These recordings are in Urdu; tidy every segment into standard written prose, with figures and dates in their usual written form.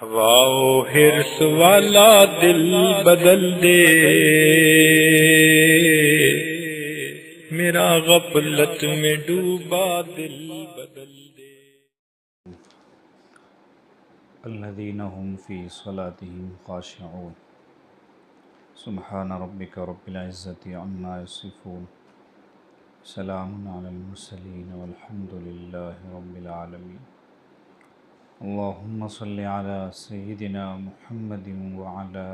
واؤ حرص والا دل بدل دے، میرا غفلت میں ڈوبا دل بدل دے۔ الذین هم فی صلاتهم خاشعون سبحان ربک رب العزة عما یصفون سلام علی المرسلین والحمد للہ رب العالمین۔ اللہم صلی علی سیدنا محمد وعلی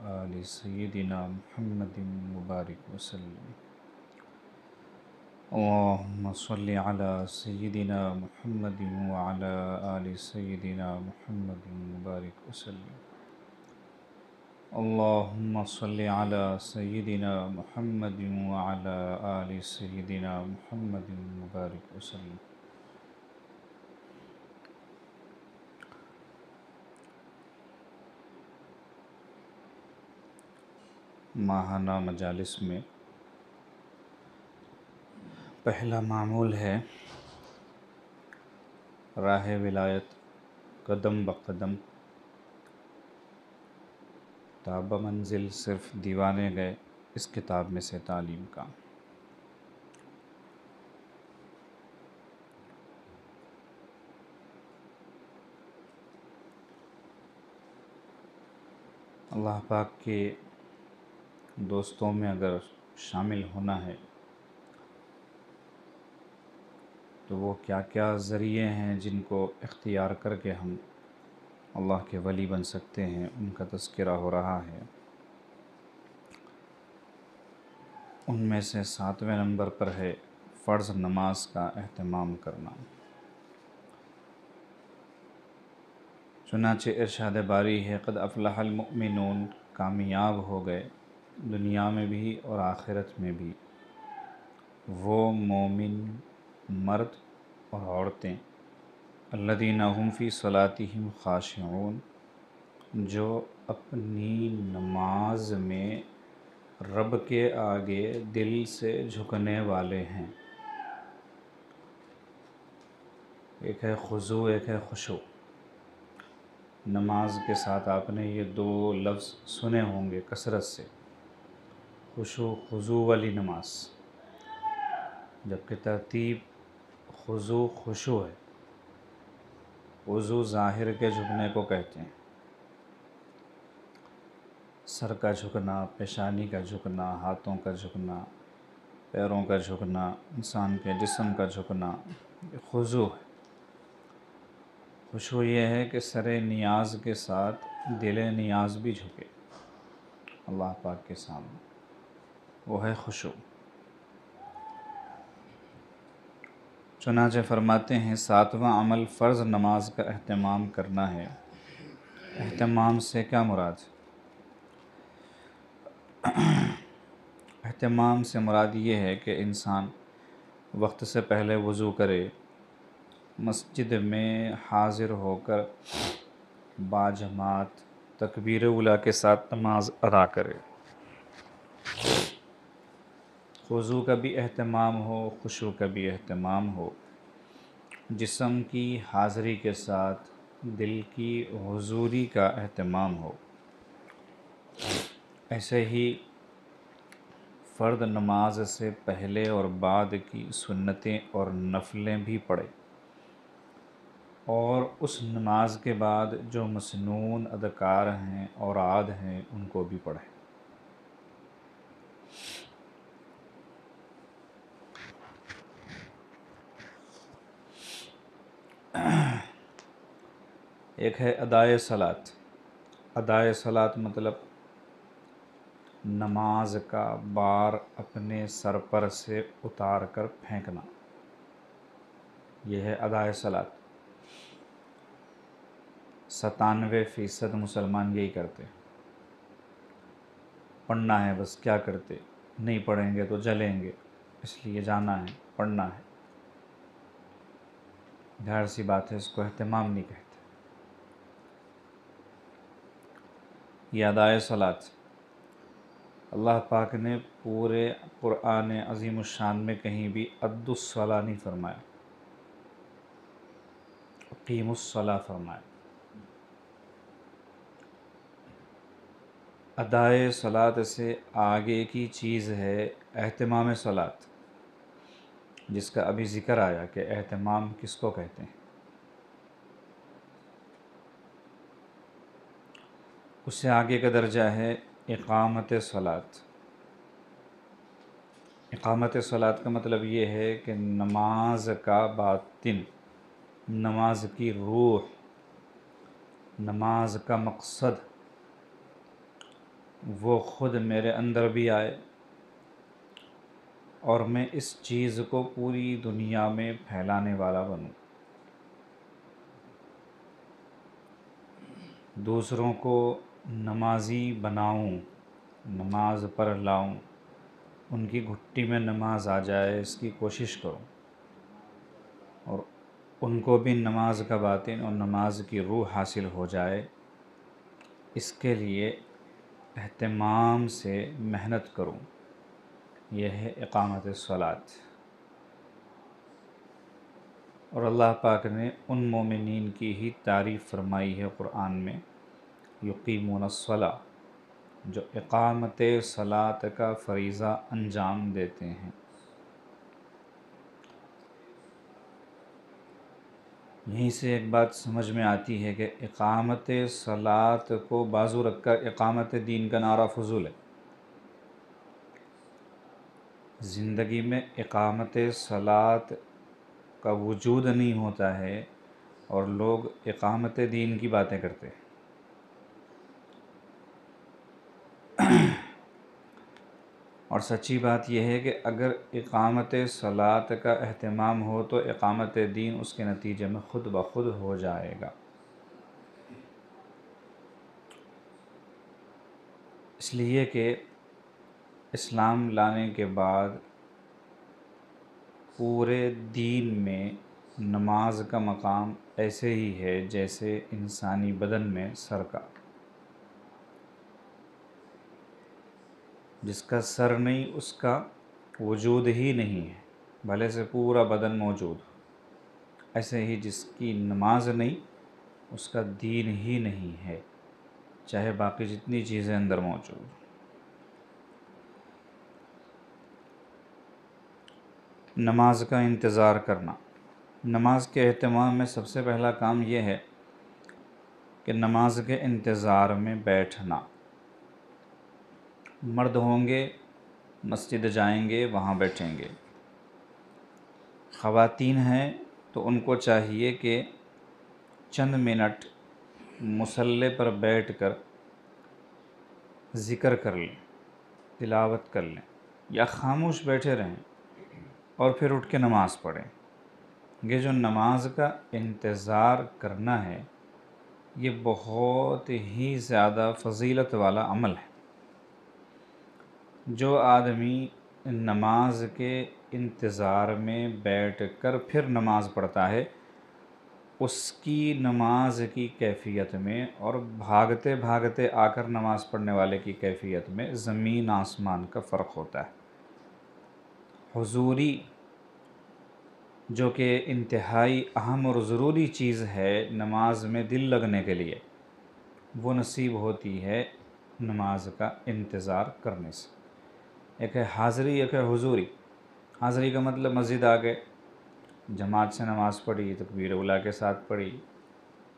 آل سیدنا محمد مبارک وسلم۔ اللہم صلی علی سیدنا محمد وعلی آل سیدنا محمد مبارک وسلم۔ اللہم صلی علی سیدنا محمد وعلی آل سیدنا محمد مبارک وسلم۔ ماہانہ مجالس میں پہلا معمول ہے راہ ولایت قدم بقدم تا بمنزل صرف دیوانے گئے، اس کتاب میں سے تعلیم کا۔ اللہ پاک کے دوستوں میں اگر شامل ہونا ہے تو وہ کیا کیا ذریعے ہیں جن کو اختیار کر کے ہم اللہ کے ولی بن سکتے ہیں، ان کا تذکرہ ہو رہا ہے۔ ان میں سے 7ویں نمبر پر ہے فرض نماز کا اہتمام کرنا۔ چنانچہ ارشاد باری ہے قد افلح المؤمنون، کامیاب ہو گئے دنیا میں بھی اور آخرت میں بھی وہ مومن مرد اور عورتیں الذین هم فی صلاتهم خاشعون، جو اپنی نماز میں رب کے آگے دل سے جھکنے والے ہیں۔ ایک ہے خضوع، ایک ہے خشوع۔ نماز کے ساتھ آپ نے یہ دو لفظ سنے ہوں گے کثرت سے، خشوع، خضوع والی نماز، جبکہ ترتیب خضوع خشوع ہے۔ خضوع ظاہر کے جھکنے کو کہتے ہیں، سر کا جھکنا، پیشانی کا جھکنا، ہاتھوں کا جھکنا، پیروں کا جھکنا، انسان کے جسم کا جھکنا، یہ خضوع ہے۔ خشوع یہ ہے کہ سر نیاز کے ساتھ دل نیاز بھی جھکے اللہ پاک کے سامنے، وہ ہے خشوع۔ چنانچہ فرماتے ہیں 7واں عمل فرض نماز کا اہتمام کرنا ہے۔ اہتمام سے کیا مراد؟ اہتمام سے مراد یہ ہے کہ انسان وقت سے پہلے وضو کرے، مسجد میں حاضر ہو کر باجماعت تکبیر اولیٰ کے ساتھ نماز ادا کرے۔ خضوع کا بھی اہتمام ہو، خشوع کا بھی اہتمام ہو، جسم کی حاضری کے ساتھ دل کی حضوری کا اہتمام ہو۔ ایسے ہی فرض نماز سے پہلے اور بعد کی سنتیں اور نفلیں بھی پڑھے، اور اس نماز کے بعد جو مسنون اذکار ہیں اوراد ہیں ان کو بھی پڑھے۔ ایک ہے ادائے صلاۃ۔ ادائے صلاۃ مطلب نماز کا بار اپنے سر پر سے اتار کر پھینکنا، یہ ہے ادائے صلاۃ۔ 97% مسلمان یہی کرتے، پڑھنا ہے بس، کیا کرتے، نہیں پڑھیں گے تو جلیں گے، اس لیے جانا ہے، پڑھنا ہے۔ ظاہر سی بات ہے اس کو اہتمام نہیں کہتے۔ یہ ادائے صلاۃ اللہ پاک نے پورے قرآن عظیم الشان میں کہیں بھی ادوا الصلاۃ نہیں فرمایا، اقیموا الصلاۃ فرمایا۔ ادائے صلاۃ سے آگے کی چیز ہے اہتمام صلاۃ، جس کا ابھی ذکر آیا کہ اہتمام کس کو کہتے ہیں۔ اس سے آگے کا درجہ ہے اقامت صلاۃ۔ اقامت صلاۃ کا مطلب یہ ہے کہ نماز کا باطن، نماز کی روح، نماز کا مقصد وہ خود میرے اندر بھی آئے اور میں اس چیز کو پوری دنیا میں پھیلانے والا بنوں، دوسروں کو نمازی بناؤں، نماز پر لاؤں، ان کی گھٹی میں نماز آ جائے اس کی کوشش کروں، اور ان کو بھی نماز کا باطن اور نماز کی روح حاصل ہو جائے، اس کے لیے اہتمام سے محنت کروں۔ یہ ہے اقامت صلاۃ۔ اور اللہ پاک نے ان مومنین کی ہی تعریف فرمائی ہے قرآن میں، یقیمون الصلاۃ، جو اقامت صلاۃ کا فریضہ انجام دیتے ہیں۔ یہیں سے ایک بات سمجھ میں آتی ہے کہ اقامت صلاۃ کو بازو رکھ کر اقامت دین کا نعرہ فضول ہے۔ زندگی میں اقامت صلاۃ کا وجود نہیں ہوتا ہے اور لوگ اقامت دین کی باتیں کرتے ہیں۔ اور سچی بات یہ ہے کہ اگر اقامت صلاۃ کا اہتمام ہو تو اقامت دین اس کے نتیجے میں خود بخود ہو جائے گا۔ اس لیے کہ اسلام لانے کے بعد پورے دین میں نماز کا مقام ایسے ہی ہے جیسے انسانی بدن میں سر کا۔ جس کا سر نہیں اس کا وجود ہی نہیں ہے، بھلے سے پورا بدن موجود، ایسے ہی جس کی نماز نہیں اس کا دین ہی نہیں ہے، چاہے باقی جتنی چیزیں اندر موجود۔ نماز کا انتظار کرنا۔ نماز کے اہتمام میں سب سے پہلا کام یہ ہے کہ نماز کے انتظار میں بیٹھنا۔ مرد ہوں گے مسجد جائیں گے وہاں بیٹھیں گے، خواتین ہیں تو ان کو چاہیے کہ چند منٹ مصلی پر بیٹھ کر ذکر کر لیں، تلاوت کر لیں، یا خاموش بیٹھے رہیں اور پھر اٹھ کے نماز پڑھیں۔ یہ جو نماز کا انتظار کرنا ہے یہ بہت ہی زیادہ فضیلت والا عمل ہے۔ جو آدمی نماز کے انتظار میں بیٹھ کر پھر نماز پڑھتا ہے اس کی نماز کی کیفیت میں اور بھاگتے بھاگتے آ کر نماز پڑھنے والے کی کیفیت میں زمین آسمان کا فرق ہوتا ہے۔ حضوری جو کہ انتہائی اہم اور ضروری چیز ہے نماز میں دل لگنے کے لیے، وہ نصیب ہوتی ہے نماز کا انتظار کرنے سے۔ ایک ہے حاضری، ایک ہے حضوری۔ حاضری کا مطلب مسجد آ گئے، جماعت سے نماز پڑھی، تکبیر اولیٰ کے ساتھ پڑھی،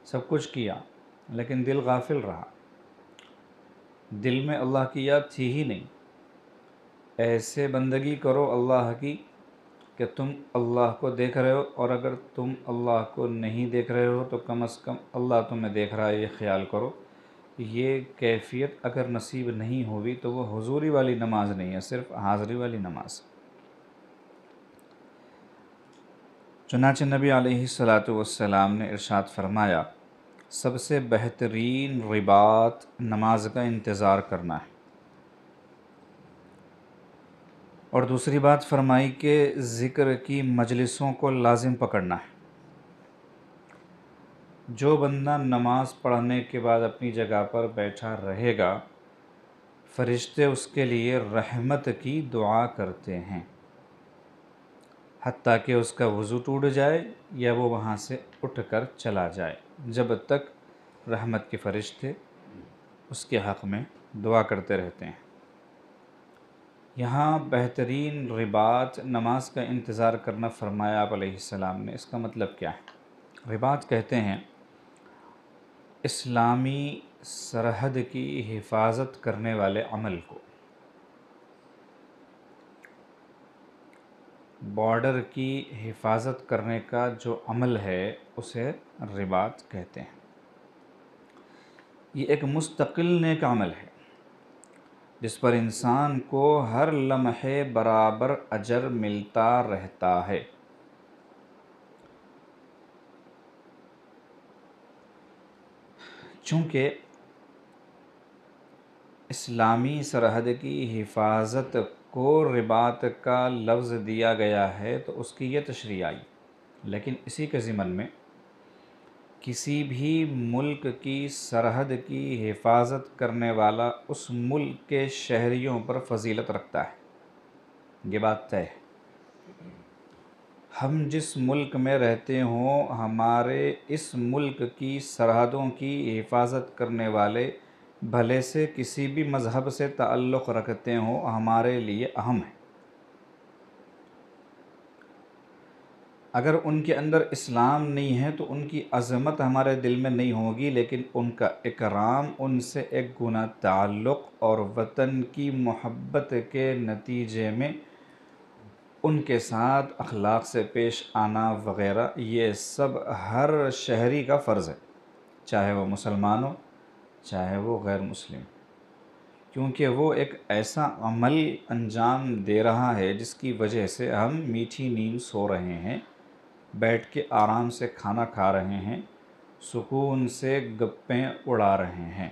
سب کچھ کیا، لیکن دل غافل رہا، دل میں اللہ کی یاد تھی ہی نہیں۔ ایسے بندگی کرو اللہ کی کہ تم اللہ کو دیکھ رہے ہو، اور اگر تم اللہ کو نہیں دیکھ رہے ہو تو کم از کم اللہ تمہیں دیکھ رہا ہے، یہ خیال کرو۔ یہ کیفیت اگر نصیب نہیں ہوئی تو وہ حضوری والی نماز نہیں ہے، صرف حاضری والی نماز۔ چنانچہ نبی علیہ السلام نے ارشاد فرمایا، سب سے بہترین رباط نماز کا انتظار کرنا ہے۔ اور دوسری بات فرمائی کہ ذکر کی مجلسوں کو لازم پکڑنا ہے۔ جو بندہ نماز پڑھنے کے بعد اپنی جگہ پر بیٹھا رہے گا فرشتے اس کے لیے رحمت کی دعا کرتے ہیں، حتیٰ کہ اس کا وضو ٹوٹ جائے یا وہ وہاں سے اٹھ کر چلا جائے، جب تک رحمت کے فرشتے اس کے حق میں دعا کرتے رہتے ہیں۔ یہاں بہترین رباط نماز کا انتظار کرنا فرمایا آپ علیہ السلام نے۔ اس کا مطلب کیا ہے؟ رباط کہتے ہیں اسلامی سرحد کی حفاظت کرنے والے عمل کو، بارڈر کی حفاظت کرنے کا جو عمل ہے اسے رباط کہتے ہیں۔ یہ ایک مستقل نیک عمل ہے جس پر انسان کو ہر لمحے برابر اجر ملتا رہتا ہے۔ چونکہ اسلامی سرحد کی حفاظت کو رباط کا لفظ دیا گیا ہے تو اس کی یہ تشریح آئی، لیکن اسی کے ضمن میں کسی بھی ملک کی سرحد کی حفاظت کرنے والا اس ملک کے شہریوں پر فضیلت رکھتا ہے۔ یہ بات طے ہے۔ ہم جس ملک میں رہتے ہوں، ہمارے اس ملک کی سرحدوں کی حفاظت کرنے والے بھلے سے کسی بھی مذہب سے تعلق رکھتے ہوں، ہمارے لیے اہم ہے۔ اگر ان کے اندر اسلام نہیں ہے تو ان کی عظمت ہمارے دل میں نہیں ہوگی، لیکن ان کا اکرام، ان سے ایک گنا تعلق اور وطن کی محبت کے نتیجے میں ان کے ساتھ اخلاق سے پیش آنا وغیرہ، یہ سب ہر شہری کا فرض ہے، چاہے وہ مسلمان ہو چاہے وہ غیر مسلم، کیونکہ وہ ایک ایسا عمل انجام دے رہا ہے جس کی وجہ سے ہم میٹھی نیند سو رہے ہیں، بیٹھ کے آرام سے کھانا کھا رہے ہیں، سکون سے گپیں اڑا رہے ہیں۔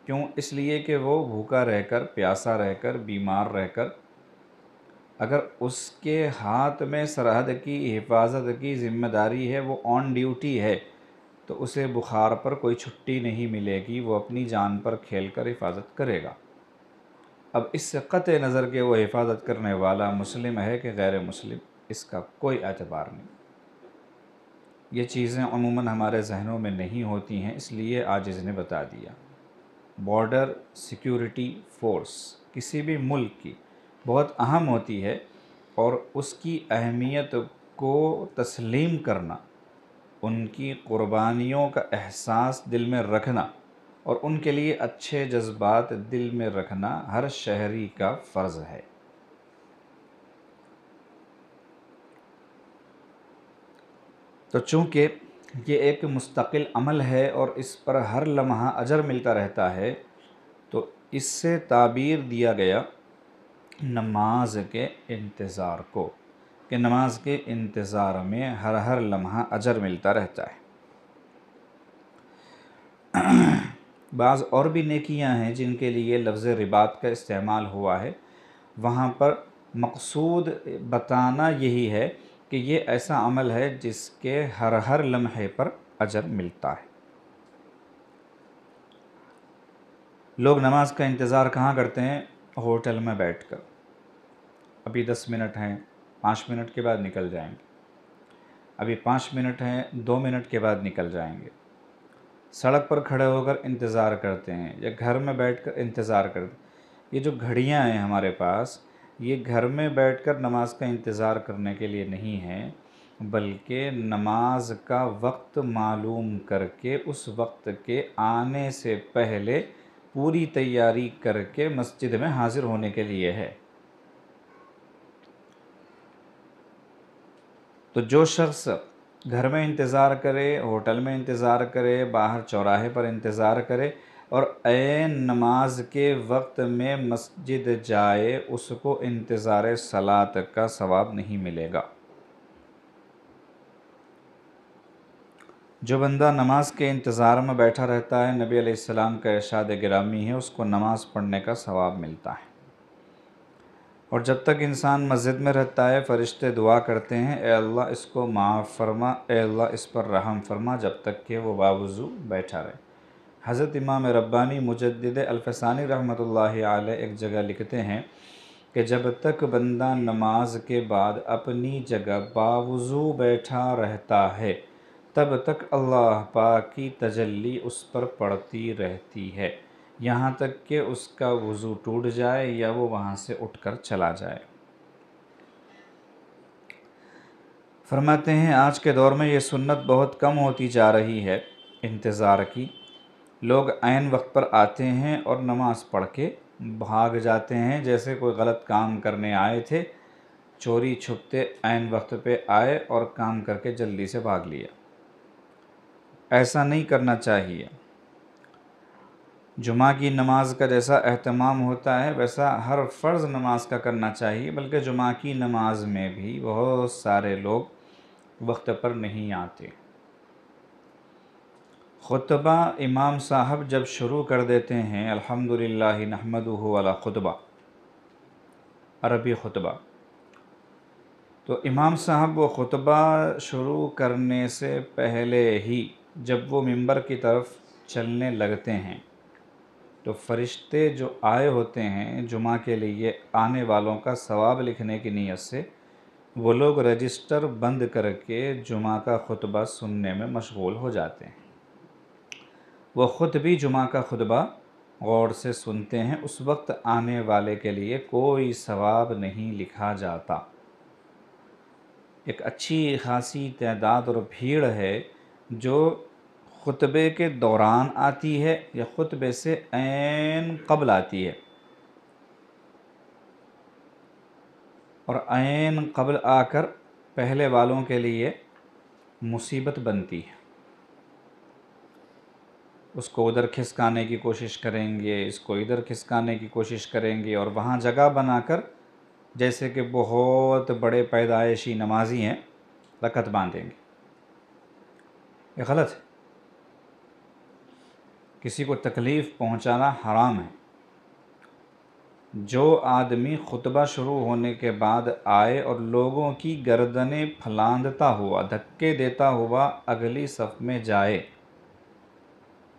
کیوں؟ اس لیے کہ وہ بھوکا رہ کر، پیاسا رہ کر، بیمار رہ کر، اگر اس کے ہاتھ میں سرحد کی حفاظت کی ذمہ داری ہے، وہ آن ڈیوٹی ہے، تو اسے بخار پر کوئی چھٹی نہیں ملے گی، وہ اپنی جان پر کھیل کر حفاظت کرے گا۔ اب اس سے قطع نظر کہ وہ حفاظت کرنے والا مسلم ہے کہ غیر مسلم، اس کا کوئی اعتبار نہیں۔ یہ چیزیں عموماً ہمارے ذہنوں میں نہیں ہوتی ہیں، اس لیے عاجز نے بتا دیا۔ بارڈر سیکیورٹی فورس کسی بھی ملک کی بہت اہم ہوتی ہے، اور اس کی اہمیت کو تسلیم کرنا، ان کی قربانیوں کا احساس دل میں رکھنا اور ان کے لیے اچھے جذبات دل میں رکھنا ہر شہری کا فرض ہے۔ تو چونکہ یہ ایک مستقل عمل ہے اور اس پر ہر لمحہ اجر ملتا رہتا ہے، تو اس سے تعبیر دیا گیا نماز کے انتظار کو، کہ نماز کے انتظار میں ہر لمحہ اجر ملتا رہتا ہے۔ بعض اور بھی نیکیاں ہیں جن کے لیے لفظ رباط کا استعمال ہوا ہے، وہاں پر مقصود بتانا یہی ہے کہ یہ ایسا عمل ہے جس کے ہر لمحے پر اجر ملتا ہے۔ لوگ نماز کا انتظار کہاں کرتے ہیں؟ ہوٹل میں بیٹھ کر۔ ابھی 10 منٹ ہیں، 5 منٹ کے بعد نکل جائیں گے، ابھی 5 منٹ ہیں، 2 منٹ کے بعد نکل جائیں گے۔ سڑک پر کھڑے ہو کر انتظار کرتے ہیں یا گھر میں بیٹھ کر انتظار کرتے ہیں۔ یہ جو گھڑیاں ہیں ہمارے پاس، یہ گھر میں بیٹھ کر نماز کا انتظار کرنے کے لیے نہیں ہیں، بلکہ نماز کا وقت معلوم کر کے اس وقت کے آنے سے پہلے پوری تیاری کر کے مسجد میں حاضر ہونے کے لیے ہے۔ تو جو شخص گھر میں انتظار کرے، ہوٹل میں انتظار کرے، باہر چوراہے پر انتظار کرے اور عین نماز کے وقت میں مسجد جائے، اس کو انتظار صلاۃ کا ثواب نہیں ملے گا۔ جو بندہ نماز کے انتظار میں بیٹھا رہتا ہے، نبی علیہ السلام کا ارشاد گرامی ہے، اس کو نماز پڑھنے کا ثواب ملتا ہے۔ اور جب تک انسان مسجد میں رہتا ہے، فرشتے دعا کرتے ہیں، اے اللہ اس کو معاف فرما، اے اللہ اس پر رحم فرما، جب تک کہ وہ باوضو بیٹھا رہے۔ حضرت امام ربانی مجدد الفسانی رحمۃ اللہ علیہ ایک جگہ لکھتے ہیں کہ جب تک بندہ نماز کے بعد اپنی جگہ باوضو بیٹھا رہتا ہے، تب تک اللہ پاک کی تجلی اس پر پڑتی رہتی ہے۔ یہاں تک کہ اس کا وضو ٹوٹ جائے یا وہ وہاں سے اٹھ کر چلا جائے۔ فرماتے ہیں آج کے دور میں یہ سنت بہت کم ہوتی جا رہی ہے انتظار کی۔ لوگ عین وقت پر آتے ہیں اور نماز پڑھ کے بھاگ جاتے ہیں، جیسے کوئی غلط کام کرنے آئے تھے، چوری چھپتے عین وقت پہ آئے اور کام کر کے جلدی سے بھاگ لیا۔ ایسا نہیں کرنا چاہیے۔ جمعہ کی نماز کا جیسا اہتمام ہوتا ہے ویسا ہر فرض نماز کا کرنا چاہیے، بلکہ جمعہ کی نماز میں بھی بہت سارے لوگ وقت پر نہیں آتے۔ خطبہ امام صاحب جب شروع کر دیتے ہیں الحمدللہ نحمدہ والا خطبہ، عربی خطبہ، تو امام صاحب وہ خطبہ شروع کرنے سے پہلے ہی جب وہ ممبر کی طرف چلنے لگتے ہیں تو فرشتے جو آئے ہوتے ہیں جمعہ کے لیے آنے والوں کا ثواب لکھنے کی نیت سے، وہ لوگ رجسٹر بند کر کے جمعہ کا خطبہ سننے میں مشغول ہو جاتے ہیں۔ وہ خود بھی جمعہ کا خطبہ غور سے سنتے ہیں۔ اس وقت آنے والے کے لیے کوئی ثواب نہیں لکھا جاتا۔ ایک اچھی خاصی تعداد اور بھیڑ ہے جو خطبے کے دوران آتی ہے یا خطبے سے عین قبل آتی ہے، اور عین قبل آ کر پہلے والوں کے لیے مصیبت بنتی ہے۔ اس کو ادھر کھسکانے کی کوشش کریں گے، اس کو ادھر کھسکانے کی کوشش کریں گے، اور وہاں جگہ بنا کر جیسے کہ بہت بڑے پیدائشی نمازی ہیں رکعت باندھیں گے۔ یہ غلط ہے۔ کسی کو تکلیف پہنچانا حرام ہے۔ جو آدمی خطبہ شروع ہونے کے بعد آئے اور لوگوں کی گردنیں پھلاندتا ہوا، دھکے دیتا ہوا اگلی صف میں جائے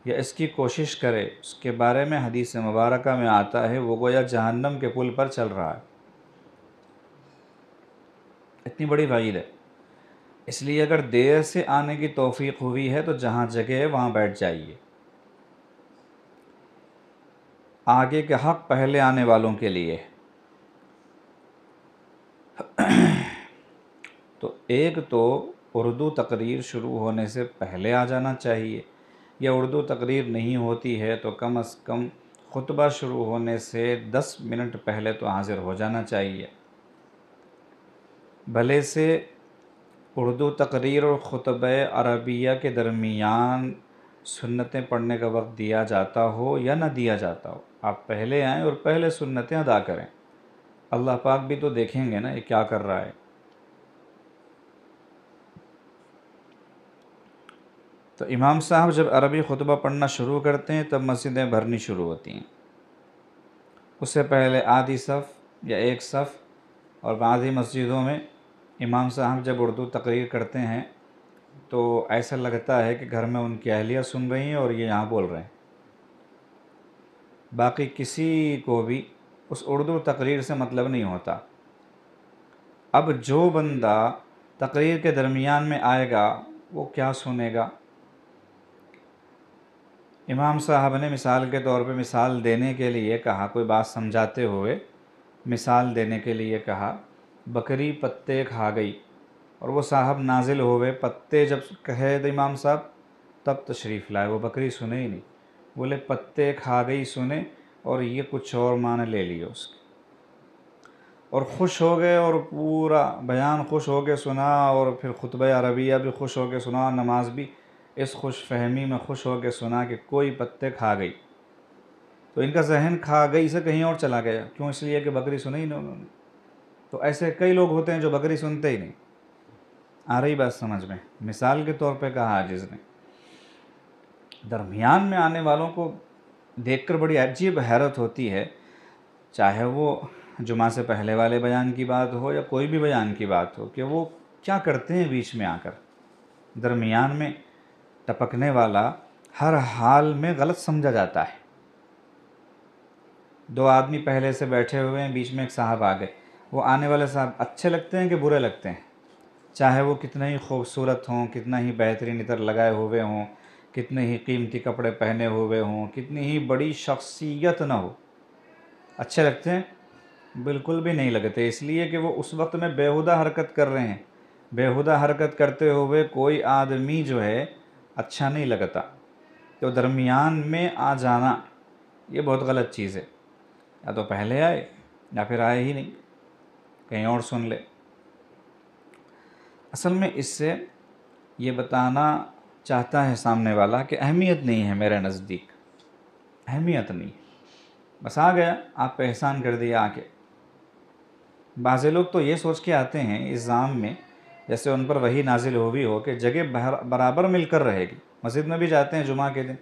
یا اس کی کوشش کرے، اس کے بارے میں حدیث مبارکہ میں آتا ہے وہ گویا جہنم کے پل پر چل رہا ہے۔ اتنی بڑی وعید ہے۔ اس لیے اگر دیر سے آنے کی توفیق ہوئی ہے تو جہاں جگہ ہے وہاں بیٹھ جائیے۔ آگے کے حق پہلے آنے والوں کے لیے۔ تو ایک تو اردو تقریر شروع ہونے سے پہلے آ جانا چاہیے، یا اردو تقریر نہیں ہوتی ہے تو کم از کم خطبہ شروع ہونے سے 10 منٹ پہلے تو حاضر ہو جانا چاہیے۔ بھلے سے اردو تقریر اور خطبہ عربیہ کے درمیان سنتیں پڑھنے کا وقت دیا جاتا ہو یا نہ دیا جاتا ہو، آپ پہلے آئیں اور پہلے سنتیں ادا کریں۔ اللہ پاک بھی تو دیکھیں گے نا یہ کیا کر رہا ہے۔ تو امام صاحب جب عربی خطبہ پڑھنا شروع کرتے ہیں تب مسجدیں بھرنی شروع ہوتی ہیں۔ اس سے پہلے آدھی صف یا ایک صف، اور بعضی مسجدوں میں امام صاحب جب اردو تقریر کرتے ہیں تو ایسا لگتا ہے کہ گھر میں ان کی اہلیہ سن رہی ہیں اور یہ یہاں بول رہے ہیں۔ باقی کسی کو بھی اس اردو تقریر سے مطلب نہیں ہوتا۔ اب جو بندہ تقریر کے درمیان میں آئے گا وہ کیا سنے گا؟ امام صاحب نے مثال کے طور پہ مثال دینے کے لیے کہا، کوئی بات سمجھاتے ہوئے مثال دینے کے لیے کہا، بکری پتے کھا گئی، اور وہ صاحب نازل ہوئے، پتے جب کہے تو امام صاحب تب تشریف لائے، وہ بکری سنے ہی نہیں، بولے پتے کھا گئی سنے اور یہ کچھ اور معنی لے لیے اس کے، اور خوش ہو گئے اور پورا بیان خوش ہو کے سنا، اور پھر خطبہ عربیہ بھی خوش ہو کے سنا، نماز بھی اس خوش فہمی میں خوش ہو کے سنا کہ کوئی پتے کھا گئی۔ تو ان کا ذہن کھا گئی سے کہیں اور چلا گیا، کیوں؟ اس لیے کہ بکری سنی ہی نہیں انہوں نے۔ تو ایسے کئی لوگ ہوتے ہیں جو بکری سنتے ہی نہیں۔ آ رہی بات سمجھ میں؟ مثال کے طور پہ کہا عاجز نے۔ درمیان میں آنے والوں کو دیکھ کر بڑی عجیب حیرت ہوتی ہے، چاہے وہ جمعہ سے پہلے والے بیان کی بات ہو یا کوئی بھی بیان کی بات ہو، کہ وہ کیا کرتے ہیں بیچ میں آ کر۔ درمیان میں ٹپکنے والا ہر حال میں غلط سمجھا جاتا ہے۔ دو آدمی پہلے سے بیٹھے ہوئے ہیں، بیچ میں ایک صاحب آ گئے، وہ آنے والے صاحب اچھے لگتے ہیں کہ برے لگتے ہیں؟ چاہے وہ کتنا ہی خوبصورت ہوں، کتنا ہی بہترین عطر لگائے ہوئے ہوں، کتنے ہی قیمتی کپڑے پہنے ہوئے ہوں، کتنی ہی بڑی شخصیت نہ ہو، اچھے لگتے ہیں؟ بالکل بھی نہیں لگتے، اس لیے کہ وہ اس وقت میں بیہودہ حرکت کر رہے ہیں۔ بیہودہ حرکت کرتے ہوئے کوئی آدمی جو ہے اچھا نہیں لگتا۔ تو درمیان میں آ جانا یہ بہت غلط چیز ہے، یا تو پہلے آئے یا پھر آئے ہی نہیں، کہیں اور سن لے۔ اصل میں اس سے یہ بتانا چاہتا ہے سامنے والا کہ اہمیت نہیں ہے میرے نزدیک، اہمیت نہیں، بس آ گیا، آپ پہ احسان کر دیا آ کے۔ بعض لوگ تو یہ سوچ کے آتے ہیں اس ذام میں جیسے ان پر وحی نازل ہوئی ہو کہ جگہ برابر مل کر رہے گی۔ مسجد میں بھی جاتے ہیں جمعہ کے دن،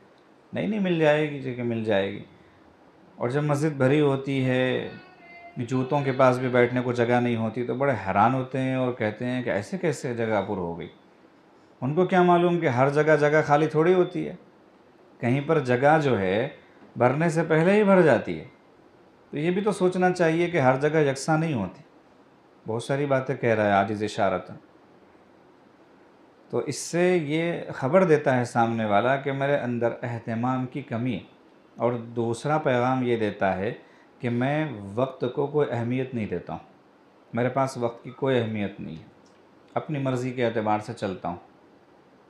نہیں مل جائے گی، جگہ مل جائے گی، اور جب مسجد بھری ہوتی ہے، جوتوں کے پاس بھی بیٹھنے کو جگہ نہیں ہوتی تو بڑے حیران ہوتے ہیں اور کہتے ہیں کہ ایسے کیسے جگہ پر ہو گئی۔ ان کو کیا معلوم کہ ہر جگہ خالی تھوڑی ہوتی ہے، کہیں پر جگہ جو ہے بھرنے سے پہلے ہی بھر جاتی ہے۔ تو یہ بھی تو سوچنا چاہیے کہ ہر جگہ یکساں نہیں ہوتی۔ بہت ساری باتیں کہہ رہا ہے عاجز اشارت، تو اس سے یہ خبر دیتا ہے سامنے والا کہ میرے اندر اہتمام کی کمی ہے، اور دوسرا پیغام یہ دیتا ہے کہ میں وقت کو کوئی اہمیت نہیں دیتا ہوں، میرے پاس وقت کی کوئی اہمیت نہیں ہے، اپنی مرضی کے اعتبار سے چلتا ہوں۔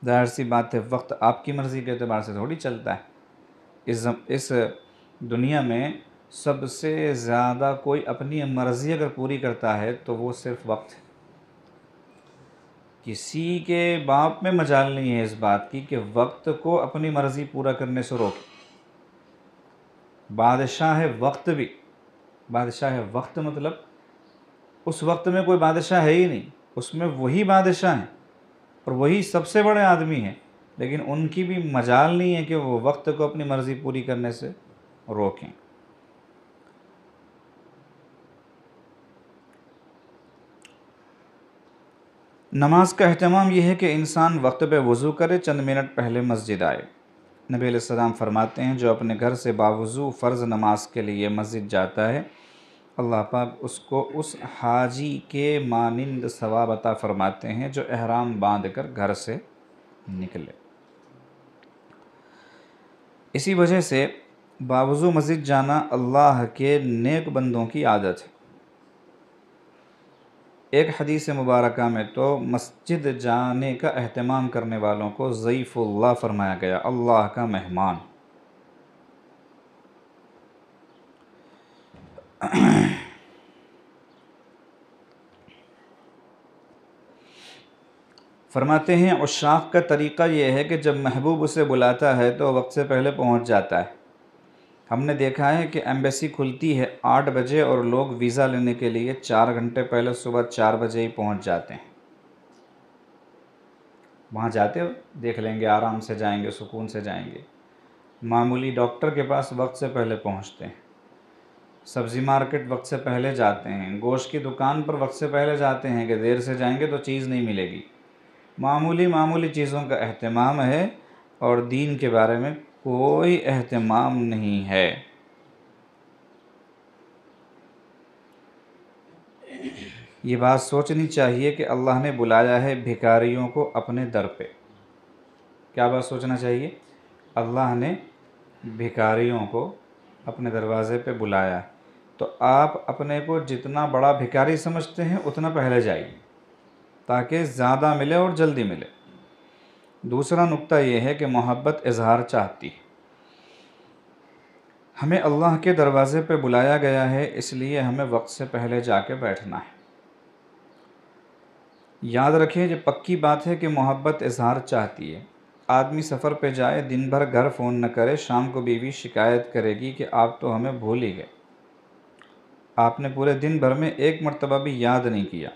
ظاہر سی بات ہے وقت آپ کی مرضی کے اعتبار سے تھوڑی چلتا ہے۔ اس دنیا میں سب سے زیادہ کوئی اپنی مرضی اگر پوری کرتا ہے تو وہ صرف وقت ہے۔ کسی کے باپ میں مجال نہیں ہے اس بات کی کہ وقت کو اپنی مرضی پورا کرنے سے روکے۔ بادشاہ وقت بھی، بادشاہ وقت مطلب اس وقت میں کوئی بادشاہ ہے ہی نہیں، اس میں وہی بادشاہ ہیں اور وہی سب سے بڑے آدمی ہیں، لیکن ان کی بھی مجال نہیں ہے کہ وہ وقت کو اپنی مرضی پوری کرنے سے روکیں۔ نماز کا اہتمام یہ ہے کہ انسان وقت پہ وضو کرے، چند منٹ پہلے مسجد آئے۔ نبی علیہ السلام فرماتے ہیں جو اپنے گھر سے باوضو فرض نماز کے لیے مسجد جاتا ہے، اللہ پاک اس کو اس حاجی کے مانند ثواب عطا فرماتے ہیں جو احرام باندھ کر گھر سے نکلے۔ اسی وجہ سے باوضو مسجد جانا اللہ کے نیک بندوں کی عادت ہے۔ ایک حدیث مبارکہ میں تو مسجد جانے کا اہتمام کرنے والوں کو ضیف اللہ فرمایا گیا، اللہ کا مہمان۔ فرماتے ہیں عشاق کا طریقہ یہ ہے کہ جب محبوب اسے بلاتا ہے تو وقت سے پہلے پہنچ جاتا ہے۔ ہم نے دیکھا ہے کہ ایمبیسی کھلتی ہے 8 بجے اور لوگ ویزا لینے کے لیے 4 گھنٹے پہلے صبح 4 بجے ہی پہنچ جاتے ہیں۔ وہاں جاتے دیکھ لیں گے، آرام سے جائیں گے، سکون سے جائیں گے۔ معمولی ڈاکٹر کے پاس وقت سے پہلے پہنچتے ہیں، سبزی مارکیٹ وقت سے پہلے جاتے ہیں، گوشت کی دکان پر وقت سے پہلے جاتے ہیں کہ دیر سے جائیں گے تو چیز نہیں ملے گی۔ معمولی چیزوں کا اہتمام ہے اور دین کے بارے میں کوئی اہتمام نہیں ہے۔ یہ بات سوچنی چاہیے کہ اللہ نے بلایا ہے بھکاریوں کو اپنے در پہ۔ کیا بات سوچنا چاہیے؟ اللہ نے بھکاریوں کو اپنے دروازے پہ بلایا ہے، تو آپ اپنے کو جتنا بڑا بھکاری سمجھتے ہیں اتنا پہلے جائیے تاکہ زیادہ ملے اور جلدی ملے۔ دوسرا نقطہ یہ ہے کہ محبت اظہار چاہتی ہے۔ ہمیں اللہ کے دروازے پہ بلایا گیا ہے، اس لیے ہمیں وقت سے پہلے جا کے بیٹھنا ہے۔ یاد رکھیں یہ پکی بات ہے کہ محبت اظہار چاہتی ہے۔ آدمی سفر پہ جائے، دن بھر گھر فون نہ کرے، شام کو بیوی شکایت کرے گی کہ آپ تو ہمیں بھول ہی گئے، آپ نے پورے دن بھر میں ایک مرتبہ بھی یاد نہیں کیا۔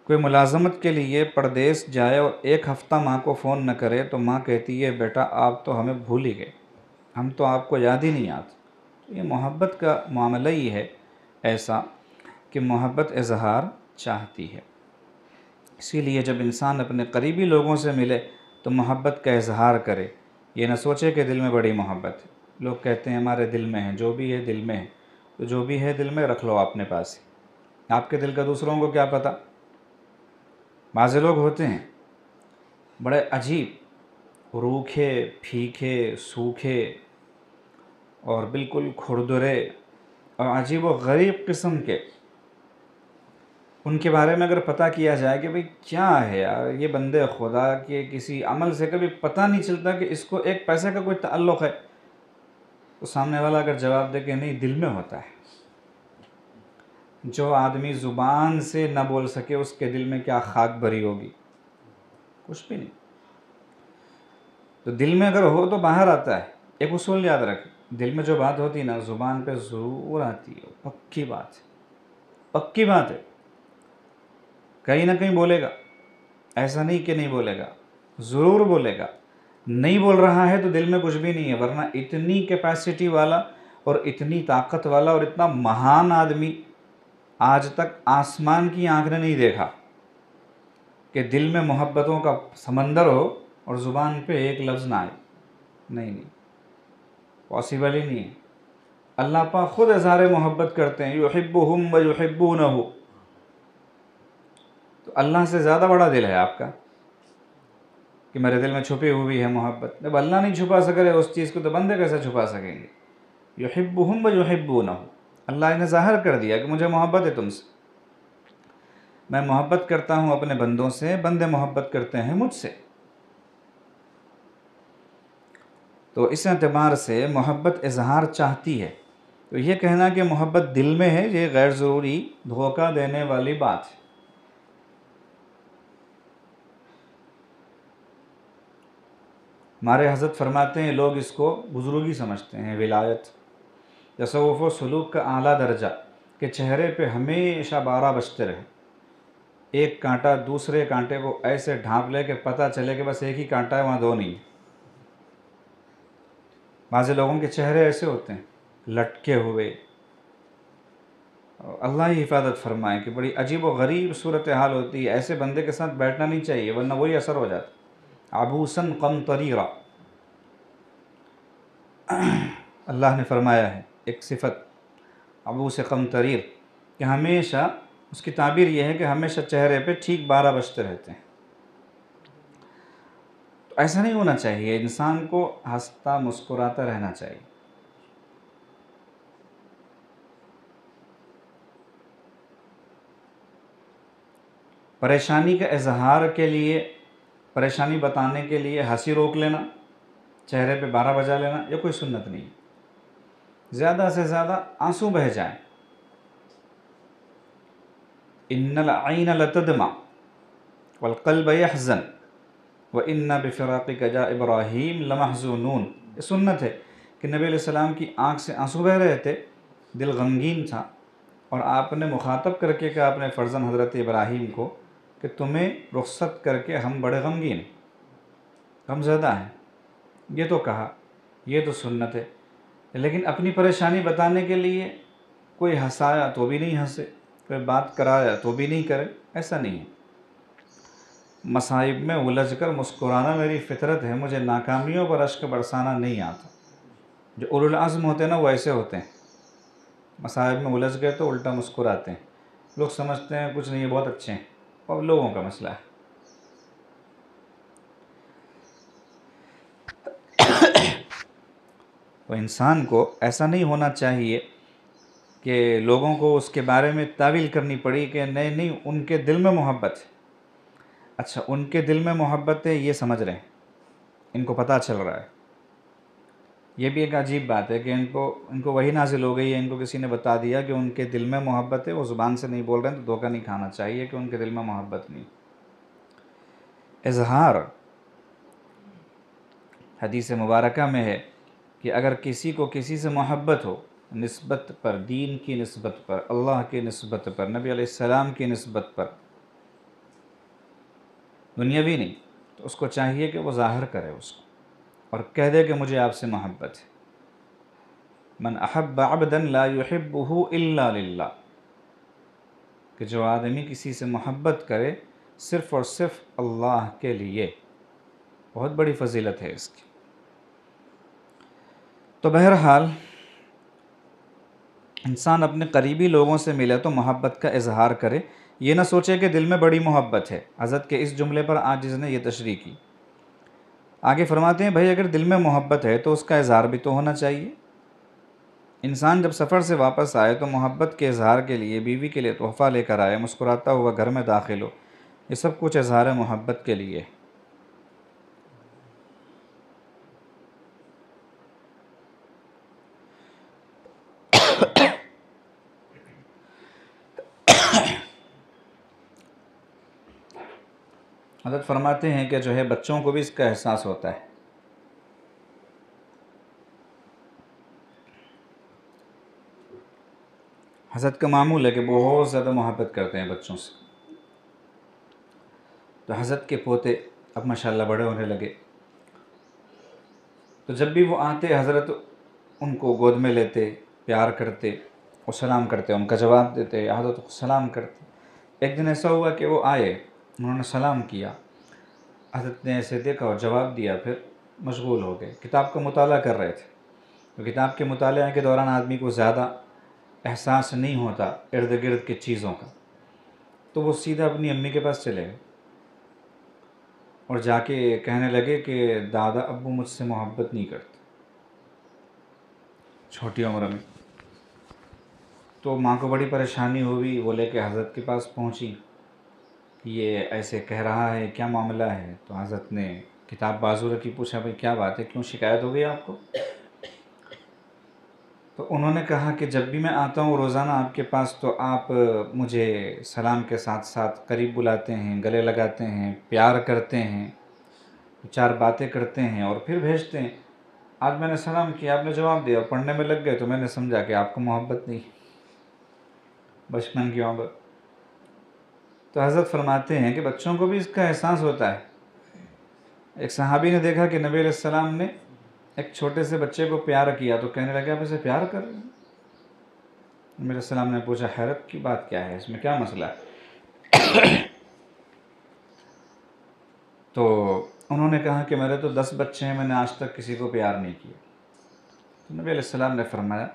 کوئی ملازمت کے لیے پردیس جائے اور 1 ہفتہ ماں کو فون نہ کرے تو ماں کہتی ہے بیٹا آپ تو ہمیں بھول ہی گئے، ہم تو آپ کو یاد ہی نہیں آتے۔ یہ محبت کا معاملہ ہی ہے ایسا کہ محبت اظہار چاہتی ہے۔ اسی لیے جب انسان اپنے قریبی لوگوں سے ملے تو محبت کا اظہار کرے، یہ نہ سوچے کہ دل میں بڑی محبت ہے۔ لوگ کہتے ہیں ہمارے دل میں ہے، جو بھی ہے دل میں ہے، تو جو بھی ہے دل میں رکھ لو اپنے پاس ہی، آپ کے دل کا دوسروں کو کیا پتہ۔ بعض لوگ ہوتے ہیں بڑے عجیب، روکھے پھیکے سوکھے اور بالکل کھردرے اور عجیب و غریب قسم کے، ان کے بارے میں اگر پتہ کیا جائے کہ بھئی کیا ہے یار یہ بندے خدا کے کسی عمل سے کبھی پتہ نہیں چلتا کہ اس کو ایک پیسے کا کوئی تعلق ہے، تو سامنے والا اگر جواب دے کہ نہیں دل میں ہوتا ہے، جو آدمی زبان سے نہ بول سکے اس کے دل میں کیا خاک بھری ہوگی؟ کچھ بھی نہیں۔ تو دل میں اگر ہو تو باہر آتا ہے۔ ایک اصول یاد رکھ، دل میں جو بات ہوتی ہے نا زبان پہ ضرور آتی ہے، پکی بات ہے، پکی بات ہے، کہیں نہ کہیں بولے گا، ایسا نہیں کہ نہیں بولے گا، ضرور بولے گا۔ نہیں بول رہا ہے تو دل میں کچھ بھی نہیں ہے، ورنہ اتنی کیپیسٹی والا اور اتنی طاقت والا اور اتنا مہان آدمی آج تک آسمان کی آنکھ نے نہیں دیکھا کہ دل میں محبتوں کا سمندر ہو اور زبان پہ ایک لفظ نہ آئے۔ نہیں، پاسبل ہی نہیں ہے۔ اللہ پاک خود اظہار محبت کرتے ہیں، یحبہم و یحبونہ، تو اللہ سے زیادہ بڑا دل ہے آپ کا کہ میرے دل میں چھپی ہوئی ہے محبت۔ جب اللہ نہیں چھپا سک رہے اس چیز کو تو بندے کیسے چھپا سکیں گے؟ یحبہم و یحبونہ، اللہ نے ظاہر کر دیا کہ مجھے محبت ہے تم سے، میں محبت کرتا ہوں اپنے بندوں سے، بندے محبت کرتے ہیں مجھ سے۔ تو اس اعتبار سے محبت اظہار چاہتی ہے، تو یہ کہنا کہ محبت دل میں ہے یہ غیر ضروری دھوکہ دینے والی بات ہے۔ ہمارے حضرت فرماتے ہیں لوگ اس کو بزرگی سمجھتے ہیں، ولایت، تصوف و سلوک کا اعلیٰ درجہ کہ چہرے پہ ہمیشہ 12 بجتے رہے، ایک کانٹا دوسرے کانٹے کو ایسے ڈھانپ لے کہ پتہ چلے کہ بس ایک ہی کانٹا ہے، وہاں دو نہیں۔ بعض لوگوں کے چہرے ایسے ہوتے ہیں لٹکے ہوئے، اللہ ہی حفاظت فرمائے کہ بڑی عجیب و غریب صورتحال ہوتی ہے، ایسے بندے کے ساتھ بیٹھنا نہیں چاہیے ورنہ وہی اثر ہو جاتا۔ عبوساً قمطریرا، اللہ نے فرمایا ہے ایک صفت عبوس قمطریر کہ ہمیشہ اس کی تعبیر یہ ہے کہ ہمیشہ چہرے پہ ٹھیک 12 بجتے رہتے ہیں۔ تو ایسا نہیں ہونا چاہیے، انسان کو ہنستا مسکراتا رہنا چاہیے۔ پریشانی کا اظہار کے لیے، پریشانی بتانے کے لیے ہنسی روک لینا، چہرے پہ 12 بجا لینا، یہ کوئی سنت نہیں۔ زیادہ سے زیادہ آنسو بہہ جائیں۔ ان العین لتدمع والقلب یحزن وَإِنَّ بِفِرَاقِكَ جَا إِبْرَاهِيمَ لَمَحْزُونُونَ، یہ سنت ہے کہ نبی علیہ السلام کی آنکھ سے آنسو بہہ رہے تھے، دل غمگین تھا، اور آپ نے مخاطب کر کے کہا اپنے فرزند حضرت ابراہیم کو کہ تمہیں رخصت کر کے ہم بڑے غمگین غم زدہ ہیں۔ یہ تو کہا، یہ تو سنت ہے، لیکن اپنی پریشانی بتانے کے لیے کوئی ہنسایا تو بھی نہیں ہنسے، کوئی بات کرایا تو بھی نہیں کرے، ایسا نہیں ہے۔ مصائب میں الجھ کر مسکرانا میری فطرت ہے، مجھے ناکامیوں پر اشک برسانا نہیں آتا۔ جو اولو العزم ہوتے ہیں نا وہ ایسے ہوتے ہیں، مصائب میں الجھ گئے تو الٹا مسکراتے ہیں، لوگ سمجھتے ہیں کچھ نہیں یہ بہت اچھے ہیں، اور لوگوں کا مسئلہ ہے۔ تو انسان کو ایسا نہیں ہونا چاہیے کہ لوگوں کو اس کے بارے میں تعویل کرنی پڑی کہ نہیں ان کے دل میں محبت ہے۔ اچھا ان کے دل میں محبت ہے یہ سمجھ رہے ہیں، ان کو پتہ چل رہا ہے، یہ بھی ایک عجیب بات ہے کہ ان کو وحی نازل ہو گئی ہے، ان کو کسی نے بتا دیا کہ ان کے دل میں محبت ہے، وہ زبان سے نہیں بول رہے ہیں، تو دھوکہ نہیں کھانا چاہیے کہ ان کے دل میں محبت نہیں۔ اظہار حدیث مبارکہ میں ہے کہ اگر کسی کو کسی سے محبت ہو، نسبت پر، دین کی نسبت پر، اللہ کی نسبت پر، نبی علیہ السلام کی نسبت پر، دنیاوی نہیں، تو اس کو چاہیے کہ وہ ظاہر کرے اس کو اور کہہ دے کہ مجھے آپ سے محبت ہے۔ من احب عبدا لا يحبه الا للہ، کہ جو آدمی کسی سے محبت کرے صرف اور صرف اللہ کے لیے، بہت بڑی فضیلت ہے اس کی۔ تو بہرحال انسان اپنے قریبی لوگوں سے ملے تو محبت کا اظہار کرے، یہ نہ سوچے کہ دل میں بڑی محبت ہے۔ حضرت کے اس جملے پر آج جس نے یہ تشریح کی آگے فرماتے ہیں بھائی اگر دل میں محبت ہے تو اس کا اظہار بھی تو ہونا چاہیے۔ انسان جب سفر سے واپس آئے تو محبت کے اظہار کے لیے بیوی کے لیے تحفہ لے کر آئے، مسکراتا ہوا گھر میں داخل ہو، یہ سب کچھ اظہار محبت کے لیے۔ حضرت فرماتے ہیں کہ جو ہے بچوں کو بھی اس کا احساس ہوتا ہے۔ حضرت کا معمول ہے کہ بہت زیادہ محبت کرتے ہیں بچوں سے۔ تو حضرت کے پوتے اب ماشاءاللہ بڑے ہونے لگے، تو جب بھی وہ آتے حضرت ان کو گود میں لیتے، پیار کرتے اور سلام کرتے، ان کا جواب دیتے، حضرت کو سلام کرتے۔ ایک دن ایسا ہوا کہ وہ آئے، انہوں نے سلام کیا، حضرت نے ایسے دیکھا اور جواب دیا، پھر مشغول ہو گئے، کتاب کا مطالعہ کر رہے تھے۔ تو کتاب کے مطالعہ کے دوران آدمی کو زیادہ احساس نہیں ہوتا ارد گرد کی چیزوں کا، تو وہ سیدھا اپنی امی کے پاس چلے گئے اور جا کے کہنے لگے کہ دادا ابو مجھ سے محبت نہیں کرتے، چھوٹی عمر میں۔ تو ماں کو بڑی پریشانی ہوئی، وہ لے کے حضرت کے پاس پہنچی، یہ ایسے کہہ رہا ہے، کیا معاملہ ہے؟ تو حضرت نے کتاب بازو رکھی، پوچھا بھائی کیا بات ہے، کیوں شکایت ہو گئی آپ کو؟ تو انہوں نے کہا کہ جب بھی میں آتا ہوں روزانہ آپ کے پاس تو آپ مجھے سلام کے ساتھ ساتھ قریب بلاتے ہیں، گلے لگاتے ہیں، پیار کرتے ہیں، چار باتیں کرتے ہیں اور پھر بھیجتے ہیں۔ آج میں نے سلام کیا، آپ نے جواب دیا، پڑھنے میں لگ گئے، تو میں نے سمجھا کہ آپ کو محبت نہیں، بچپن کی عمر۔ تو حضرت فرماتے ہیں کہ بچوں کو بھی اس کا احساس ہوتا ہے۔ ایک صحابی نے دیکھا کہ نبی علیہ السلام نے ایک چھوٹے سے بچے کو پیار کیا، تو کہنے لگے آپ اسے پیار کر رہے ہیں؟ نبی علیہ السلام نے پوچھا حیرت کی بات کیا ہے، اس میں کیا مسئلہ ہے؟ تو انہوں نے کہا کہ میرے تو 10 بچے ہیں، میں نے آج تک کسی کو پیار نہیں کیا۔ تو نبی علیہ السلام نے فرمایا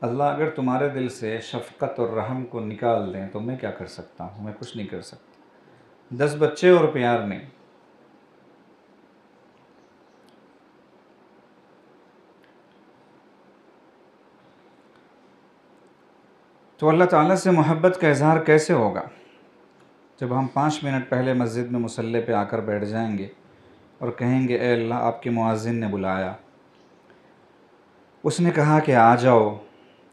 اللہ اگر تمہارے دل سے شفقت اور رحم کو نکال دیں تو میں کیا کر سکتا ہوں، میں کچھ نہیں کر سکتا۔ 10 بچے اور پیار نہیں۔ تو اللہ تعالیٰ سے محبت کا اظہار کیسے ہوگا؟ جب ہم 5 منٹ پہلے مسجد میں مصلی پہ آ کر بیٹھ جائیں گے اور کہیں گے اے اللہ آپ کے مؤذن نے بلایا، اس نے کہا کہ آ جاؤ،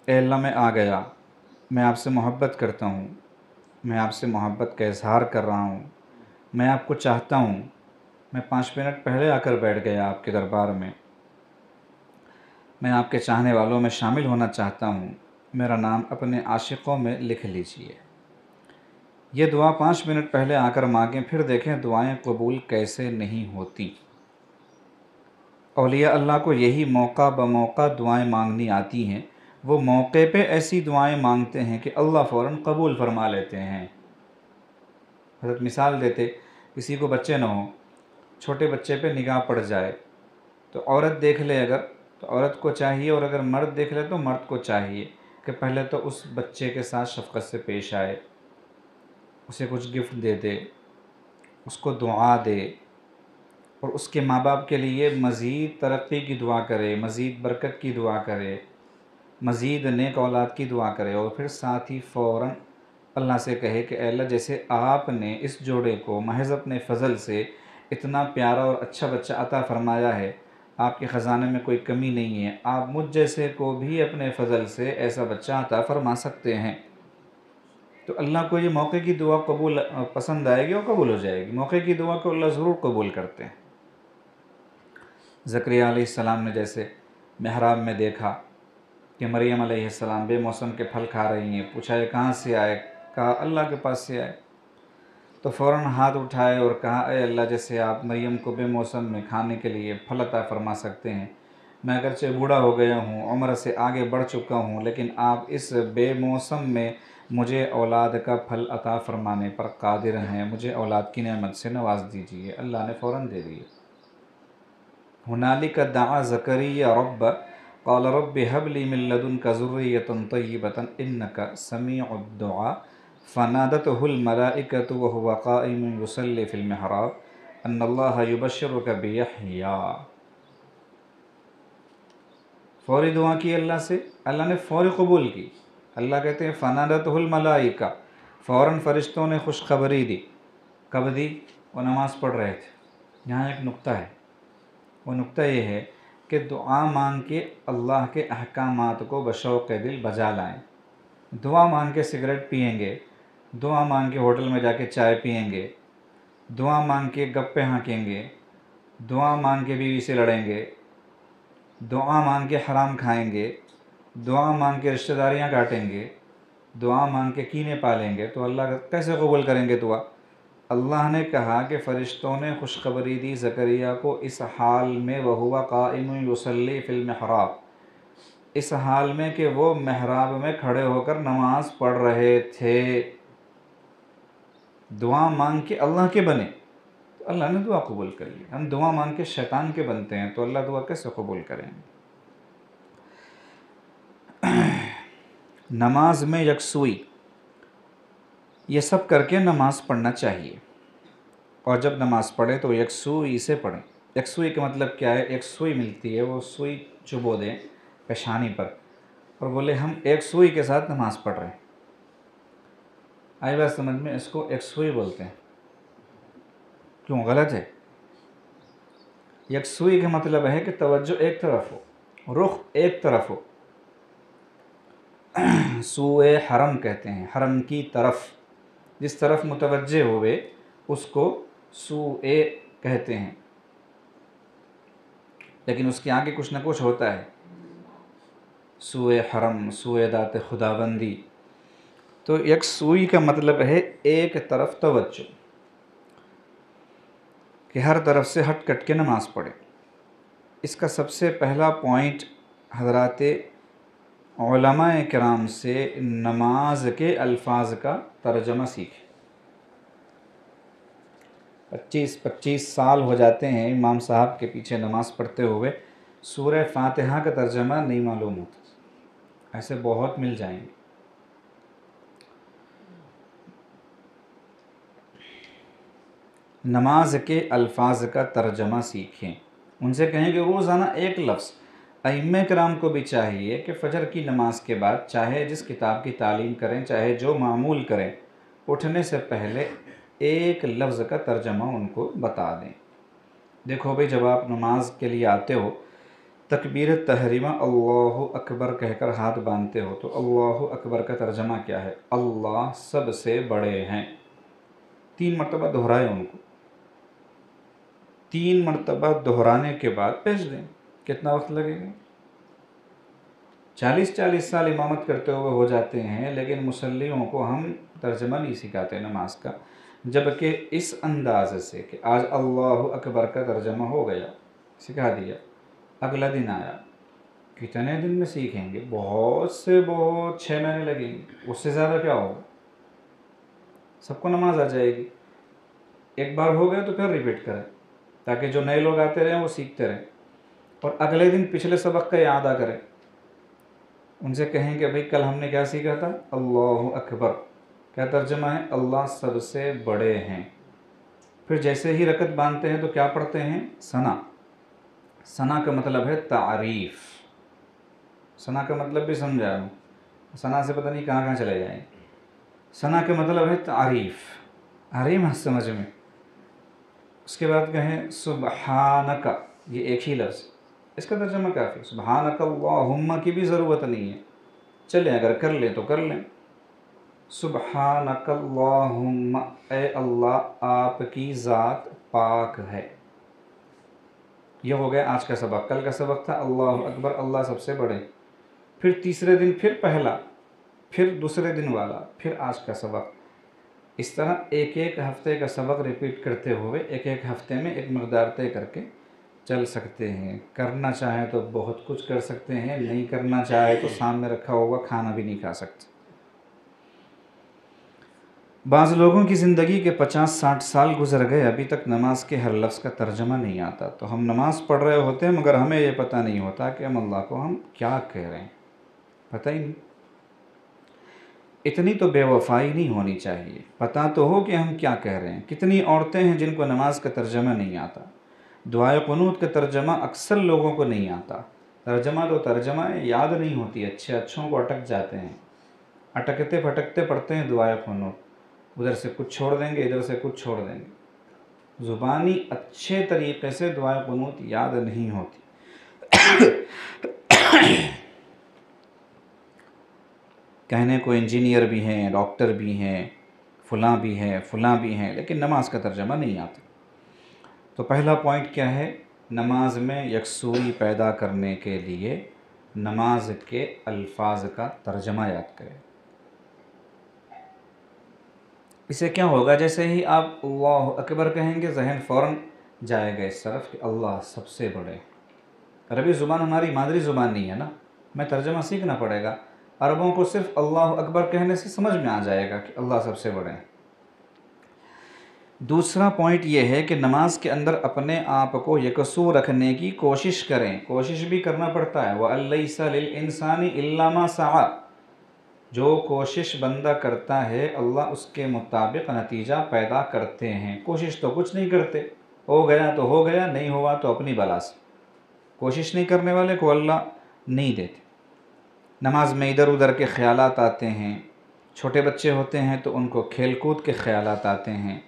اے اللہ میں آ گیا، میں آپ سے محبت کرتا ہوں، میں آپ سے محبت کا اظہار کر رہا ہوں، میں آپ کو چاہتا ہوں، میں 5 منٹ پہلے آ کر بیٹھ گیا آپ کے دربار میں آپ کے چاہنے والوں میں شامل ہونا چاہتا ہوں، میرا نام اپنے عاشقوں میں لکھ لیجئے۔ یہ دعا 5 منٹ پہلے آ کر مانگیں، پھر دیکھیں دعائیں قبول کیسے نہیں ہوتی۔ اولیاء اللہ کو یہی موقع بموقع دعائیں مانگنی آتی ہیں، وہ موقع پہ ایسی دعائیں مانگتے ہیں کہ اللہ فوراً قبول فرما لیتے ہیں۔ حضرت مثال دیتے، کسی کو بچے نہ ہوں، چھوٹے بچے پہ نگاہ پڑ جائے تو عورت دیکھ لے اگر تو عورت کو چاہیے، اور اگر مرد دیکھ لے تو مرد کو چاہیے کہ پہلے تو اس بچے کے ساتھ شفقت سے پیش آئے، اسے کچھ گفٹ دے دے، اس کو دعا دے، اور اس کے ماں باپ کے لیے مزید ترقی کی دعا کرے، مزید برکت کی دعا کرے، مزید نیک اولاد کی دعا کرے، اور پھر ساتھ ہی فوراً اللہ سے کہے کہ اے اللہ جیسے آپ نے اس جوڑے کو محض اپنے فضل سے اتنا پیارا اور اچھا بچہ عطا فرمایا ہے، آپ کے خزانے میں کوئی کمی نہیں ہے، آپ مجھ جیسے کو بھی اپنے فضل سے ایسا بچہ عطا فرما سکتے ہیں۔ تو اللہ کو یہ موقع کی دعا قبول پسند آئے گی اور قبول ہو جائے گی۔ موقع کی دعا کو اللہ ضرور قبول کرتے ہیں۔ زکریا علیہ السلام نے جیسے محراب میں دیکھا کہ مریم علیہ السلام بے موسم کے پھل کھا رہی ہیں، پوچھا یہ کہاں سے آئے؟ کہا اللہ کے پاس سے آئے۔ تو فوراً ہاتھ اٹھائے اور کہا اے اللہ جیسے آپ مریم کو بے موسم میں کھانے کے لیے پھل عطا فرما سکتے ہیں، میں اگرچہ بوڑھا ہو گیا ہوں، عمر سے آگے بڑھ چکا ہوں، لیکن آپ اس بے موسم میں مجھے اولاد کا پھل عطا فرمانے پر قادر ہیں، مجھے اولاد کی نعمت سے نواز دیجیے۔ اللہ نے فوراً دے دیے۔ ہنالک دعا زکریا رب قال رب هب لي من لدنك ذرية طيبة إنك سميع الدعاء فنادته الملائكة وهو قائم يصلي في المحراب ان اللہ یبشرک بیحیا، فوری دعا کی اللہ سے، اللہ نے فوری قبول کی۔ اللہ کہتے ہیں فنادتہ الملائکہ، فوراً فرشتوں نے خوشخبری دی۔ کب دی؟ وہ نماز پڑھ رہے تھے۔ یہاں ایک نقطہ ہے، وہ نقطہ یہ ہے کہ دعا مانگ کے اللہ کے احکامات کو بشوق دل بجا لائیں۔ دعا مانگ کے سگریٹ پئیں گے، دعا مانگ کے ہوٹل میں جا کے چائے پئیں گے، دعا مانگ کے گپے ہانکیں گے، دعا مانگ کے بیوی سے لڑیں گے، دعا مانگ کے حرام کھائیں گے، دعا مانگ کے رشتہ داریاں کاٹیں گے، دعا مانگ کے کینے پالیں گے، تو اللہ کیسے قبول کریں گے دعا؟ اللہ نے کہا کہ فرشتوں نے خوشخبری دی زکریا کو اس حال میں وہو قائم یصلی فی المحراب، اس حال میں کہ وہ محراب میں کھڑے ہو کر نماز پڑھ رہے تھے۔ دعا مانگ کے اللہ کے بنے تو اللہ نے دعا قبول کر لی۔ ہم دعا مانگ کے شیطان کے بنتے ہیں تو اللہ دعا کیسے قبول کریں گے؟ نماز میں یکسوئی، یہ سب کر کے نماز پڑھنا چاہیے، اور جب نماز پڑھیں تو یکسوئی سے پڑھیں۔ یکسوئی کا مطلب کیا ہے؟ ایک سوئی ملتی ہے، وہ سوئی چبو دیں پیشانی پر اور بولے ہم ایک سوئی کے ساتھ نماز پڑھ رہے ہیں۔ آئی بات سمجھ میں؟ اس کو ایک سوئی بولتے ہیں۔ کیوں غلط ہے؟ یکسوئی کا مطلب ہے کہ توجہ ایک طرف ہو، رخ ایک طرف ہو۔ سوئے حرم کہتے ہیں، حرم کی طرف، جس طرف متوجہ ہوئے اس کو سوئے کہتے ہیں، لیکن اس کے آگے کچھ نہ کچھ ہوتا ہے۔ سوئے حرم، سوئے ذات خداوندی، تو یکسوئی کا مطلب ہے ایک طرف توجہ، کہ ہر طرف سے ہٹ کٹ کے نماز پڑھے۔ اس کا سب سے پہلا پوائنٹ حضرات علماء کرام سے نماز کے الفاظ کا ترجمہ سیکھیں۔ 25 سال ہو جاتے ہیں امام صاحب کے پیچھے نماز پڑھتے ہوئے، سورہ فاتحہ کا ترجمہ نہیں معلوم ہوتا۔ ایسے بہت مل جائیں گے۔ نماز کے الفاظ کا ترجمہ سیکھیں، ان سے کہیں کہ روزانہ ایک لفظ۔ ائمہ کرام کو بھی چاہیے کہ فجر کی نماز کے بعد چاہے جس کتاب کی تعلیم کریں، چاہے جو معمول کریں، اٹھنے سے پہلے ایک لفظ کا ترجمہ ان کو بتا دیں۔ دیکھو بھئی، جب آپ نماز کے لیے آتے ہو، تکبیر تحریمہ اللہ اکبر کہہ کر ہاتھ باندھتے ہو، تو اللہ اکبر کا ترجمہ کیا ہے؟ اللہ سب سے بڑے ہیں۔ 3 مرتبہ دہرائے ان کو، 3 مرتبہ دہرانے کے بعد بھیج دیں۔ کتنا وقت لگے گا؟ 40 سال امامت کرتے ہوئے ہو جاتے ہیں، لیکن مصلیوں کو ہم ترجمہ نہیں سکھاتے نماز کا، جبکہ اس انداز سے کہ آج اللہ اکبر کا ترجمہ ہو گیا، سکھا دیا، اگلا دن آیا، کتنے دن میں سیکھیں گے؟ بہت 6 مہینے لگیں گے، اس سے زیادہ کیا ہوگا؟ سب کو نماز آ جائے گی۔ ایک بار ہو گئے تو پھر ریپیٹ کریں، تاکہ جو نئے لوگ آتے رہیں وہ سیکھتے رہیں، اور اگلے دن پچھلے سبق کا اعادہ کریں۔ ان سے کہیں کہ بھئی کل ہم نے کیا سیکھا تھا؟ اللہ اکبر، کیا ترجمہ ہے؟ اللہ سب سے بڑے ہیں۔ پھر جیسے ہی رکعت باندھتے ہیں تو کیا پڑھتے ہیں؟ ثنا۔ ثنا کا مطلب ہے تعریف۔ ثنا کا مطلب بھی سمجھا ہوں، ثنا سے پتہ نہیں کہاں چلے جائیں۔ ثنا کا مطلب ہے تعریف، آ رہی ہے سمجھ میں؟ اس کے بعد کہیں سبحانک، یہ ایک ہی لفظ، اس کا ترجمہ کافی۔ سبحانک اللہم کی بھی ضرورت نہیں ہے، چلیں اگر کر لیں تو کر لیں۔ سبحانک اللہم، اے اللہ آپ کی ذات پاک ہے۔ یہ ہو گیا آج کا سبق۔ کل کا سبق تھا اللہ اکبر، اللہ سب سے بڑے۔ پھر تیسرے دن پھر پہلا، پھر دوسرے دن والا، پھر آج کا سبق۔ اس طرح ایک ہفتے کا سبق ریپیٹ کرتے ہوئے ایک ہفتے میں ایک مقدار طے کر کے چل سکتے ہیں۔ کرنا چاہیں تو بہت کچھ کر سکتے ہیں، نہیں کرنا چاہے تو سامنے رکھا ہوگا کھانا بھی نہیں کھا سکتے۔ بعض لوگوں کی زندگی کے 50-60 سال گزر گئے، ابھی تک نماز کے ہر لفظ کا ترجمہ نہیں آتا، تو ہم نماز پڑھ رہے ہوتے ہیں مگر ہمیں یہ پتہ نہیں ہوتا کہ ہم اللہ کو کیا کہہ رہے ہیں، پتہ ہی نہیں۔ اتنی تو بے وفائی نہیں ہونی چاہیے، پتہ تو ہو کہ ہم کیا کہہ رہے ہیں۔ کتنی عورتیں ہیں جن کو نماز کا ترجمہ نہیں آتا، دعائے قنوت کا ترجمہ اکثر لوگوں کو نہیں آتا۔ ترجمہ تو ترجمہ ہے، یاد نہیں ہوتی، اچھوں کو اٹک جاتے ہیں، اٹکتے پھٹکتے پڑھتے ہیں دعائے قنوت، ادھر سے کچھ چھوڑ دیں گے ادھر سے کچھ چھوڑ دیں گے، زبانی اچھے طریقے سے دعائے قنوت یاد نہیں ہوتی۔ کہنے کو انجینئر بھی ہیں، ڈاکٹر بھی ہیں، فلاں بھی ہیں فلاں بھی ہیں، لیکن نماز کا ترجمہ نہیں آتا۔ تو پہلا پوائنٹ کیا ہے؟ نماز میں یکسوئی پیدا کرنے کے لیے نماز کے الفاظ کا ترجمہ یاد کریں۔ اسے کیا ہوگا؟ جیسے ہی آپ اللہ اکبر کہیں گے ذہن فوراً جائے گا اس طرف کہ اللہ سب سے بڑے۔ عربی زبان ہماری مادری زبان نہیں ہے نا، ہمیں ترجمہ سیکھنا پڑے گا۔ عربوں کو صرف اللہ اکبر کہنے سے سمجھ میں آ جائے گا کہ اللہ سب سے بڑے ہیں۔ دوسرا پوائنٹ یہ ہے کہ نماز کے اندر اپنے آپ کو یکسو رکھنے کی کوشش کریں، کوشش بھی کرنا پڑتا ہے۔ وَأَلَّيْسَ لِلْإِنسَانِ إِلَّا مَا سَعَى، جو کوشش بندہ کرتا ہے اللہ اس کے مطابق نتیجہ پیدا کرتے ہیں۔ کوشش تو کچھ نہیں کرتے، ہو گیا تو ہو گیا، نہیں ہوا تو اپنی بلا سے۔ کوشش نہیں کرنے والے کو اللہ نہیں دیتے۔ نماز میں ادھر ادھر کے خیالات آتے ہیں، چھوٹے بچے ہوتے ہیں تو ان کو کھیل کود کے خیالات آتے ہیں،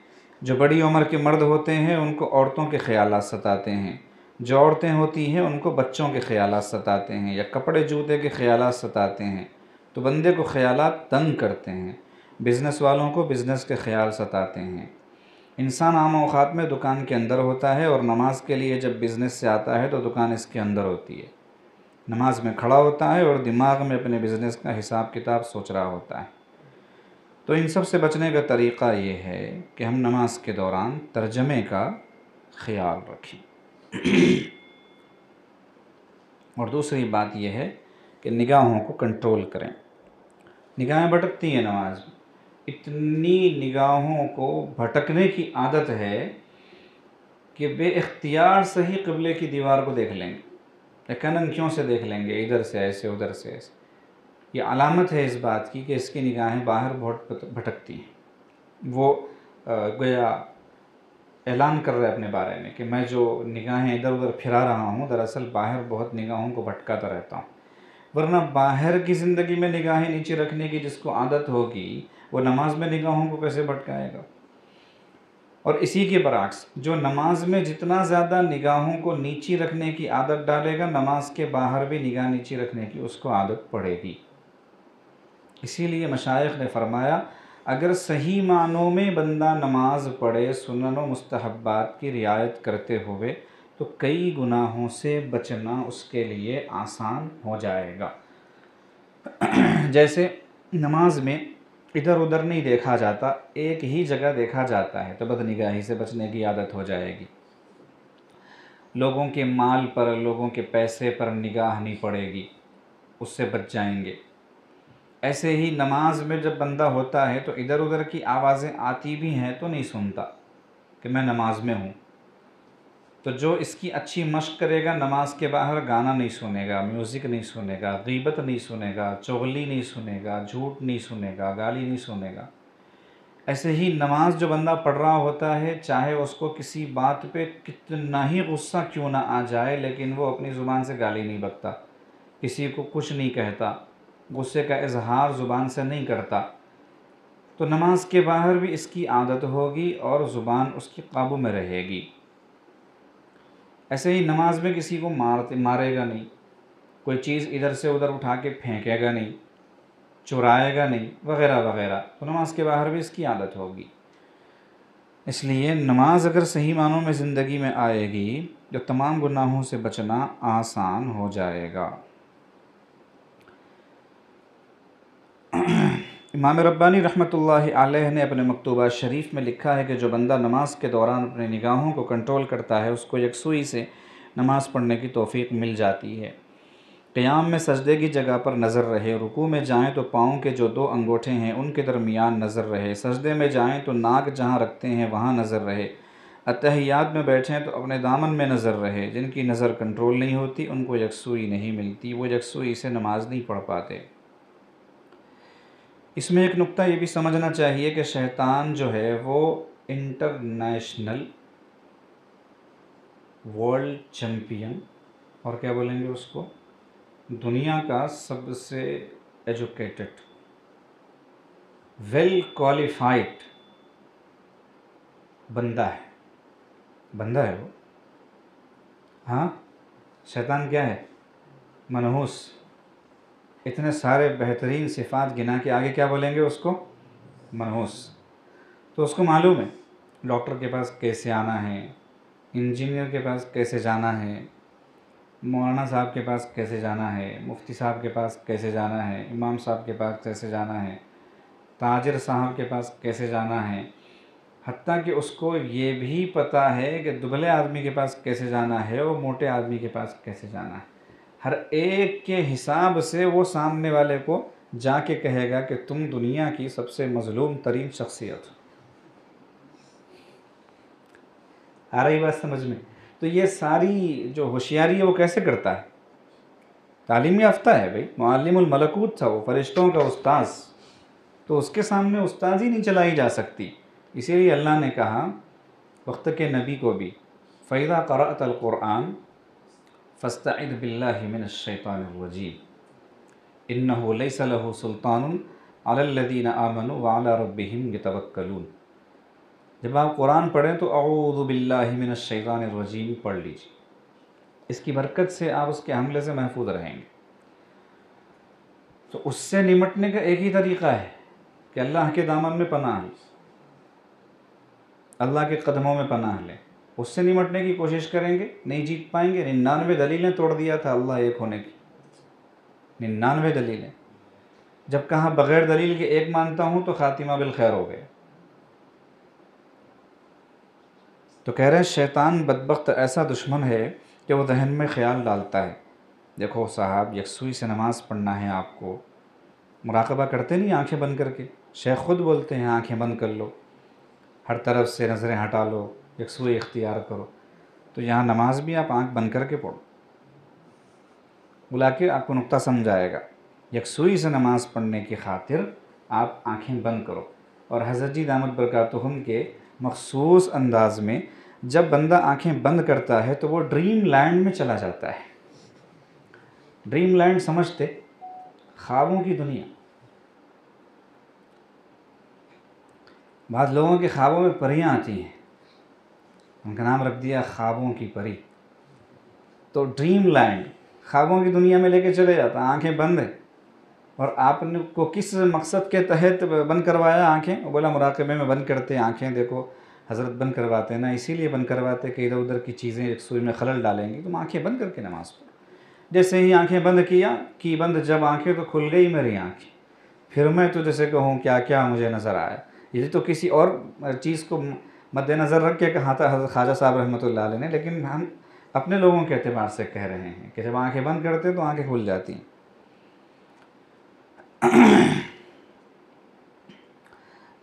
جو بڑی عمر کے مرد ہوتے ہیں ان کو عورتوں کے خیالات ستاتے ہیں، جو عورتیں ہوتی ہیں ان کو بچوں کے خیالات ستاتے ہیں، یا کپڑے جوتے کے خیالات ستاتے ہیں، تو بندے کو خیالات تنگ کرتے ہیں۔ بزنس والوں کو بزنس کے خیال ستاتے ہیں۔ انسان عام اوقات میں دکان کے اندر ہوتا ہے اور نماز کے لیے جب بزنس سے آتا ہے تو دکان اس کے اندر ہوتی ہے، نماز میں کھڑا ہوتا ہے اور دماغ میں اپنے بزنس کا حساب کتاب سوچ رہا ہوتا ہے۔ تو ان سب سے بچنے کا طریقہ یہ ہے کہ ہم نماز کے دوران ترجمے کا خیال رکھیں۔ اور دوسری بات یہ ہے کہ نگاہوں کو کنٹرول کریں۔ نگاہیں بھٹکتی ہیں نماز میں، اتنی نگاہوں کو بھٹکنے کی عادت ہے کہ بے اختیار صحیح قبلے کی دیوار کو دیکھ لیں گے، کننکیوں سے دیکھ لیں گے، ادھر سے ایسے ادھر سے ایسے۔ یہ علامت ہے اس بات کی کہ اس کی نگاہیں باہر بہت بھٹکتی ہیں۔ وہ گویا اعلان کر رہے اپنے بارے میں کہ میں جو نگاہیں ادھر ادھر پھرا رہا ہوں دراصل باہر بہت نگاہوں کو بھٹکاتا رہتا ہوں۔ ورنہ باہر کی زندگی میں نگاہیں نیچے رکھنے کی جس کو عادت ہوگی وہ نماز میں نگاہوں کو کیسے بھٹکائے گا؟ اور اسی کے برعکس جو نماز میں جتنا زیادہ نگاہوں کو نیچی رکھنے کی عادت ڈالے گا نماز کے باہر بھی نگاہ نیچی رکھنے کی اس کو عادت پڑے گی۔ اسی لیے مشائخ نے فرمایا اگر صحیح معنوں میں بندہ نماز پڑھے سنن و مستحبات کی رعایت کرتے ہوئے تو کئی گناہوں سے بچنا اس کے لیے آسان ہو جائے گا۔ جیسے نماز میں ادھر ادھر نہیں دیکھا جاتا، ایک ہی جگہ دیکھا جاتا ہے تو بد نگاہی سے بچنے کی عادت ہو جائے گی۔ لوگوں کے مال پر، لوگوں کے پیسے پر نگاہ نہیں پڑے گی، اس سے بچ جائیں گے۔ ایسے ہی نماز میں جب بندہ ہوتا ہے تو ادھر ادھر کی آوازیں آتی بھی ہیں تو نہیں سنتا کہ میں نماز میں ہوں۔ تو جو اس کی اچھی مشق کرے گا نماز کے باہر گانا نہیں سنے گا، میوزک نہیں سنے گا، غیبت نہیں سنے گا، چغلی نہیں سنے گا، جھوٹ نہیں سنے گا، گالی نہیں سنے گا۔ ایسے ہی نماز جو بندہ پڑھ رہا ہوتا ہے چاہے اس کو کسی بات پہ کتنا ہی غصہ کیوں نہ آ جائے لیکن وہ اپنی زبان سے گالی نہیں بکتا، کسی کو کچھ نہیں کہتا، غصے کا اظہار زبان سے نہیں کرتا، تو نماز کے باہر بھی اس کی عادت ہوگی اور زبان اس کی قابو میں رہے گی۔ ایسے ہی نماز میں کسی کو مارے گا نہیں، کوئی چیز ادھر سے ادھر اٹھا کے پھینکے گا نہیں، چرائے گا نہیں، وغیرہ وغیرہ، تو نماز کے باہر بھی اس کی عادت ہوگی۔ اس لیے نماز اگر صحیح معنوں میں زندگی میں آئے گی تو تمام گناہوں سے بچنا آسان ہو جائے گا۔ امام ربانی رحمۃ اللہ علیہ نے اپنے مکتوبہ شریف میں لکھا ہے کہ جو بندہ نماز کے دوران اپنے نگاہوں کو کنٹرول کرتا ہے اس کو یکسوئی سے نماز پڑھنے کی توفیق مل جاتی ہے۔ قیام میں سجدے کی جگہ پر نظر رہے، رکوع میں جائیں تو پاؤں کے جو 2 انگوٹھے ہیں ان کے درمیان نظر رہے، سجدے میں جائیں تو ناک جہاں رکھتے ہیں وہاں نظر رہے، اتحیات میں بیٹھیں تو اپنے دامن میں نظر رہے۔ جن کی نظر کنٹرول نہیں ہوتی ان کو یکسوئی نہیں ملتی، وہ یکسوئی سے نماز نہیں پڑھ پاتے۔ اس میں ایک نقطہ یہ بھی سمجھنا چاہیے کہ شیطان جو ہے وہ انٹرنیشنل ورلڈ چیمپئن، اور کیا بولیں گے اس کو، دنیا کا سب سے ایجوکیٹڈ، ویل کوالیفائڈ بندہ ہے وہ. ہاں، شیطان کیا ہے؟ منحوس. اتنے سارے بہترین صفات گنا کے آگے کیا بولیں گے اس کو؟ منحوس. تو اس کو معلوم ہے ڈاکٹر کے پاس کیسے آنا ہے، انجینئر کے پاس کیسے جانا ہے، مولانا صاحب کے پاس کیسے جانا ہے، مفتی صاحب کے پاس کیسے جانا ہے، امام صاحب کے پاس کیسے جانا ہے، تاجر صاحب کے پاس کیسے جانا ہے. حتیٰ کہ اس کو یہ بھی پتہ ہے کہ دبلے آدمی کے پاس کیسے جانا ہے اور موٹے آدمی کے پاس کیسے جانا ہے. ہر ایک کے حساب سے وہ سامنے والے کو جا کے کہے گا کہ تم دنیا کی سب سے مظلوم ترین شخصیت. آ رہی بات سمجھ میں؟ تو یہ ساری جو ہوشیاری ہے وہ کیسے کرتا ہے؟ تعلیم یافتہ ہے بھائی، معلم الملکوت تھا وہ، فرشتوں کا استاذ. تو اس کے سامنے استاذ ہی نہیں چلائی جا سکتی. اسی لیے اللہ نے کہا وقت کے نبی کو بھی، فَإِذَا قَرَأْتَ الْقُرْآنَ فَاسْتَعِذْ بِاللَّهِ مِنَ الشَّيْطَانِ الرَّجِيمِ إِنَّهُ لَيْسَ لَهُ سُلْطَانٌ عَلَى الَّذِينَ آمَنُوا وَعَلَى رَبِّهِمْ يَتَوَكَّلُونَ. جب آپ قرآن پڑھیں تو اعوذ باللہ من الشیطان الرجیم پڑھ لیجیے، اس کی برکت سے آپ اس کے حملے سے محفوظ رہیں گے. تو اس سے نمٹنے کا ایک ہی طریقہ ہے کہ اللہ کے دامن میں پناہ لیں، اللہ کے قدموں میں پناہ لیں. اس سے نمٹنے کی کوشش کریں گے، نہیں جیت پائیں گے. 99 دلیلیں توڑ دیا تھا اللہ ایک ہونے کی، 99 دلیلیں. جب کہا بغیر دلیل کے ایک مانتا ہوں تو خاتمہ بالخیر ہو گیا. تو کہہ رہے ہیں شیطان بدبخت ایسا دشمن ہے کہ وہ ذہن میں خیال ڈالتا ہے. دیکھو صاحب، یکسوئی سے نماز پڑھنا ہے آپ کو، مراقبہ کرتے نہیں آنکھیں بند کر کے؟ شیخ خود بولتے ہیں آنکھیں بند کر لو، ہر طرف سے نظریں ہٹا لو، یکسوئی اختیار کرو. تو یہاں نماز بھی آپ آنکھ بند کر کے پڑھو. بلا کے آپ کو نقطہ سمجھائے گا. یکسوئی سے نماز پڑھنے کی خاطر آپ آنکھیں بند کرو. اور حضرت جی دامت برکاتہم کے مخصوص انداز میں جب بندہ آنکھیں بند کرتا ہے تو وہ ڈریم لینڈ میں چلا جاتا ہے. ڈریم لینڈ سمجھتے؟ خوابوں کی دنیا. بعض لوگوں کے خوابوں میں پریاں آتی ہیں، ان کا نام رکھ دیا خوابوں کی پری. تو ڈریم لینڈ، خوابوں کی دنیا میں لے کے چلے جاتا. آنکھیں بند ہیں، اور آپ نے کو کس مقصد کے تحت بند کروایا آنکھیں؟ وہ بولا مراقبے میں بند کرتے آنکھیں. دیکھو حضرت بند کرواتے ہیں نا، اسی لیے بند کرواتے کہ ادھر ادھر کی چیزیں یکسوئی میں خلل ڈالیں گی. تم آنکھیں بند کر کے نماز پڑھو. جیسے ہی آنکھیں بند کی بند جب آنکھیں تو کھل گئی میری آنکھیں. پھر میں تو جیسے کہوں کیا کیا مجھے نظر آیا. یہ تو کسی اور چیز کو مد نظر رکھ کے کہا تھا حضرت خواجہ صاحب رحمۃ اللہ علیہ نے، لیکن ہم اپنے لوگوں کے اعتبار سے کہہ رہے ہیں کہ جب آنکھیں بند کرتے تو آنکھیں کھل جاتی ہیں.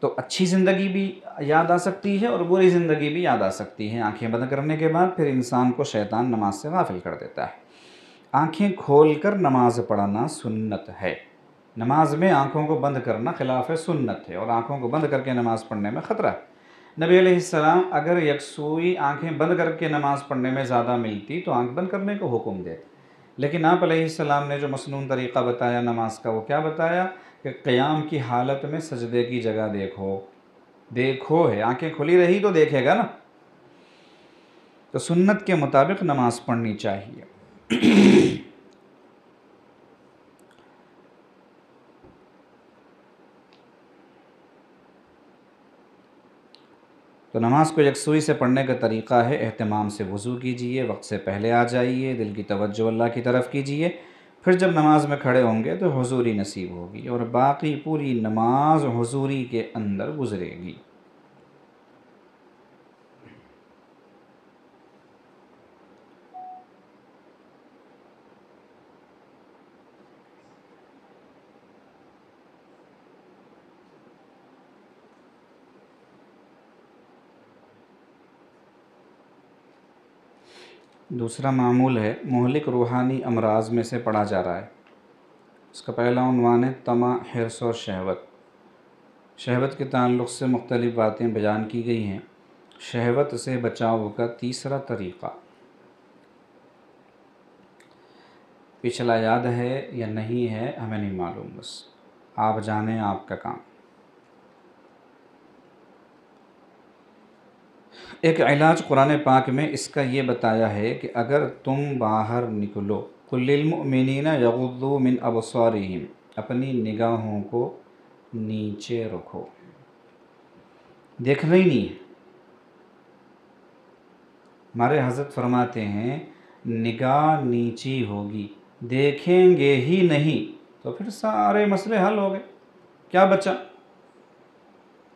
تو اچھی زندگی بھی یاد آ سکتی ہے اور بری زندگی بھی یاد آ سکتی ہے آنکھیں بند کرنے کے بعد. پھر انسان کو شیطان نماز سے غافل کر دیتا ہے. آنکھیں کھول کر نماز پڑھنا سنت ہے. نماز میں آنکھوں کو بند کرنا خلاف سنت ہے، اور آنکھوں کو بند کر کے نماز پڑھنے میں خطرہ ہے. نبی علیہ السلام اگر یکسوئی آنکھیں بند کر کے نماز پڑھنے میں زیادہ ملتی تو آنکھ بند کرنے کو حکم دیتے. لیکن آپ علیہ السلام نے جو مسنون طریقہ بتایا نماز کا، وہ کیا بتایا؟ کہ قیام کی حالت میں سجدے کی جگہ دیکھو ہے. آنکھیں کھلی رہی تو دیکھے گا نا. تو سنت کے مطابق نماز پڑھنی چاہیے. تو نماز کو یکسوئی سے پڑھنے کا طریقہ ہے اہتمام سے وضو کیجئے، وقت سے پہلے آ جائیے، دل کی توجہ اللہ کی طرف کیجئے. پھر جب نماز میں کھڑے ہوں گے تو حضوری نصیب ہوگی، اور باقی پوری نماز حضوری کے اندر گزرے گی. دوسرا معمول ہے مہلک روحانی امراض میں سے پڑھا جا رہا ہے. اس کا پہلا عنوان ہے طمع، حرص اور شہوت. شہوت کے تعلق سے مختلف باتیں بیان کی گئی ہیں۔ شہوت سے بچاؤ کا تیسرا طریقہ، پچھلا یاد ہے یا نہیں ہے ہمیں نہیں معلوم، بس آپ جانیں، آپ کا کام۔ ایک علاج قرآن پاک میں اس کا یہ بتایا ہے کہ اگر تم باہر نکلو، قُل لِّلْمُؤْمِنِينَ يَغُضُّوا مِنْ أَبْصَارِهِمْ، اپنی نگاہوں کو نیچے رکھو، دیکھنا ہی نہیں ہے۔ ہمارے حضرت فرماتے ہیں نگاہ نیچی ہوگی، دیکھیں گے ہی نہیں تو پھر سارے مسئلے حل ہو گئے، کیا بچا؟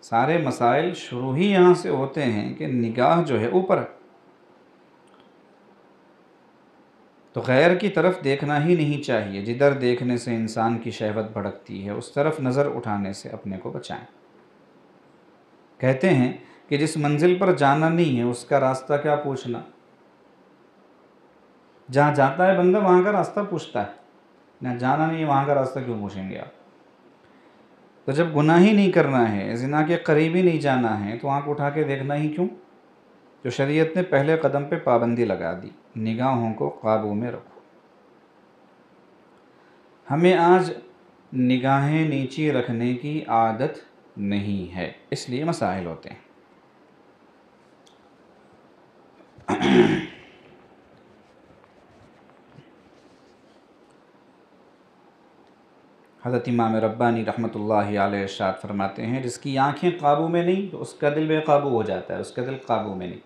سارے مسائل شروع ہی یہاں سے ہوتے ہیں کہ نگاہ جو ہے اوپر ہے، تو غیر کی طرف دیکھنا ہی نہیں چاہیے۔ جدھر دیکھنے سے انسان کی شہوت بھڑکتی ہے اس طرف نظر اٹھانے سے اپنے کو بچائیں۔ کہتے ہیں کہ جس منزل پر جانا نہیں ہے اس کا راستہ کیا پوچھنا، جہاں جاتا ہے بندہ وہاں کا راستہ پوچھتا ہے، نہ جانا نہیں ہے وہاں کا راستہ کیوں پوچھیں گے آپ؟ تو جب گناہ ہی نہیں کرنا ہے، زنا کے قریب ہی نہیں جانا ہے تو آنکھ اٹھا کے دیکھنا ہی کیوں؟ تو شریعت نے پہلے قدم پہ پابندی لگا دی، نگاہوں کو قابو میں رکھو۔ ہمیں آج نگاہیں نیچی رکھنے کی عادت نہیں ہے، اس لیے مسائل ہوتے ہیں۔ حضرت امام ربانی رحمۃ اللہ علیہ ارشاد فرماتے ہیں جس کی آنکھیں قابو میں نہیں تو اس کا دل بے قابو ہو جاتا ہے، اس کا دل قابو میں نہیں،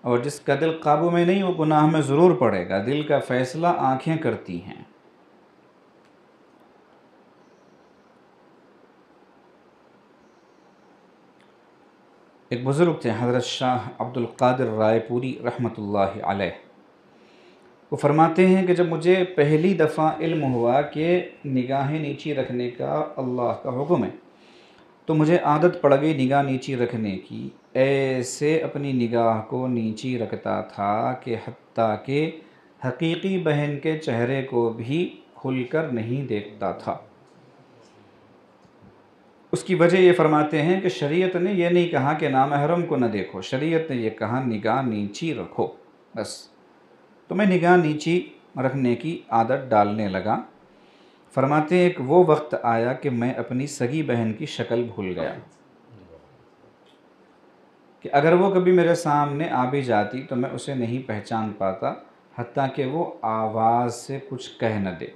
اور جس کا دل قابو میں نہیں وہ گناہ میں ضرور پڑے گا۔ دل کا فیصلہ آنکھیں کرتی ہیں۔ ایک بزرگ تھے حضرت شاہ عبد القادر رائے پوری رحمۃ اللہ علیہ، وہ فرماتے ہیں کہ جب مجھے پہلی دفعہ علم ہوا کہ نگاہیں نیچی رکھنے کا اللہ کا حکم ہے تو مجھے عادت پڑ گئی نگاہ نیچی رکھنے کی۔ ایسے اپنی نگاہ کو نیچی رکھتا تھا کہ حتیٰ کہ حقیقی بہن کے چہرے کو بھی کھل کر نہیں دیکھتا تھا۔ اس کی وجہ یہ فرماتے ہیں کہ شریعت نے یہ نہیں کہا کہ نامحرم کو نہ دیکھو، شریعت نے یہ کہا نگاہ نیچی رکھو بس۔ تو میں نگاہ نیچی رکھنے کی عادت ڈالنے لگا۔ فرماتے ہیں ایک وہ وقت آیا کہ میں اپنی سگی بہن کی شکل بھول گیا کہ اگر وہ کبھی میرے سامنے آ بھی جاتی تو میں اسے نہیں پہچان پاتا، حتیٰ کہ وہ آواز سے کچھ کہہ نہ دے۔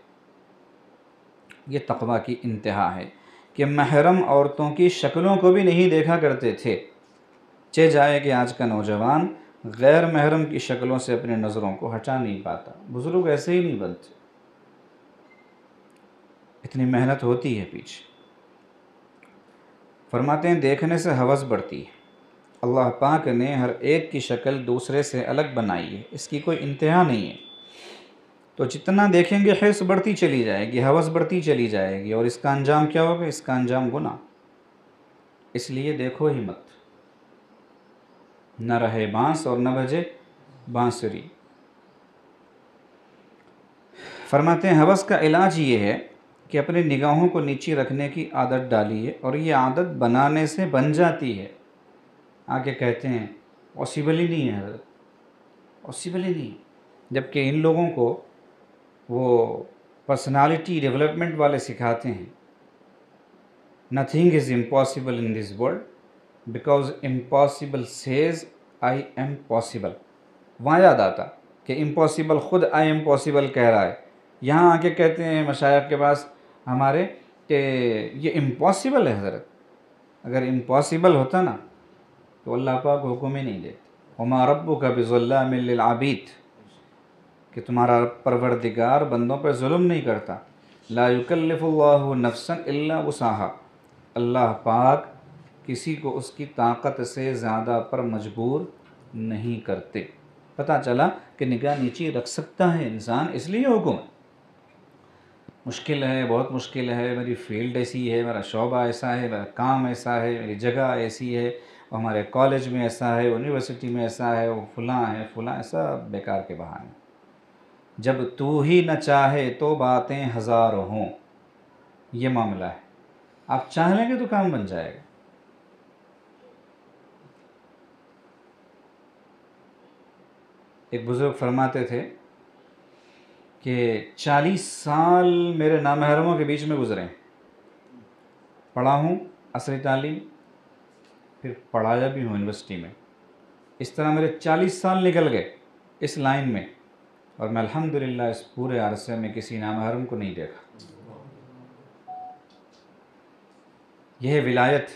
یہ تقویٰ کی انتہا ہے کہ محرم عورتوں کی شکلوں کو بھی نہیں دیکھا کرتے تھے۔ چہ جائے کہ آج کا نوجوان غیر محرم کی شکلوں سے اپنے نظروں کو ہٹا نہیں پاتا۔ بزرگ ایسے ہی نہیں بنتے، اتنی محنت ہوتی ہے پیچھے۔ فرماتے ہیں دیکھنے سے ہوس بڑھتی ہے۔ اللہ پاک نے ہر ایک کی شکل دوسرے سے الگ بنائی ہے، اس کی کوئی انتہا نہیں ہے۔ تو جتنا دیکھیں گے حرص بڑھتی چلی جائے گی، ہوس بڑھتی چلی جائے گی، اور اس کا انجام کیا ہوگا؟ اس کا انجام گناہ۔ اس لیے دیکھو ہی مت، نہ رہے بانس اور نہ بجے بانسری۔ فرماتے ہیں ہوس کا علاج یہ ہے کہ اپنی نگاہوں کو نیچی رکھنے کی عادت ڈالیے، اور یہ عادت بنانے سے بن جاتی ہے۔ آگے کہتے ہیں پاسبل ہی نہیں ہے حضرت، پاسبل ہی نہیں، جبکہ ان لوگوں کو وہ پرسنالٹی ڈیولپمنٹ والے سکھاتے ہیں nothing is impossible in this world because impossible says I am possible. وہاں یاد آتا کہ امپاسبل خود آئی ایم پاسبل کہہ رہا ہے، یہاں آ کے کہتے ہیں مشائخ کے پاس ہمارے کہ یہ امپاسبل ہے حضرت۔ اگر امپاسبل ہوتا نا تو اللہ پاک حکم ہی نہیں دیتے، وما ربک بظلام للعبید، کہ تمہارا پروردگار بندوں پر ظلم نہیں کرتا۔ لا یکلف اللہ نفسا الا وسعها، اللہ پاک کسی کو اس کی طاقت سے زیادہ پر مجبور نہیں کرتے۔ پتہ چلا کہ نگاہ نیچی رکھ سکتا ہے انسان، اس لیے حکم ہے۔ مشکل ہے، بہت مشکل ہے، میری فیلڈ ایسی ہے، میرا شعبہ ایسا ہے، میرا کام ایسا ہے، میری جگہ ایسی ہے، اور ہمارے کالج میں ایسا ہے، یونیورسٹی میں ایسا ہے، وہ فلاں ہے فلاں، ایسا بیکار کے بہانے۔ جب تو ہی نہ چاہے تو باتیں ہزار ہوں، یہ معاملہ ہے۔ آپ چاہ لیں گے تو کام بن جائے گا، ایک بزرگ فرماتے تھے کہ 40 سال میرے نامحرموں کے بیچ میں گزرے ہیں، پڑھا ہوں عصری تعلیم، پھر پڑھایا بھی ہوں یونیورسٹی میں، اس طرح میرے 40 سال نکل گئے اس لائن میں، اور میں الحمدللہ اس پورے عرصے میں کسی نامحرم کو نہیں دیکھا۔ یہ ہے ولایت،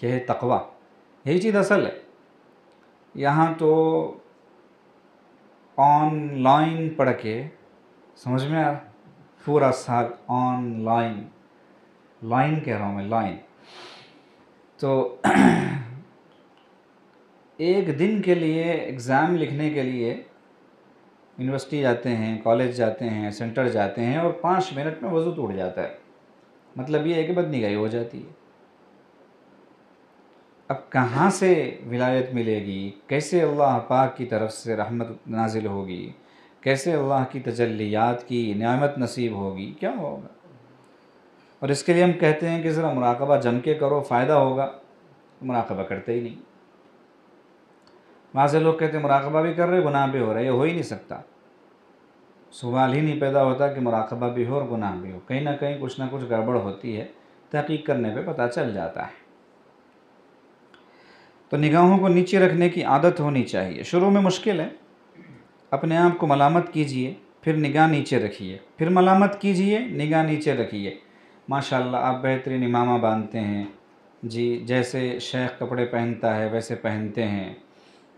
یہ ہے تقوی، یہی چیز اصل ہے۔ یہاں تو آن لائن پڑھ کے سمجھ میں آ پورا سال آن لائن، لائن کہہ رہا ہوں میں، لائن، تو ایک دن کے لیے ایگزام لکھنے کے لیے یونیورسٹی جاتے ہیں، کالج جاتے ہیں، سینٹر جاتے ہیں، اور 5 منٹ میں وضو ٹوٹ جاتا ہے۔ مطلب یہ ہے کہ بدنگاہی ہو جاتی ہے۔ اب کہاں سے ولایت ملے گی؟ کیسے اللہ پاک کی طرف سے رحمت نازل ہوگی؟ کیسے اللہ کی تجلیات کی نعمت نصیب ہوگی؟ کیا ہوگا؟ اور اس کے لیے ہم کہتے ہیں کہ ذرا مراقبہ جم کے کرو، فائدہ ہوگا۔ مراقبہ کرتے ہی نہیں۔ وہاں سے لوگ کہتے ہیں مراقبہ بھی کر رہے، گناہ بھی ہو رہا ہے۔ یہ ہو ہی نہیں سکتا، سوال ہی نہیں پیدا ہوتا کہ مراقبہ بھی ہو اور گناہ بھی ہو۔ کہیں نہ کہیں کچھ نہ کچھ گڑبڑ ہوتی ہے، تحقیق کرنے پہ پتہ چل جاتا ہے۔ تو نگاہوں کو نیچے رکھنے کی عادت ہونی چاہیے۔ شروع میں مشکل ہے، اپنے آپ کو ملامت کیجئے، پھر نگاہ نیچے رکھیے، پھر ملامت کیجئے، نگاہ نیچے رکھیے۔ ماشاءاللہ آپ بہترین امامہ باندھتے ہیں، جی جیسے شیخ کپڑے پہنتا ہے ویسے پہنتے ہیں،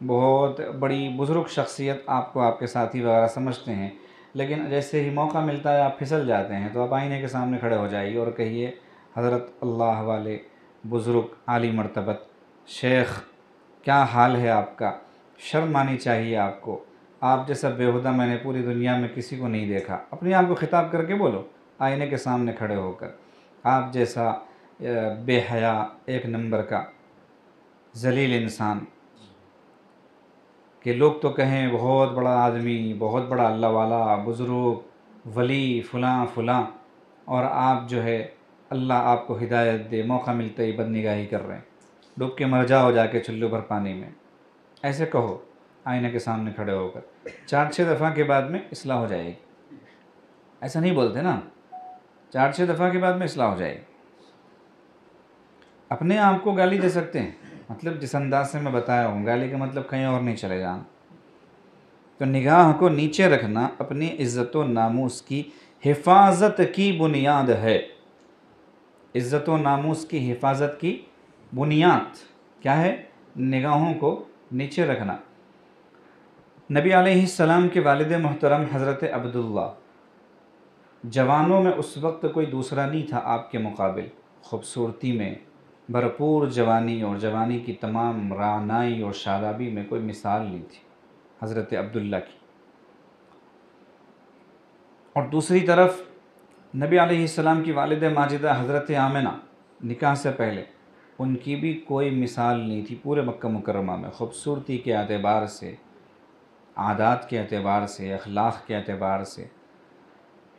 بہت بڑی بزرگ شخصیت آپ کو آپ کے ساتھی وغیرہ سمجھتے ہیں، لیکن جیسے ہی موقع ملتا ہے آپ پھسل جاتے ہیں، تو آپ آئینے کے سامنے کھڑے ہو جائیے اور کہیے حضرت اللہ والے بزرگ عالی مرتبت شیخ، کیا حال ہے آپ کا؟ شرم آنی چاہیے آپ کو، آپ جیسا بیہودہ میں نے پوری دنیا میں کسی کو نہیں دیکھا۔ اپنے آپ کو خطاب کر کے بولو آئینے کے سامنے کھڑے ہو کر، آپ جیسا بے حیا، ایک نمبر کا ذلیل انسان، کہ لوگ تو کہیں بہت بڑا آدمی، بہت بڑا اللہ والا، بزرگ، ولی، فلاں فلاں، اور آپ جو ہے اللہ آپ کو ہدایت دے، موقع ملتے ہی بدنگاہی کر رہے ہیں۔ ڈوب کے مر جاؤ جا کے چلو بھر پانی میں، ایسے کہو آئینے کے سامنے کھڑے ہو کر۔ 4-6 دفعہ کے بعد میں اصلاح ہو جائے گی۔ ایسا نہیں بولتے نا، 4-6 دفعہ کے بعد میں اصلاح ہو جائے گی۔ اپنے آپ کو گالی دے سکتے ہیں، مطلب جس انداز سے میں بتایا ہوں، گالی کا مطلب کہیں اور نہیں چلے جانا۔ تو نگاہ کو نیچے رکھنا اپنی عزت و ناموس کی حفاظت کی بنیاد ہے۔ عزت و ناموس کی حفاظت کی بنیاد کیا ہے؟ نگاہوں کو نیچے رکھنا۔ نبی علیہ السلام کے والد محترم حضرت عبداللہ، جوانوں میں اس وقت کوئی دوسرا نہیں تھا آپ کے مقابل، خوبصورتی میں بھرپور جوانی، اور جوانی کی تمام رعنائی اور شادابی میں کوئی مثال نہیں تھی حضرت عبداللہ کی۔ اور دوسری طرف نبی علیہ السلام کی والد ماجدہ حضرت آمنہ، نکاح سے پہلے ان کی بھی کوئی مثال نہیں تھی پورے مکہ مکرمہ میں، خوبصورتی کے اعتبار سے، عادات کے اعتبار سے، اخلاق کے اعتبار سے۔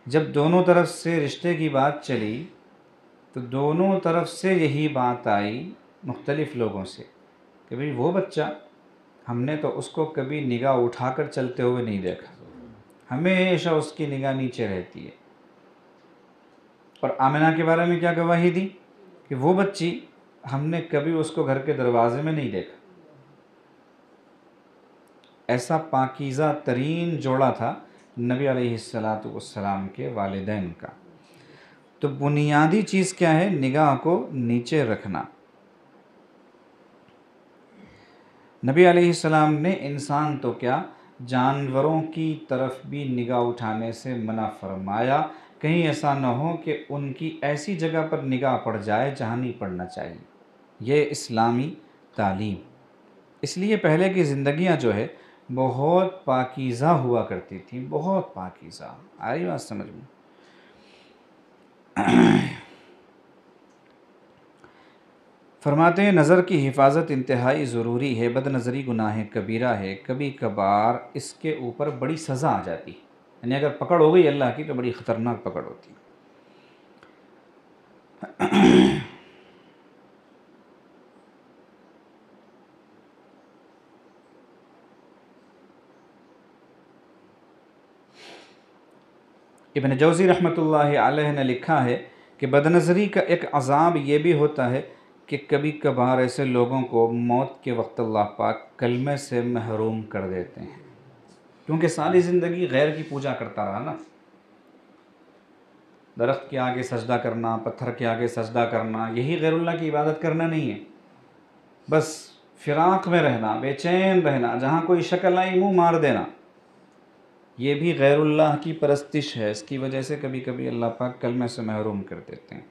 جب دونوں طرف سے رشتے کی بات چلی تو دونوں طرف سے یہی بات آئی مختلف لوگوں سے کہ بھئی وہ بچہ، ہم نے تو اس کو کبھی نگاہ اٹھا کر چلتے ہوئے نہیں دیکھا، ہمیشہ اس کی نگاہ نیچے رہتی ہے۔ اور آمنہ کے بارے میں کیا گواہی دی کہ وہ بچی، ہم نے کبھی اس کو گھر کے دروازے میں نہیں دیکھا۔ ایسا پاکیزہ ترین جوڑا تھا نبی علیہ السلام کے والدین کا۔ تو بنیادی چیز کیا ہے؟ نگاہ کو نیچے رکھنا۔ نبی علیہ السلام نے انسان تو کیا، جانوروں کی طرف بھی نگاہ اٹھانے سے منع فرمایا، کہیں ایسا نہ ہو کہ ان کی ایسی جگہ پر نگاہ پڑ جائے جہاں نہیں پڑنا چاہیے۔ یہ اسلامی تعلیم۔ اس لیے پہلے کی زندگیاں جو ہے بہت پاکیزہ ہوا کرتی تھیں، بہت پاکیزہ۔ آئی بات سمجھ میں؟ فرماتے ہیں نظر کی حفاظت انتہائی ضروری ہے، بد نظری گناہ کبیرہ ہے، کبھی کبھار اس کے اوپر بڑی سزا آ جاتی ہے، یعنی اگر پکڑ ہو گئی اللہ کی تو بڑی خطرناک پکڑ ہوتی ہے۔ ابن جوزی رحمۃ اللہ علیہ نے لکھا ہے کہ بدنظری کا ایک عذاب یہ بھی ہوتا ہے کہ کبھی کبھار ایسے لوگوں کو موت کے وقت اللہ پاک کلمے سے محروم کر دیتے ہیں، کیونکہ ساری زندگی غیر کی پوجا کرتا رہا نا، درخت کے آگے سجدہ کرنا، پتھر کے آگے سجدہ کرنا، یہی غیر اللہ کی عبادت کرنا نہیں ہے، بس فراق میں رہنا، بے چین رہنا، جہاں کوئی شکل آئی منہ مار دینا، یہ بھی غیر اللہ کی پرستش ہے۔ اس کی وجہ سے کبھی کبھی اللہ پاک کلمے سے محروم کر دیتے ہیں۔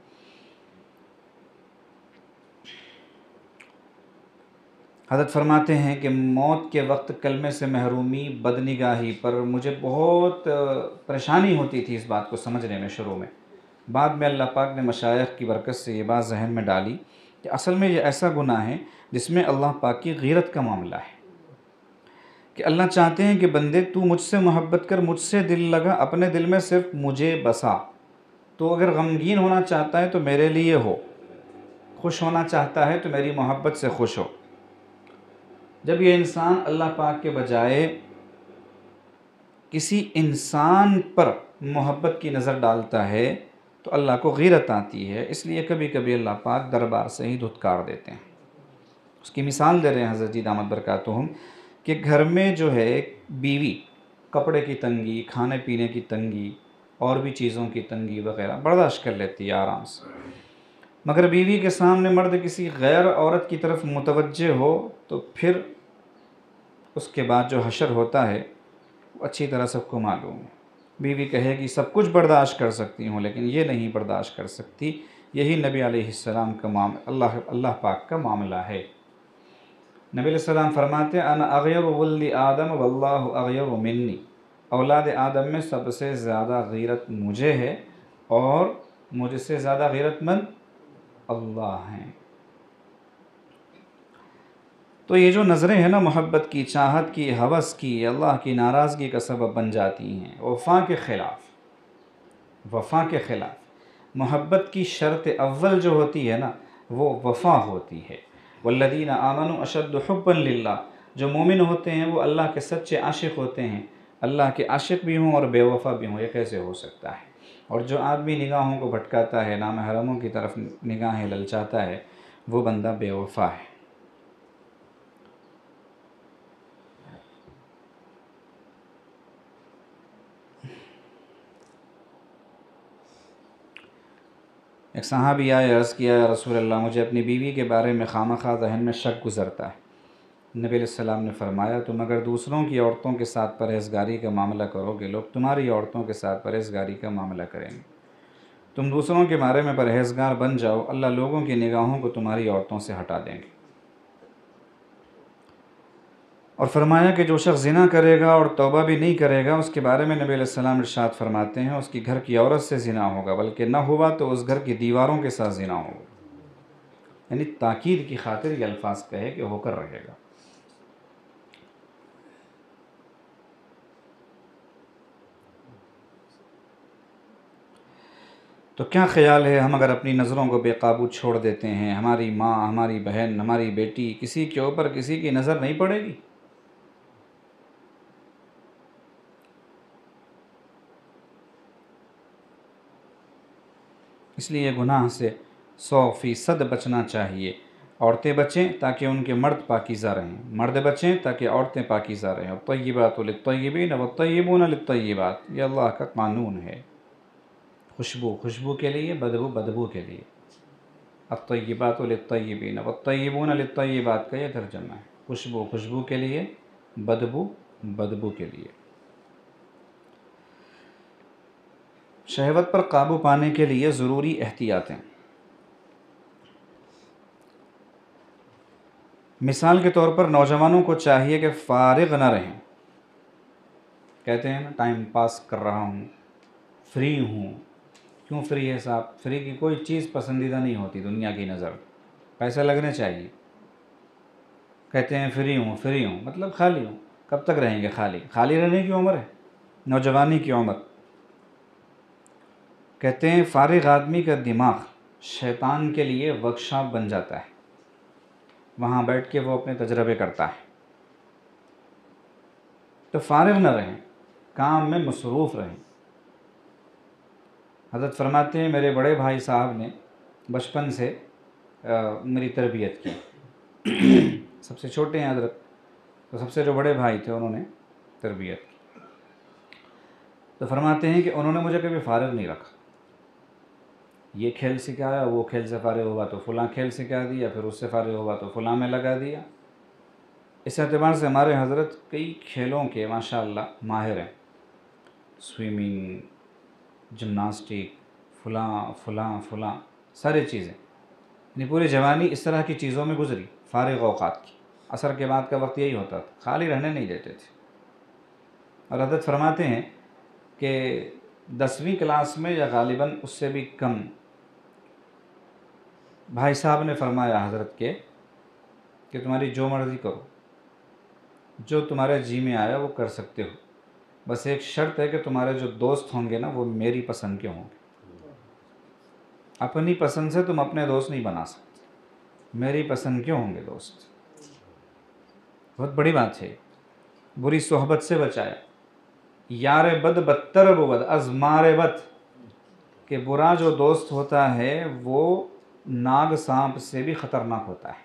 حضرت فرماتے ہیں کہ موت کے وقت کلمے سے محرومی، بدنگاہی پر مجھے بہت پریشانی ہوتی تھی اس بات کو سمجھنے میں شروع میں، بعد میں اللہ پاک نے مشائخ کی برکت سے یہ بات ذہن میں ڈالی کہ اصل میں یہ ایسا گناہ ہے جس میں اللہ پاک کی غیرت کا معاملہ ہے، کہ اللہ چاہتے ہیں کہ بندے تو مجھ سے محبت کر، مجھ سے دل لگا، اپنے دل میں صرف مجھے بسا، تو اگر غمگین ہونا چاہتا ہے تو میرے لیے ہو، خوش ہونا چاہتا ہے تو میری محبت سے خوش ہو۔ جب یہ انسان اللہ پاک کے بجائے کسی انسان پر محبت کی نظر ڈالتا ہے تو اللہ کو غیرت آتی ہے، اس لیے کبھی کبھی اللہ پاک دربار سے ہی دھتکار دیتے ہیں۔ اس کی مثال دے رہے ہیں حضرت جی دامت برکاتہم کہ گھر میں جو ہے بیوی کپڑے کی تنگی، کھانے پینے کی تنگی اور بھی چیزوں کی تنگی وغیرہ برداشت کر لیتی ہے آرام سے، مگر بیوی کے سامنے مرد کسی غیر عورت کی طرف متوجہ ہو تو پھر اس کے بعد جو حشر ہوتا ہے وہ اچھی طرح سب کو معلوم ہے۔ بیوی کہے گی سب کچھ برداشت کر سکتی ہوں لیکن یہ نہیں برداشت کر سکتی، یہی نبی علیہ السلام کا معاملہ، اللہ پاک کا معاملہ ہے۔ نبی علیہ السلام فرماتے ہیں انا اغیر ولد آدم واللہ اغیر منی، اولاد آدم میں سب سے زیادہ غیرت مجھے ہے اور مجھ سے زیادہ غیرت مند اللہ ہیں۔ تو یہ جو نظریں ہیں نا محبت کی، چاہت کی، ہوس کی، اللہ کی ناراضگی کا سبب بن جاتی ہیں، وفا کے خلاف محبت کی شرط اول جو ہوتی ہے نا وہ وفا ہوتی ہے۔ والذین آمنوا اشد حبا للہ، جو مومن ہوتے ہیں وہ اللہ کے سچے عاشق ہوتے ہیں، اللہ کے عاشق بھی ہوں اور بے وفا بھی ہوں، یہ کیسے ہو سکتا ہے؟ اور جو آدمی نگاہوں کو بھٹکاتا ہے، نامحرموں کی طرف نگاہیں للچاتا ہے، وہ بندہ بے وفا ہے۔ ایک صحابی آئے، عرض کیا یا رسول اللہ مجھے اپنی بیوی کے بارے میں خواہ ذہن میں شک گزرتا ہے۔ نبی علیہ السلام نے فرمایا تم اگر دوسروں کی عورتوں کے ساتھ پرہیزگاری کا معاملہ کرو گے، لوگ تمہاری عورتوں کے ساتھ پرہیزگاری کا معاملہ کریں گے۔ تم دوسروں کے بارے میں پرہیزگار بن جاؤ، اللہ لوگوں کی نگاہوں کو تمہاری عورتوں سے ہٹا دیں گے۔ اور فرمایا کہ جو شخص زنا کرے گا اور توبہ بھی نہیں کرے گا، اس کے بارے میں نبی علیہ السلام ارشاد فرماتے ہیں اس کی گھر کی عورت سے زنا ہوگا، بلکہ نہ ہوا تو اس گھر کی دیواروں کے ساتھ زنا ہوگا۔ یعنی تاکید کی خاطر یہ الفاظ کہے کہ ہو کر رہے گا۔ تو کیا خیال ہے ہم اگر اپنی نظروں کو بے قابو چھوڑ دیتے ہیں، ہماری ماں، ہماری بہن، ہماری بیٹی، کسی کے اوپر کسی کی نظر نہیں پڑے گی؟ اس لیے گناہ سے 100% بچنا چاہیے۔ عورتیں بچیں تاکہ ان کے مرد پاکیزہ رہیں، مرد بچیں تاکہ عورتیں پاکیزہ رہیں۔ الطیبات للطیبین والطیبون للطیبات، یہ اللہ کا قانون ہے۔ خوشبو کے لیے، بدبو کے لیے۔ الطیبات للطیبین والطیبون للطیبات کا یہ ترجمہ ہے، خوشبو کے لیے، بدبو کے لیے۔ شہوت پر قابو پانے کے لیے ضروری احتیاطیں۔ مثال کے طور پر نوجوانوں کو چاہیے کہ فارغ نہ رہیں۔ کہتے ہیں نا ٹائم پاس کر رہا ہوں، فری ہوں۔ کیوں فری ہے صاحب؟ فری کی کوئی چیز پسندیدہ نہیں ہوتی دنیا کی نظر، پیسے لگنے چاہیے۔ کہتے ہیں فری ہوں مطلب خالی ہوں۔ کب تک رہیں گے خالی رہنے کی عمر ہے، نوجوانی کی عمر۔ کہتے ہیں فارغ آدمی کا دماغ شیطان کے لیے ورکشاپ بن جاتا ہے، وہاں بیٹھ کے وہ اپنے تجربے کرتا ہے۔ تو فارغ نہ رہیں، کام میں مصروف رہیں۔ حضرت فرماتے ہیں میرے بڑے بھائی صاحب نے بچپن سے میری تربیت کی، سب سے چھوٹے ہیں حضرت، تو سب سے جو بڑے بھائی تھے انہوں نے تربیت کی۔ تو فرماتے ہیں کہ انہوں نے مجھے کبھی فارغ نہیں رکھا، یہ کھیل سکھایا، وہ کھیل سے فارغ ہوا تو فلاں کھیل سکھا دیا، پھر اس سے فارغ ہوا تو فلاں میں لگا دیا۔ اس اعتبار سے ہمارے حضرت کئی کھیلوں کے ماشاءاللہ ماہر ہیں، سوئمنگ، جمناسٹک، فلاں فلاں فلاں ساری چیزیں، یعنی پوری جوانی اس طرح کی چیزوں میں گزری، فارغ اوقات کی۔ عصر کے بعد کا وقت یہی ہوتا تھا، خالی رہنے نہیں دیتے تھے۔ اور حضرت فرماتے ہیں کہ 10ویں کلاس میں یا غالباً اس سے بھی کم، بھائی صاحب نے فرمایا حضرت کے کہ تمہاری جو مرضی کرو، جو تمہارے جی میں آیا وہ کر سکتے ہو، بس ایک شرط ہے کہ تمہارے جو دوست ہوں گے نا وہ میری پسند کے ہوں گے۔ اپنی پسند سے تم اپنے دوست نہیں بنا سکتے، میری پسند کے ہوں گے دوست۔ بہت بڑی بات ہے، بری صحبت سے بچایا۔ یار بد بدتر بود از مار بد، کہ برا جو دوست ہوتا ہے وہ ناگ سانپ سے بھی خطرناک ہوتا ہے۔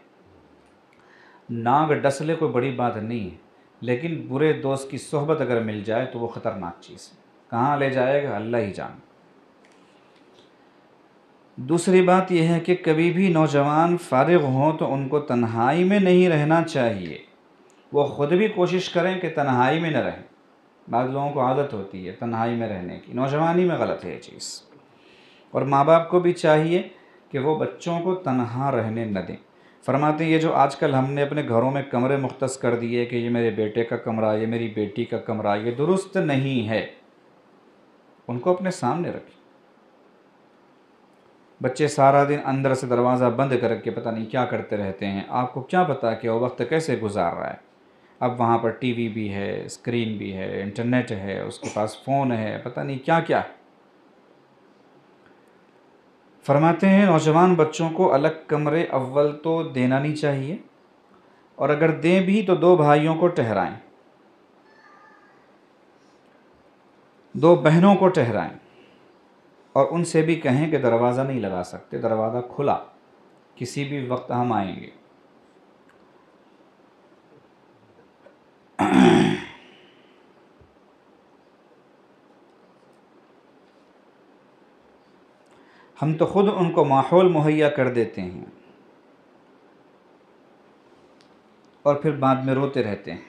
ناگ ڈس لے کوئی بڑی بات نہیں ہے، لیکن برے دوست کی صحبت اگر مل جائے تو وہ خطرناک چیز ہے، کہاں لے جائے گا اللہ ہی جانے۔ دوسری بات یہ ہے کہ کبھی بھی نوجوان فارغ ہوں تو ان کو تنہائی میں نہیں رہنا چاہیے، وہ خود بھی کوشش کریں کہ تنہائی میں نہ رہیں۔ بعض لوگوں کو عادت ہوتی ہے تنہائی میں رہنے کی، نوجوانی میں غلط ہے یہ چیز۔ اور ماں باپ کو بھی چاہیے کہ وہ بچوں کو تنہا رہنے نہ دیں۔ فرماتے ہیں یہ جو آج کل ہم نے اپنے گھروں میں کمرے مختص کر دیے کہ یہ میرے بیٹے کا کمرہ، یہ میری بیٹی کا کمرہ، یہ درست نہیں ہے، ان کو اپنے سامنے رکھیں۔ بچے سارا دن اندر سے دروازہ بند کر کے پتہ نہیں کیا کرتے رہتے ہیں، آپ کو کیا پتہ کہ وہ وقت کیسے گزار رہا ہے۔ اب وہاں پر ٹی وی بھی ہے، اسکرین بھی ہے، انٹرنیٹ ہے، اس کے پاس فون ہے، پتہ نہیں کیا کیا ہے۔ فرماتے ہیں نوجوان بچوں کو الگ کمرے اول تو دینا نہیں چاہیے، اور اگر دیں بھی تو 2 بھائیوں کو ٹھہرائیں، 2 بہنوں کو ٹھہرائیں، اور ان سے بھی کہیں کہ دروازہ نہیں لگا سکتے، دروازہ کھلا، کسی بھی وقت ہم آئیں گے۔ ہم تو خود ان کو ماحول مہیا کر دیتے ہیں اور پھر بعد میں روتے رہتے ہیں۔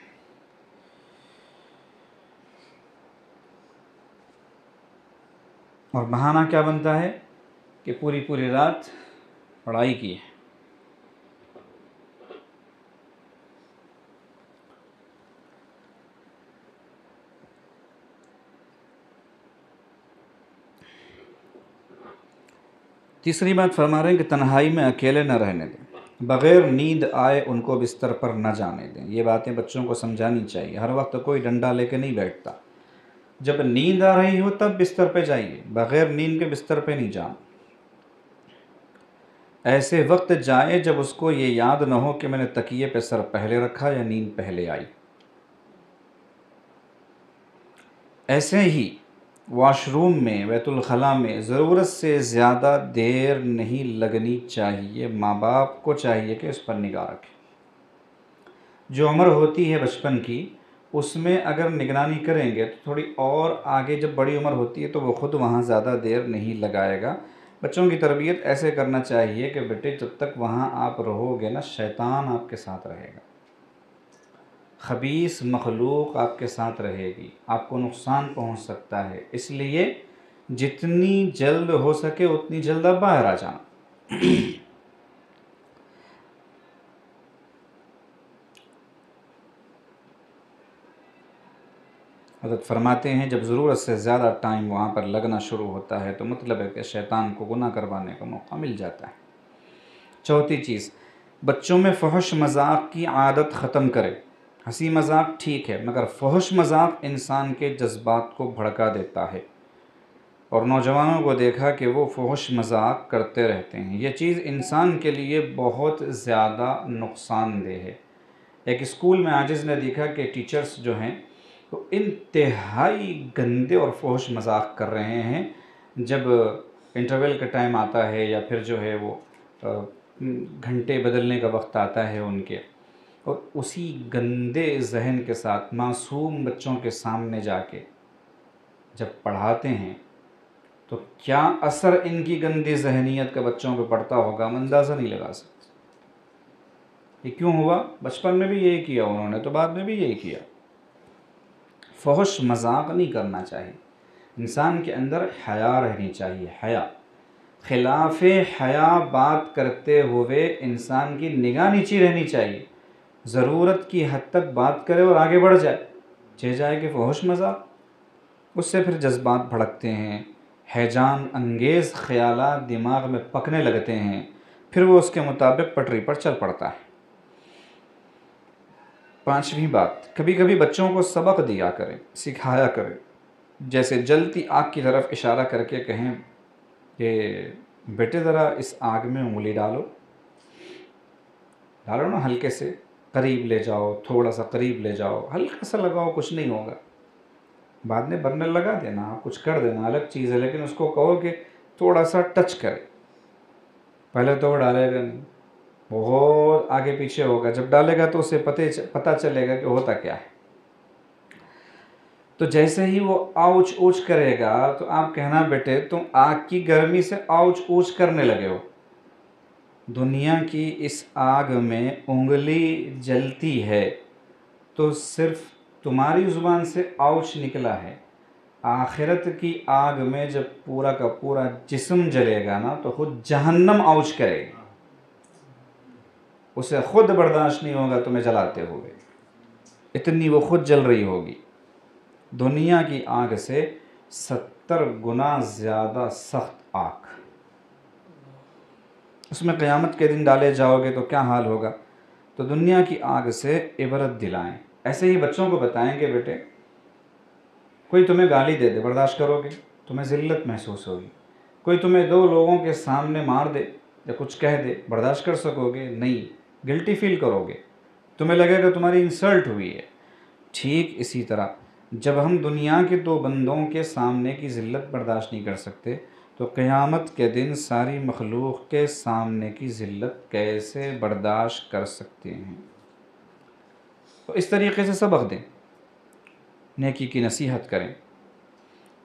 اور بہانہ کیا بنتا ہے کہ پوری رات پڑھائی کی ہے۔ تیسری بات فرما رہے ہیں کہ تنہائی میں اکیلے نہ رہنے دیں، بغیر نیند آئے ان کو بستر پر نہ جانے دیں۔ یہ باتیں بچوں کو سمجھانی چاہیے، ہر وقت کوئی ڈنڈا لے کے نہیں بیٹھتا، جب نیند آ رہی ہو تب بستر پہ جائیے، بغیر نیند کے بستر پہ نہیں جانا۔ ایسے وقت جائے جب اس کو یہ یاد نہ ہو کہ میں نے تکیے پہ سر پہلے رکھا یا نیند پہلے آئی۔ ایسے ہی واش روم میں، بیت الخلاء میں ضرورت سے زیادہ دیر نہیں لگنی چاہیے۔ ماں باپ کو چاہیے کہ اس پر نگاہ رکھیں۔ جو عمر ہوتی ہے بچپن کی، اس میں اگر نگرانی کریں گے تو تھوڑی اور آگے جب بڑی عمر ہوتی ہے تو وہ خود وہاں زیادہ دیر نہیں لگائے گا۔ بچوں کی تربیت ایسے کرنا چاہیے کہ بیٹے جب تک وہاں آپ رہو گے نا، شیطان آپ کے ساتھ رہے گا، خبیث مخلوق آپ کے ساتھ رہے گی، آپ کو نقصان پہنچ سکتا ہے، اس لیے جتنی جلد ہو سکے اتنی جلد آپ باہر آ جانا۔ حضرت فرماتے ہیں جب ضرورت سے زیادہ ٹائم وہاں پر لگنا شروع ہوتا ہے تو مطلب ہے کہ شیطان کو گناہ کروانے کا موقع مل جاتا ہے۔ چوتھی چیز، بچوں میں فحش مذاق کی عادت ختم کرے۔ ہنسی مذاق ٹھیک ہے، مگر فحش مذاق انسان کے جذبات کو بھڑکا دیتا ہے، اور نوجوانوں کو دیکھا کہ وہ فحش مذاق کرتے رہتے ہیں۔ یہ چیز انسان کے لیے بہت زیادہ نقصان دہ ہے۔ ایک اسکول میں عاجز نے دیکھا کہ ٹیچرز جو ہیں وہ انتہائی گندے اور فحش مذاق کر رہے ہیں، جب انٹرول کا ٹائم آتا ہے یا پھر جو ہے وہ گھنٹے بدلنے کا وقت آتا ہے ان کے، اور اسی گندے ذہن کے ساتھ معصوم بچوں کے سامنے جا کے جب پڑھاتے ہیں تو کیا اثر ان کی گندی ذہنیت کا بچوں پہ پڑتا ہوگا ہم اندازہ نہیں لگا سکتے۔ یہ کیوں ہوا؟ بچپن میں بھی یہی کیا انہوں نے، تو بعد میں بھی یہی کیا۔ فحش مذاق نہیں کرنا چاہیے، انسان کے اندر حیا رہنی چاہیے، حیا۔ خلاف حیا بات کرتے ہوئے انسان کی نگاہ نیچی رہنی چاہیے، ضرورت کی حد تک بات کرے اور آگے بڑھ جائے۔ چہ جائے کہ فحش مذاق، اس سے پھر جذبات بھڑکتے ہیں، ہیجان انگیز خیالات دماغ میں پکنے لگتے ہیں، پھر وہ اس کے مطابق پٹری پر چل پڑتا ہے۔ پانچویں بات، کبھی کبھی بچوں کو سبق دیا کریں، سکھایا کریں، جیسے جلتی آگ کی طرف اشارہ کر کے کہیں کہ بیٹے ذرا اس آگ میں انگلی ڈالو نا، ہلکے سے قریب لے جاؤ، تھوڑا سا قریب لے جاؤ، ہلکا سا لگاؤ، کچھ نہیں ہوگا، بعد میں برنر لگا دینا، کچھ کر دینا، الگ چیز ہے، لیکن اس کو کہو کہ تھوڑا سا ٹچ کرے۔ پہلے تو وہ ڈالے گا نہیں، بہت آگے پیچھے ہوگا، جب ڈالے گا تو اسے پتہ چلے گا کہ ہوتا کیا ہے۔ تو جیسے ہی وہ آؤچ اوچ کرے گا تو آپ کہنا بیٹے تم آگ کی گرمی سے آؤچ اوچ کرنے لگے ہو، دنیا کی اس آگ میں انگلی جلتی ہے تو صرف تمہاری زبان سے آؤچ نکلا ہے، آخرت کی آگ میں جب پورا کا پورا جسم جلے گا نا تو خود جہنم آؤچ کرے گی، اسے خود برداشت نہیں ہوگا تمہیں جلاتے ہوئے، اتنی وہ خود جل رہی ہوگی۔ دنیا کی آگ سے 70 گنا زیادہ سخت آگ، اس میں قیامت کے دن ڈالے جاؤ گے تو کیا حال ہوگا؟ تو دنیا کی آگ سے عبرت دلائیں۔ ایسے ہی بچوں کو بتائیں کہ بیٹے کوئی تمہیں گالی دے برداشت کرو گے؟ تمہیں ذلت محسوس ہوگی۔ کوئی تمہیں 2 لوگوں کے سامنے مار دے یا کچھ کہہ دے، برداشت کر سکو گے؟ نہیں، گلٹی فیل کرو گے، تمہیں لگے گا تمہاری انسلٹ ہوئی ہے۔ ٹھیک اسی طرح جب ہم دنیا کے 2 بندوں کے سامنے کی ذلت برداشت نہیں کر سکتے تو قیامت کے دن ساری مخلوق کے سامنے کی ذلت کیسے برداشت کر سکتے ہیں؟ تو اس طریقے سے سبق دیں، نیکی کی نصیحت کریں،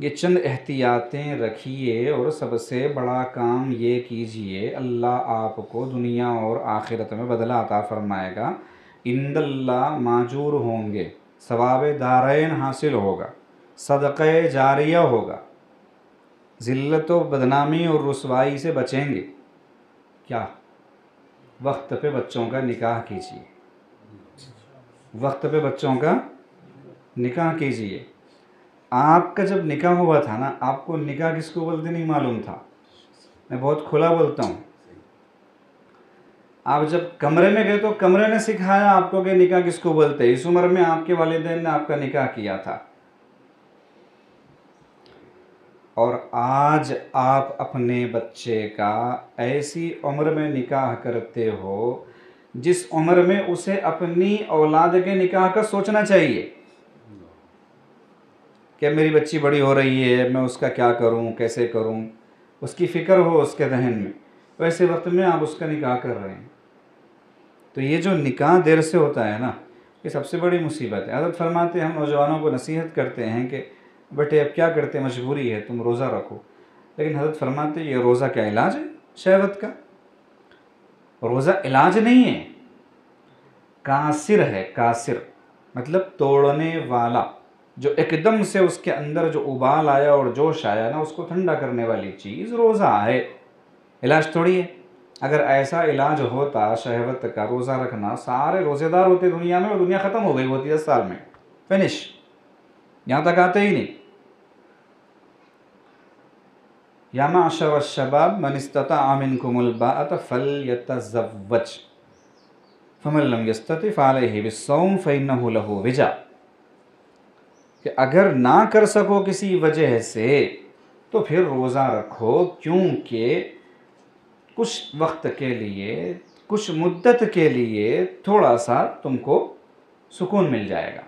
یہ چند احتیاطیں رکھیے، اور سب سے بڑا کام یہ کیجئے اللہ آپ کو دنیا اور آخرت میں بدلہ عطا فرمائے گا، عند اللہ ماجور ہوں گے، ثواب دارین حاصل ہوگا، صدقہ جاریہ ہوگا، ذلت و بدنامی اور رسوائی سے بچیں گے۔ کیا؟ وقت پہ بچوں کا نکاح کیجئے، وقت پہ بچوں کا نکاح کیجئے۔ آپ کا جب نکاح ہوا تھا نا، آپ کو نکاح کس کو بولتے نہیں معلوم تھا، میں بہت کھلا بولتا ہوں۔ آپ جب کمرے میں گئے تو کمرے نے سکھایا آپ کو کہ نکاح کس کو بولتے، اس عمر میں آپ کے والدین نے آپ کا نکاح کیا تھا، اور آج آپ اپنے بچے کا ایسی عمر میں نکاح کرتے ہو جس عمر میں اسے اپنی اولاد کے نکاح کا سوچنا چاہیے کہ میری بچی بڑی ہو رہی ہے، میں اس کا کیا کروں، کیسے کروں، اس کی فکر ہو اس کے ذہن میں، ویسے وقت میں آپ اس کا نکاح کر رہے ہیں۔ تو یہ جو نکاح دیر سے ہوتا ہے نا، یہ سب سے بڑی مصیبت ہے۔ حضرت فرماتے ہیں، ہم نوجوانوں کو نصیحت کرتے ہیں کہ بیٹے اب کیا کرتے، مجبوری ہے، تم روزہ رکھو، لیکن حضرت فرماتے ہیں یہ روزہ کیا علاج ہے شہوت کا؟ روزہ علاج نہیں ہے، کاسر ہے، کاسر مطلب توڑنے والا، جو ایک دم سے اس کے اندر جو ابال آیا اور جوش آیا نا، اس کو ٹھنڈا کرنے والی چیز روزہ ہے، علاج تھوڑی ہے۔ اگر ایسا علاج ہوتا شہوت کا روزہ رکھنا، سارے روزے دار ہوتے دنیا میں اور دنیا ختم ہو گئی ہوتی 10 سال میں، فنش، یہاں تک آتے ہی نہیں۔ یا معشر الشباب من استطاع منکم الباءۃ فلیتزوج فمن لم یستطع فعلیہ بالصوم فإنہ لہ وجاء، کہ اگر نہ کر سکو کسی وجہ سے تو پھر روزہ رکھو، کیونکہ کچھ وقت کے لیے، کچھ مدت کے لیے تھوڑا سا تم کو سکون مل جائے گا،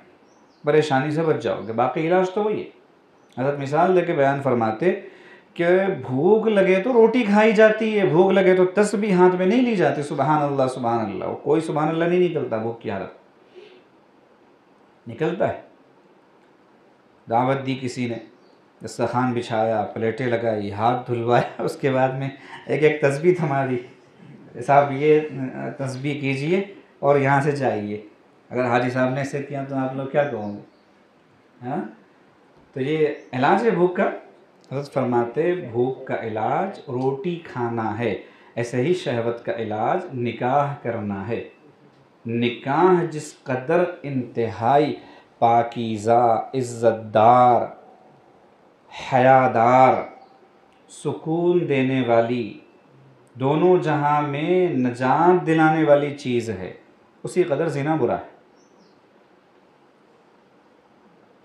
پریشانی سے بچ جاؤ گے، باقی علاج تو وہی ہے۔ حضرت مثال دے کے بیان فرماتے کہ بھوک لگے تو روٹی کھائی جاتی ہے، بھوک لگے تو تسبیح ہاتھ میں نہیں لی جاتی، سبحان اللہ سبحان اللہ، کوئی سبحان اللہ نہیں نکلتا بھوک کی حالت نکلتا ہے۔ دعوت دی کسی نے، دسترخوان بچھایا، پلیٹیں لگائی، ہاتھ دھلوایا، اس کے بعد میں ایک ایک تسبیح تھما دی، صاحب یہ تسبیح کیجئے اور یہاں سے جائیے۔ اگر حاجی صاحب نے ایسے کیا تو آپ لوگ کیا کہوں گے؟ ہاں، تو یہ علاج ہے بھوک کا۔ حضرت فرماتے بھوک کا علاج روٹی کھانا ہے، ایسے ہی شہوت کا علاج نکاح کرنا ہے۔ نکاح جس قدر انتہائی پاکیزہ، عزت دار، حیادار، سکون دینے والی، دونوں جہاں میں نجات دلانے والی چیز ہے، اسی قدر زنا برا ہے۔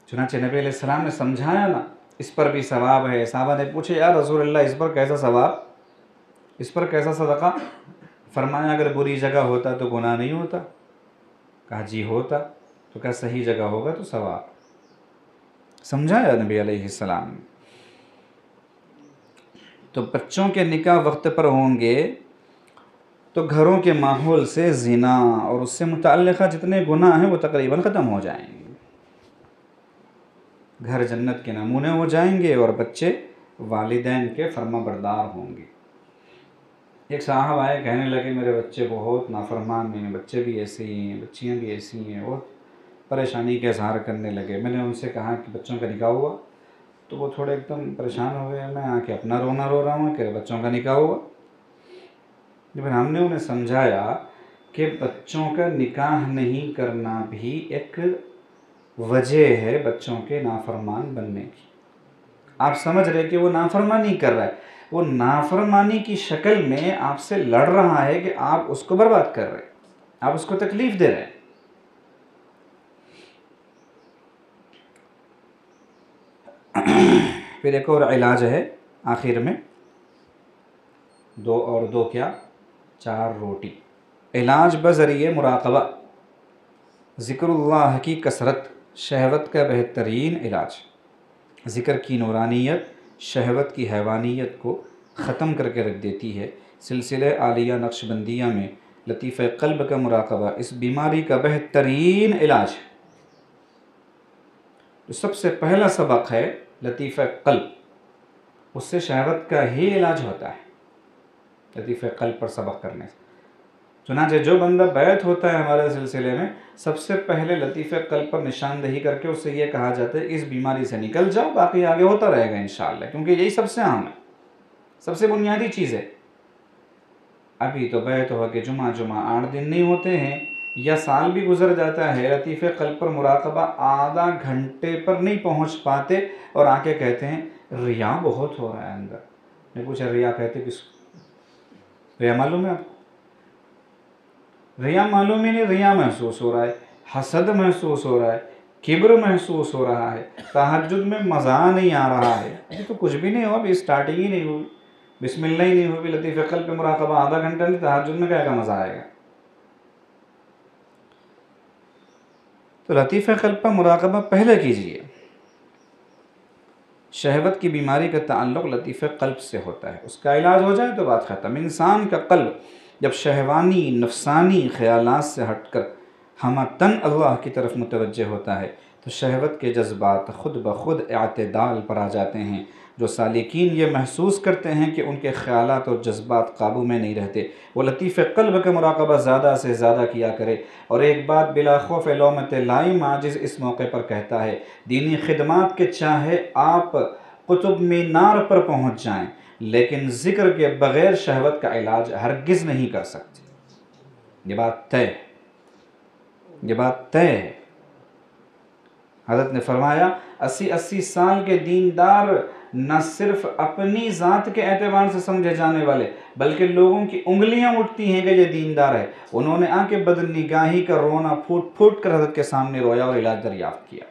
چنانچہ نبی علیہ السلام نے سمجھایا نا، اس پر بھی ثواب ہے۔ صحابہ نے پوچھے یا رسول اللہ اس پر کیسا ثواب، اس پر کیسا صدقہ؟ فرمایا اگر بری جگہ ہوتا تو گناہ نہیں ہوتا؟ کہا جی ہوتا، تو کہا صحیح جگہ ہوگا تو ثواب۔ سمجھایا نبی علیہ السلام نے۔ تو بچوں کے نکاح وقت پر ہوں گے تو گھروں کے ماحول سے زنا اور اس سے متعلقہ جتنے گناہ ہیں وہ تقریباً ختم ہو جائیں گے، گھر جنت کے نمونے ہو جائیں گے اور بچے والدین کے فرما بردار ہوں گے۔ ایک صاحب آئے، کہنے لگے میرے بچے بہت نافرمان ہیں، بچے بھی ایسے ہی ہیں، بچیاں بھی ایسی ہیں، بہت پریشانی کا اظہار کرنے لگے۔ میں نے ان سے کہا کہ بچوں کا نکاح ہوا؟ تو وہ تھوڑے ایک دم پریشان ہو گئے، میں آ کے اپنا رونا رو رہا ہوں کہ بچوں کا نکاح ہوا۔ لیکن ہم نے انہیں سمجھایا کہ بچوں کا نکاح نہیں کرنا بھی ایک وجہ ہے بچوں کے نافرمان بننے کی۔ آپ سمجھ رہے کہ وہ نافرمانی کر رہا ہے، وہ نافرمانی کی شکل میں آپ سے لڑ رہا ہے کہ آپ اس کو برباد کر رہے ہیں، آپ اس کو تکلیف دے رہے ہیں۔ پھر ایک اور علاج ہے آخر میں، 2 اور 2 کیا، 4 روٹی۔ علاج بذریعہ مراقبہ، ذکر اللہ کی کثرت شہوت کا بہترین علاج۔ ذکر کی نورانیت شہوت کی حیوانیت کو ختم کر کے رکھ دیتی ہے۔ سلسلہ عالیہ نقش بندیہ میں لطیفہ قلب کا مراقبہ اس بیماری کا بہترین علاج ہے۔ تو سب سے پہلا سبق ہے لطیفہ قلب، اس سے شہوت کا ہی علاج ہوتا ہے، لطیفہ قلب پر سبق کرنے سے۔ چنانچہ جو بندہ بیعت ہوتا ہے ہمارے سلسلے میں، سب سے پہلے لطیفہ قلب پر نشاندہی کر کے اس سے یہ کہا جاتا ہے اس بیماری سے نکل جاؤ، باقی آگے ہوتا رہے گا انشاءاللہ، کیونکہ یہی سب سے عام ہے، سب سے بنیادی چیز ہے۔ ابھی تو بیعت ہو کے جمعہ 8 دن نہیں ہوتے ہیں، یا سال بھی گزر جاتا ہے، لطیفہ قلب پر مراقبہ آدھا گھنٹے پر نہیں پہنچ پاتے اور آ کے کہتے ہیں ریا بہت ہو رہا ہے اندر۔ میں پوچھا ریا کہتے کس کو؟ ریا معلوم ہے آپ کو؟ ریا معلوم ہی نہیں، ریا محسوس ہو رہا ہے، حسد محسوس ہو رہا ہے، کبر محسوس ہو رہا ہے، تہجد میں مزہ نہیں آ رہا ہے۔ ابھی تو کچھ بھی نہیں ہوا، ابھی اسٹارٹنگ ہی نہیں ہوئی، بسم اللہ ہی نہیں ہوئی، لطیفہ قلب پہ مراقبہ آدھا گھنٹہ نہیں، تہجد میں کیا مزہ آئے گا؟ تو لطیفہ قلب پر مراقبہ پہلے کیجئے۔ شہوت کی بیماری کا تعلق لطیفہ قلب سے ہوتا ہے، اس کا علاج ہو جائے تو بات ختم۔ انسان کا قلب جب شہوانی نفسانی خیالات سے ہٹ کر ہمتاً اللہ کی طرف متوجہ ہوتا ہے تو شہوت کے جذبات خود بخود اعتدال پر آ جاتے ہیں۔ جو سالکین یہ محسوس کرتے ہیں کہ ان کے خیالات اور جذبات قابو میں نہیں رہتے، وہ لطیفہ قلب کا مراقبہ زیادہ سے زیادہ کیا کرے۔ اور ایک بات بلا خوف لومۃ لائم عاجز اس موقع پر کہتا ہے، دینی خدمات کے چاہے آپ قطب مینار پر پہنچ جائیں لیکن ذکر کے بغیر شہوت کا علاج ہرگز نہیں کر سکتے۔ یہ بات طے ہے، یہ بات طے ہے۔ حضرت نے فرمایا 80 سال کے دیندار نہ صرف اپنی ذات کے اعتبار سے سمجھے جانے والے بلکہ لوگوں کی انگلیاں اٹھتی ہیں کہ یہ دیندار ہے۔ انہوں نے آ کے بدنگاہی کا رونا پھوٹ پھوٹ کر حضرت کے سامنے رویا اور علاج دریافت کیا۔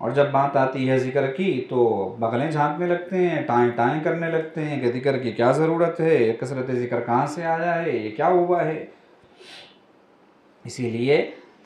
اور جب بات آتی ہے ذکر کی تو بغلیں جھانکنے لگتے ہیں، ٹائیں ٹائیں کرنے لگتے ہیں کہ ذکر کی کیا ضرورت ہے، کثرت ذکر کہاں سے آیا ہے، یہ کیا ہوا ہے۔ اسی لیے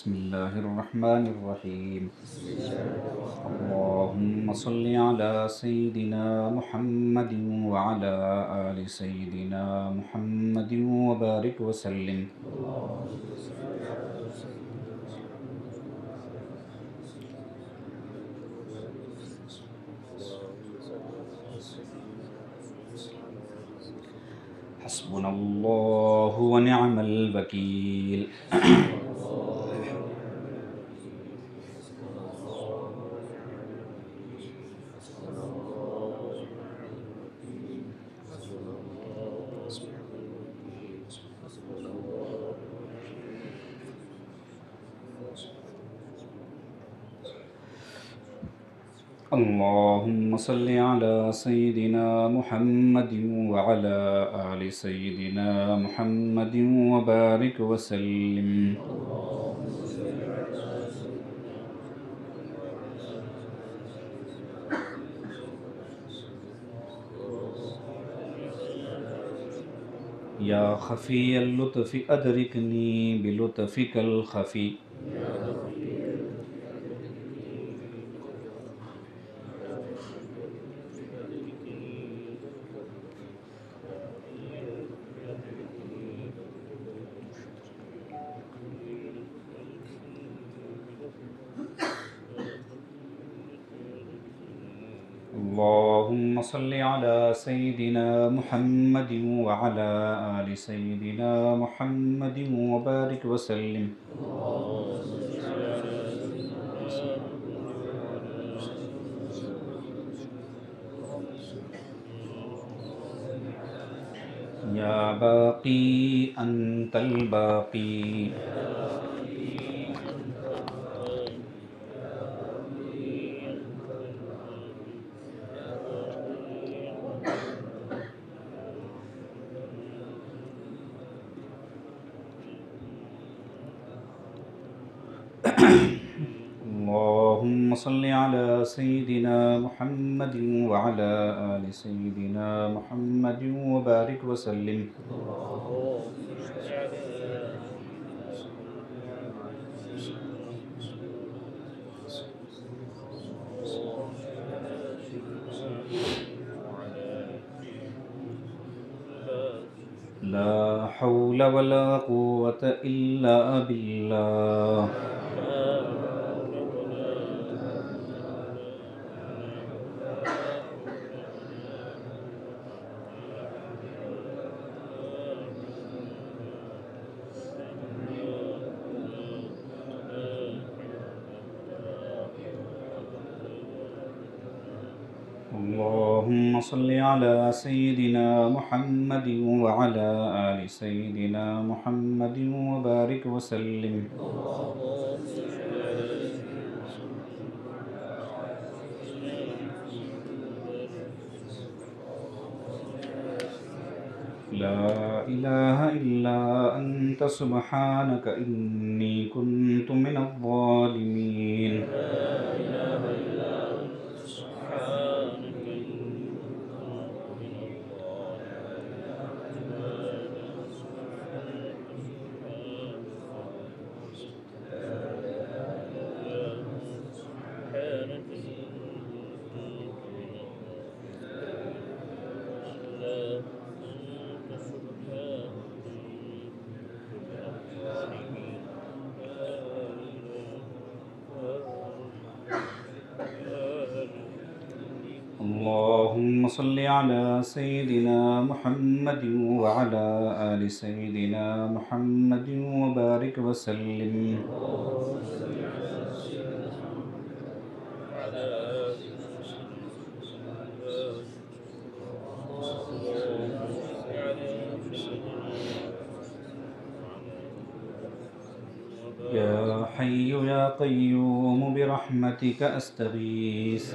بسم الله الرحمن الرحيم اللهم صل على سيدنا محمد وعلى آل سيدنا محمد وبارك وسلم حسبنا الله ونعم الوكيل اللهم صل على سيدنا محمد وعلى آل سيدنا محمد وبارك وسلم يا خفي اللطف أدركني بلطفك الخفي اللهم صل على سيدنا محمد وعلى آل سيدنا محمد وبارك وسلم يا باقي أنت الباقي اللهم صل على سيدنا محمد وعلى آل سيدنا محمد وبارك وسلم لا حول ولا قوة إلا بالله اللهم صل على سيدنا محمد وعلى آل سيدنا محمد وبارك وسلم لا إله إلا أنت سبحانك إني كنت من الظالمين اللهم صل على سيدنا محمد وعلى آل سيدنا محمد وبارك وسلم يا حي يا قيوم برحمتك أستغيث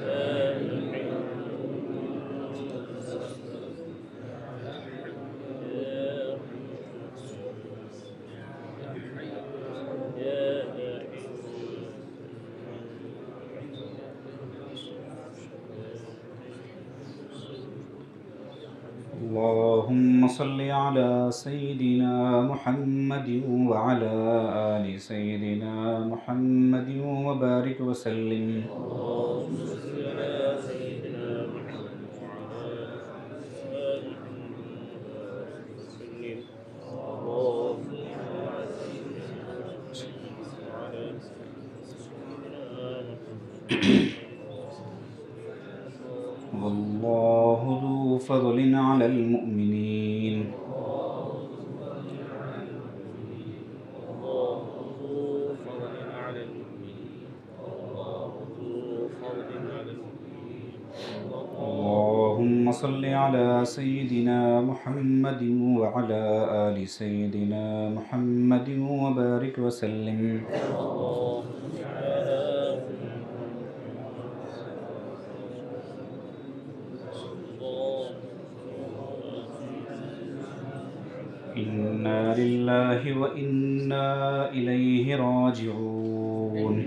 اللهم صل على سيدنا محمد وعلى آل سيدنا محمد وبارك وسلم. والله ذو فضل على المؤمنين. اللهم صل على سيدنا محمد وعلى آل سيدنا محمد وبارك وسلم. إنا لله وإنا إليه راجعون.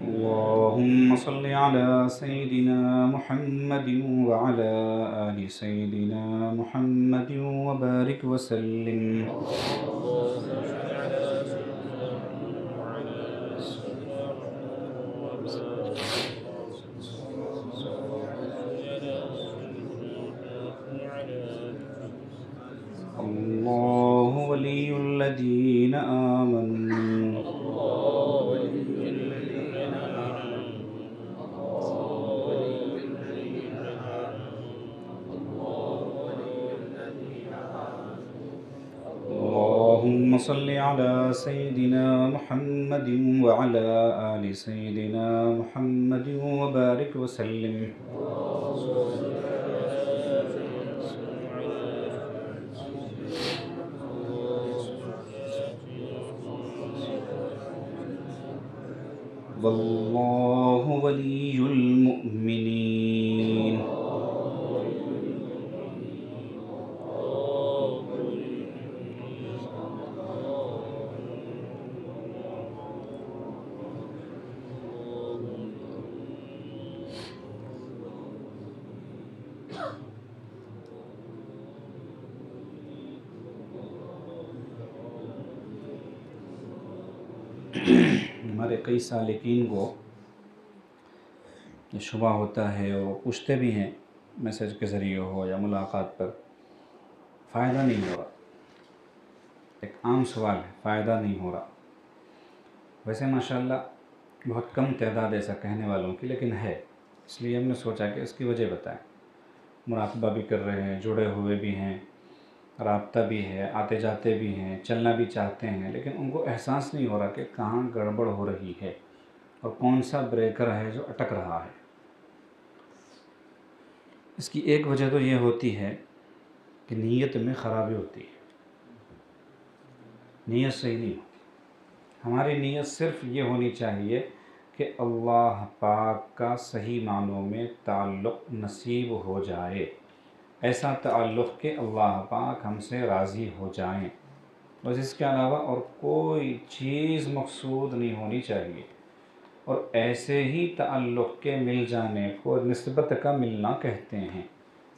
اللهم صل على سيدنا محمد وعلى آل سيدنا محمد وبارك وسلم. الله ولي الذين آمنوا. اللهم صل على سيدنا محمد وعلى آل سيدنا محمد وبارك وسلم. والله ولي المؤمنين. ہمارے کئی سالکین کو یہ شبہ ہوتا ہے اور وہ پوچھتے بھی ہیں میسج کے ذریعے ہو یا ملاقات پر، فائدہ نہیں ہو رہا. ایک عام سوال ہے، فائدہ نہیں ہو رہا. ویسے ماشاءاللہ بہت کم تعداد ایسا کہنے والوں کی، لیکن ہے. اس لیے ہم نے سوچا کہ اس کی وجہ بتائیں. مراقبہ بھی کر رہے ہیں، جڑے ہوئے بھی ہیں، رابطہ بھی ہے، آتے جاتے بھی ہیں، چلنا بھی چاہتے ہیں، لیکن ان کو احساس نہیں ہو رہا کہ کہاں گڑبڑ ہو رہی ہے اور کون سا بریکر ہے جو اٹک رہا ہے. اس کی ایک وجہ تو یہ ہوتی ہے کہ نیت میں خرابی ہوتی ہے. نیت صحیح نہیں ہوتی. ہماری نیت صرف یہ ہونی چاہیے کہ اللہ پاک کا صحیح معنوں میں تعلق نصیب ہو جائے. ایسا تعلق کہ اللہ پاک ہم سے راضی ہو جائیں. بس اس کے علاوہ اور کوئی چیز مقصود نہیں ہونی چاہیے. اور ایسے ہی تعلق کے مل جانے کو نسبت کا ملنا کہتے ہیں.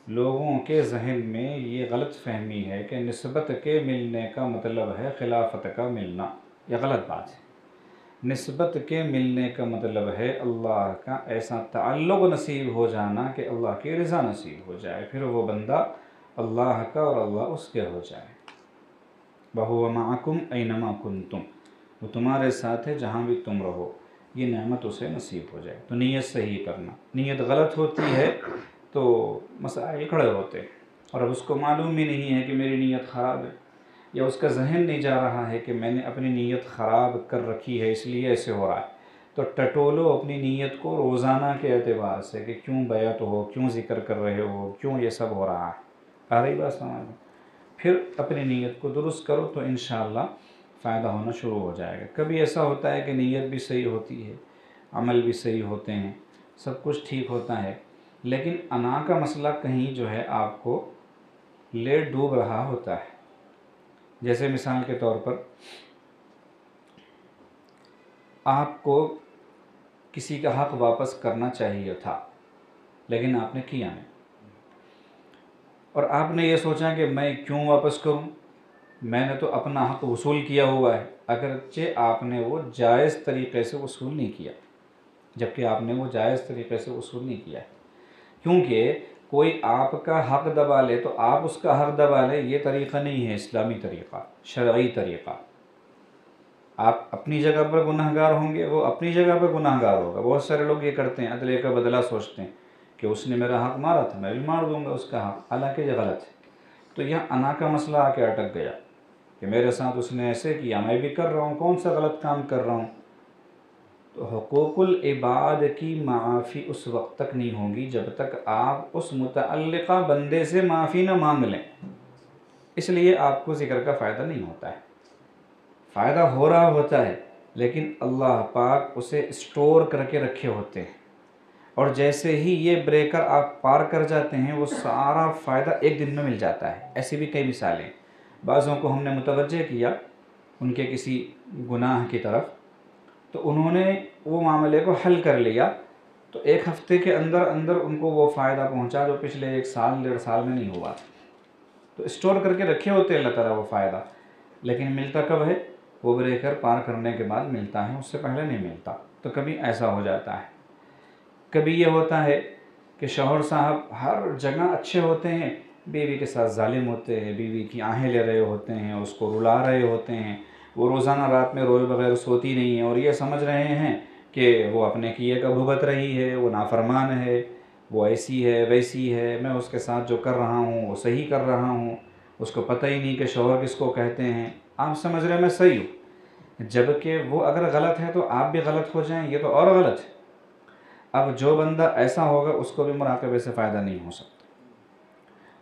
لوگوں کے ذہن میں یہ غلط فہمی ہے کہ نسبت کے ملنے کا مطلب ہے خلافت کا ملنا. یہ غلط بات ہے. نسبت کے ملنے کا مطلب ہے اللہ کا ایسا تعلق نصیب ہو جانا کہ اللہ کی رضا نصیب ہو جائے، پھر وہ بندہ اللہ کا اور اللہ اس کے ہو جائے. وَهُوَ مَعَكُمْ أَيْنَمَا كُنْتُمْ، وہ تمہارے ساتھ ہے جہاں بھی تم رہو. یہ نعمت اسے نصیب ہو جائے. تو نیت صحیح کرنا. نیت غلط ہوتی ہے تو مسائل کھڑے ہوتے ہیں، اور اب اس کو معلوم ہی نہیں ہے کہ میری نیت خراب ہے، یا اس کا ذہن نہیں جا رہا ہے کہ میں نے اپنی نیت خراب کر رکھی ہے اس لیے ایسے ہو رہا ہے. تو ٹٹولو اپنی نیت کو روزانہ کے اعتبار سے کہ کیوں بیعت ہو، کیوں ذکر کر رہے ہو، کیوں یہ سب ہو رہا ہے. آ رہی بات سمجھ میں؟ پھر اپنی نیت کو درست کرو تو انشاءاللہ فائدہ ہونا شروع ہو جائے گا. کبھی ایسا ہوتا ہے کہ نیت بھی صحیح ہوتی ہے، عمل بھی صحیح ہوتے ہیں، سب کچھ ٹھیک ہوتا ہے، لیکن انا کا مسئلہ کہیں جو ہے آپ کو لیٹ ڈوب رہا ہوتا ہے. جیسے مثال کے طور پر آپ کو کسی کا حق واپس کرنا چاہیے تھا لیکن آپ نے کیا نہیں، اور آپ نے یہ سوچا کہ میں کیوں واپس کروں، میں نے تو اپنا حق وصول کیا ہوا ہے، اگرچہ آپ نے وہ جائز طریقے سے وصول نہیں کیا، جبکہ آپ نے وہ جائز طریقے سے وصول نہیں کیا ہے. کیونکہ کوئی آپ کا حق دبا لے تو آپ اس کا حق دبا لے، یہ طریقہ نہیں ہے اسلامی طریقہ، شرعی طریقہ. آپ اپنی جگہ پر گناہ گار ہوں گے، وہ اپنی جگہ پر گناہ گار ہوگا. بہت سارے لوگ یہ کرتے ہیں، عدلے کا بدلہ سوچتے ہیں کہ اس نے میرا حق مارا تھا میں بھی مار دوں گا اس کا حق، حالانکہ یہ غلط ہے. تو یہاں انا کا مسئلہ آ کے اٹک گیا کہ میرے ساتھ اس نے ایسے کیا، میں بھی کر رہا ہوں، کون سا غلط کام کر رہا ہوں. تو حقوق العباد کی معافی اس وقت تک نہیں ہوگی جب تک آپ اس متعلقہ بندے سے معافی نہ مانگ لیں. اس لیے آپ کو ذکر کا فائدہ نہیں ہوتا ہے. فائدہ ہو رہا ہوتا ہے لیکن اللہ پاک اسے اسٹور کر کے رکھے ہوتے ہیں، اور جیسے ہی یہ بریکر آپ پار کر جاتے ہیں وہ سارا فائدہ ایک دن میں مل جاتا ہے. ایسی بھی کئی مثالیں. بعضوں کو ہم نے متوجہ کیا ان کے کسی گناہ کی طرف، تو انہوں نے وہ معاملے کو حل کر لیا، تو ایک ہفتے کے اندر اندر ان کو وہ فائدہ پہنچا جو پچھلے 1 سال 1.5 سال میں نہیں ہوا. تو اسٹور کر کے رکھے ہوتے اللہ تعالیٰ وہ فائدہ، لیکن ملتا کب ہے؟ وہ بریکر پار کرنے کے بعد ملتا ہے، اس سے پہلے نہیں ملتا. تو کبھی ایسا ہو جاتا ہے. کبھی یہ ہوتا ہے کہ شوہر صاحب ہر جگہ اچھے ہوتے ہیں، بیوی کے ساتھ ظالم ہوتے ہیں، بیوی کی آہیں لے رہے ہوتے ہیں، اس کو رلا رہے ہوتے ہیں، وہ روزانہ رات میں روئے بغیر سوتی نہیں ہے، اور یہ سمجھ رہے ہیں کہ وہ اپنے کیے کا بھگت رہی ہے، وہ نافرمان ہے، وہ ایسی ہے ویسی ہے، میں اس کے ساتھ جو کر رہا ہوں وہ صحیح کر رہا ہوں، اس کو پتہ ہی نہیں کہ شوہر کس کو کہتے ہیں. آپ سمجھ رہے ہیں میں صحیح ہوں، جبکہ وہ اگر غلط ہے تو آپ بھی غلط ہو جائیں، یہ تو اور غلط ہے. اب جو بندہ ایسا ہوگا اس کو بھی مراقبے سے فائدہ نہیں ہو سکتا.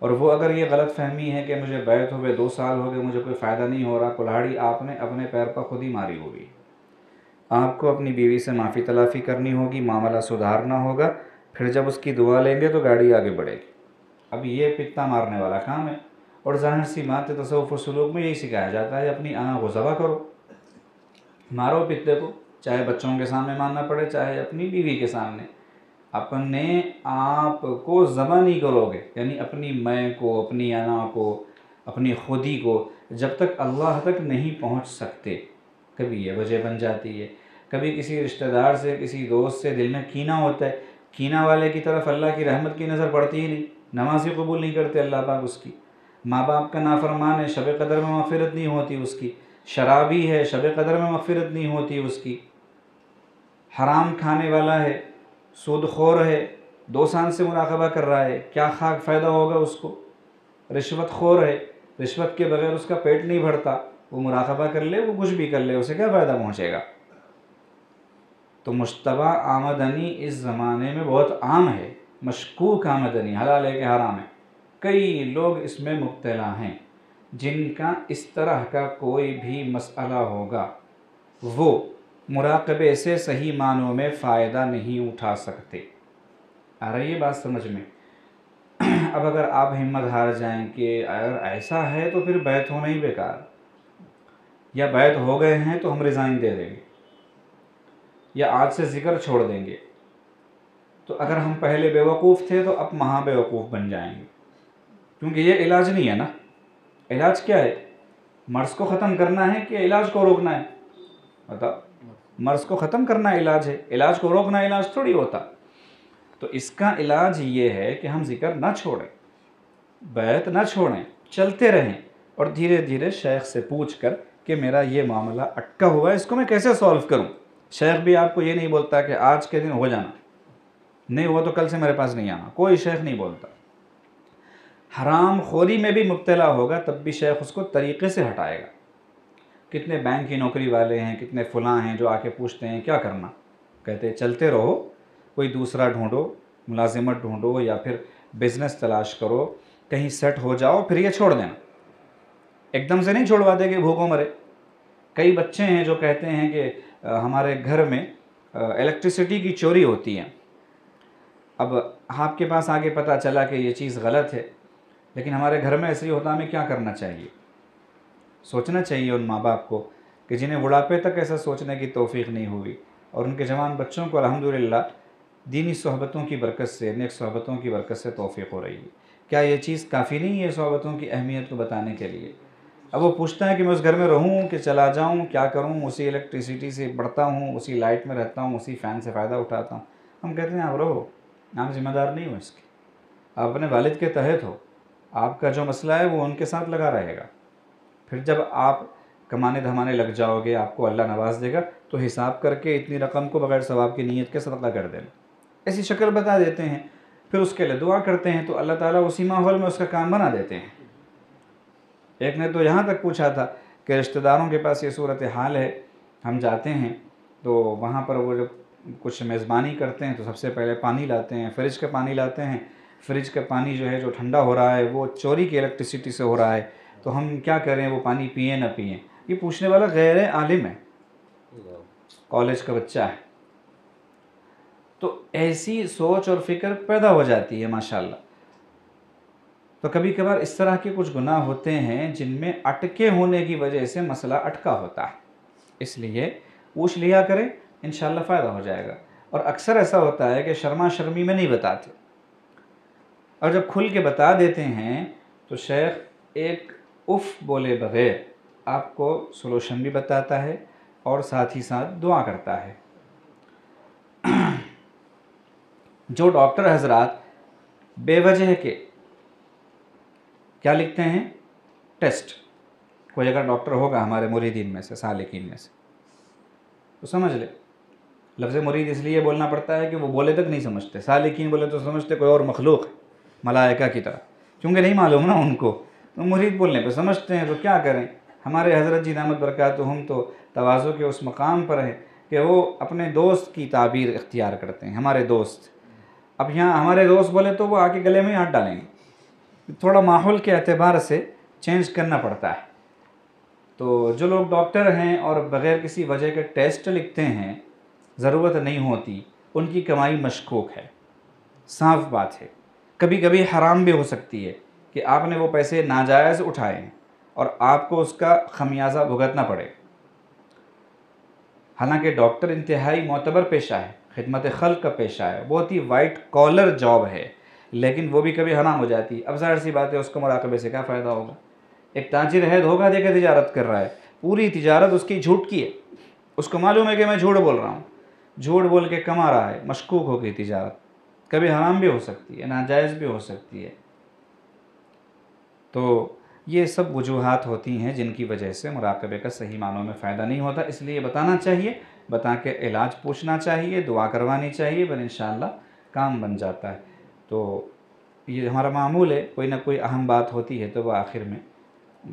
اور وہ اگر یہ غلط فہمی ہے کہ مجھے بیعت ہوئے 2 سال ہو گئے مجھے کوئی فائدہ نہیں ہو رہا، کلہاڑی آپ نے اپنے پیر پر خود ہی ماری ہوگی. آپ کو اپنی بیوی سے معافی تلافی کرنی ہوگی، معاملہ سدھارنا ہوگا، پھر جب اس کی دعا لیں گے تو گاڑی آگے بڑھے گی. اب یہ پتا مارنے والا کام ہے، اور ظاہر سی بات ہے تصوف و سلوک میں یہی سکھایا جاتا ہے اپنی آنکھ کو ذبح کرو، مارو پتے کو، چاہے بچوں کے سامنے مارنا پڑے چاہے اپنی بیوی کے سامنے. اپنے آپ کو ذبح نہیں کرو گے، یعنی اپنی میں کو، اپنی انا کو، اپنی خودی کو جب تک اللہ تک نہیں پہنچ سکتے. کبھی یہ وجہ بن جاتی ہے، کبھی کسی رشتہ دار سے کسی دوست سے دل میں کینہ ہوتا ہے، کینہ والے کی طرف اللہ کی رحمت کی نظر پڑتی ہی نہیں، نمازی قبول نہیں کرتے اللہ پاک اس کی. ماں باپ کا نافرمان ہے، شب قدر میں مغفرت نہیں ہوتی اس کی. شرابی ہے، شب قدر میں مغفرت نہیں ہوتی اس کی. حرام کھانے والا ہے، سود خور ہے، 2 سال سے مراقبہ کر رہا ہے، کیا خاک فائدہ ہوگا اس کو. رشوت خور ہے، رشوت کے بغیر اس کا پیٹ نہیں بھرتا، وہ مراقبہ کر لے وہ کچھ بھی کر لے اسے کیا فائدہ پہنچے گا. تو مشتبہ آمدنی اس زمانے میں بہت عام ہے، مشکوک آمدنی، حلال ہے کہ حرام ہے. کئی لوگ اس میں مبتلا ہیں. جن کا اس طرح کا کوئی بھی مسئلہ ہوگا وہ مراقبے سے صحیح معنوں میں فائدہ نہیں اٹھا سکتے. آ رہی ہے بات سمجھ میں؟ اب اگر آپ ہمت ہار جائیں کہ اگر ایسا ہے تو پھر بیعت ہونا ہی بیکار، یا بیعت ہو گئے ہیں تو ہم ریزائن دے دیں گے، یا آج سے ذکر چھوڑ دیں گے، تو اگر ہم پہلے بیوقوف تھے تو اب مہا بیوقوف بن جائیں گے. کیونکہ یہ علاج نہیں ہے نا. علاج کیا ہے؟ مرض کو ختم کرنا ہے کہ علاج کو روکنا ہے؟ بتاؤ. مرض کو ختم کرنا علاج ہے، علاج کو روکنا علاج تھوڑی ہوتا. تو اس کا علاج یہ ہے کہ ہم ذکر نہ چھوڑیں، بیعت نہ چھوڑیں، چلتے رہیں، اور دھیرے دھیرے شیخ سے پوچھ کر کہ میرا یہ معاملہ اٹکا ہوا ہے اس کو میں کیسے سولو کروں. شیخ بھی آپ کو یہ نہیں بولتا کہ آج کے دن ہو جانا، نہیں ہوا تو کل سے میرے پاس نہیں آنا، کوئی شیخ نہیں بولتا. حرام خوری میں بھی مبتلا ہوگا تب بھی شیخ اس کو طریقے سے ہٹائے گا. کتنے بینک کی نوکری والے ہیں، کتنے فلاں ہیں جو آ کے پوچھتے ہیں کیا کرنا، کہتے ہیں چلتے رہو، کوئی دوسرا ڈھونڈو، ملازمت ڈھونڈو یا پھر بزنس تلاش کرو، کہیں سیٹ ہو جاؤ پھر یہ چھوڑ دینا. ایک دم سے نہیں چھوڑوا دے کہ بھوکوں مرے. کئی بچے ہیں جو کہتے ہیں کہ ہمارے گھر میں الیکٹریسٹی کی چوری ہوتی ہے. اب آپ کے پاس آگے پتہ چلا کہ یہ چیز غلط ہے، لیکن ہمارے گھر میں ایسے ہی ہوتا، ہمیں کیا کرنا چاہیے؟ سوچنا چاہیے ان ماں باپ کو کہ جنہیں بڑھاپے تک ایسا سوچنے کی توفیق نہیں ہوئی، اور ان کے جوان بچوں کو الحمدللہ دینی صحبتوں کی برکت سے، نیک صحبتوں کی برکت سے توفیق ہو رہی ہے۔ کیا یہ چیز کافی نہیں ہے صحبتوں کی اہمیت کو بتانے کے لیے؟ اب وہ پوچھتا ہے کہ میں اس گھر میں رہوں کہ چلا جاؤں، کیا کروں، اسی الیکٹریسٹی سے بڑھتا ہوں، اسی لائٹ میں رہتا ہوں، اسی فین سے فائدہ اٹھاتا ہوں۔ ہم کہتے ہیں آپ رہو، آپ ذمہ دار نہیں ہو اس کے، آپ اپنے والد کے تحت ہو، آپ کا جو مسئلہ ہے وہ ان کے ساتھ لگا رہے گا۔ پھر جب آپ کمانے دھمانے لگ جاؤ گے، آپ کو اللہ نواز دے گا، تو حساب کر کے اتنی رقم کو بغیر ثواب کی نیت کے صدقہ کر دینا، ایسی شکل بتا دیتے ہیں، پھر اس کے لیے دعا کرتے ہیں تو اللہ تعالیٰ اسی ماحول میں اس کا کام بنا دیتے ہیں۔ ایک نے تو یہاں تک پوچھا تھا کہ رشتہ داروں کے پاس یہ صورتحال ہے، ہم جاتے ہیں تو وہاں پر وہ جب کچھ میزبانی کرتے ہیں تو سب سے پہلے پانی لاتے ہیں، فریج کا پانی لاتے ہیں، فریج کا پانی جو ہے جو ٹھنڈا ہو رہا ہے وہ چوری کی الیکٹریسٹی سے ہو رہا ہے، تو ہم کیا کریں، وہ پانی پئیں نہ پئیں؟ یہ پوچھنے والا غیر عالم ہے، کالج کا بچہ ہے۔ تو ایسی سوچ اور فکر پیدا ہو جاتی ہے ماشاءاللہ۔ تو کبھی کبھار اس طرح کے کچھ گناہ ہوتے ہیں جن میں اٹکے ہونے کی وجہ سے مسئلہ اٹکا ہوتا ہے، اس لیے پوچھ لیا کریں، انشاءاللہ فائدہ ہو جائے گا۔ اور اکثر ایسا ہوتا ہے کہ شرما شرمی میں نہیں بتاتے، اور جب کھل کے بتا دیتے ہیں تو شیخ ایک اف بولے بغیر آپ کو سولوشن بھی بتاتا ہے اور ساتھ ہی ساتھ دعا کرتا ہے۔ جو ڈاکٹر حضرات بے وجہ کے کیا لکھتے ہیں ٹیسٹ، کوئی اگر ڈاکٹر ہوگا ہمارے مریدین میں سے، سالکین میں سے، تو سمجھ لے، لفظ مرید اس لیے بولنا پڑتا ہے کہ وہ بولے تک نہیں سمجھتے، سالکین بولے تو سمجھتے کوئی اور مخلوق ہے ملائکہ کی طرح، کیونکہ نہیں معلوم نا ان کو، تو مرید بولنے پہ سمجھتے ہیں، تو کیا کریں؟ ہمارے حضرت جی دامت برکاتہم تو تواضع کے اس مقام پر ہیں کہ وہ اپنے دوست کی تعبیر اختیار کرتے ہیں، ہمارے دوست۔ اب یہاں ہمارے دوست بولے تو وہ آ کے گلے میں ہاتھ ڈالیں گے، تھوڑا ماحول کے اعتبار سے چینج کرنا پڑتا ہے۔ تو جو لوگ ڈاکٹر ہیں اور بغیر کسی وجہ کے ٹیسٹ لکھتے ہیں، ضرورت نہیں ہوتی، ان کی کمائی مشکوک ہے، صاف بات ہے۔ کبھی کبھی حرام بھی ہو سکتی ہے کہ آپ نے وہ پیسے ناجائز اٹھائے ہیں اور آپ کو اس کا خمیازہ بھگتنا پڑے۔ حالانکہ ڈاکٹر انتہائی معتبر پیشہ ہے، خدمت خلق کا پیشہ ہے، بہت ہی وائٹ کالر جاب ہے، لیکن وہ بھی کبھی حرام ہو جاتی ہے۔ اب ظاہر سی بات ہے اس کو مراقبے سے کیا فائدہ ہوگا؟ ایک تاجر ہے، دھوکہ دے کے تجارت کر رہا ہے، پوری تجارت اس کی جھوٹ کی ہے، اس کو معلوم ہے کہ میں جھوٹ بول رہا ہوں، جھوٹ بول کے کما رہا ہے، مشکوک ہو گئی تجارت، کبھی حرام بھی ہو سکتی ہے، ناجائز بھی ہو سکتی ہے۔ تو یہ سب وجوہات ہوتی ہیں جن کی وجہ سے مراقبے کا صحیح معنوں میں فائدہ نہیں ہوتا، اس لیے بتانا چاہیے، بتا کے علاج پوچھنا چاہیے، دعا کروانی چاہیے، پھر انشاءاللہ کام بن جاتا ہے۔ تو یہ ہمارا معمول ہے، کوئی نہ کوئی اہم بات ہوتی ہے تو وہ آخر میں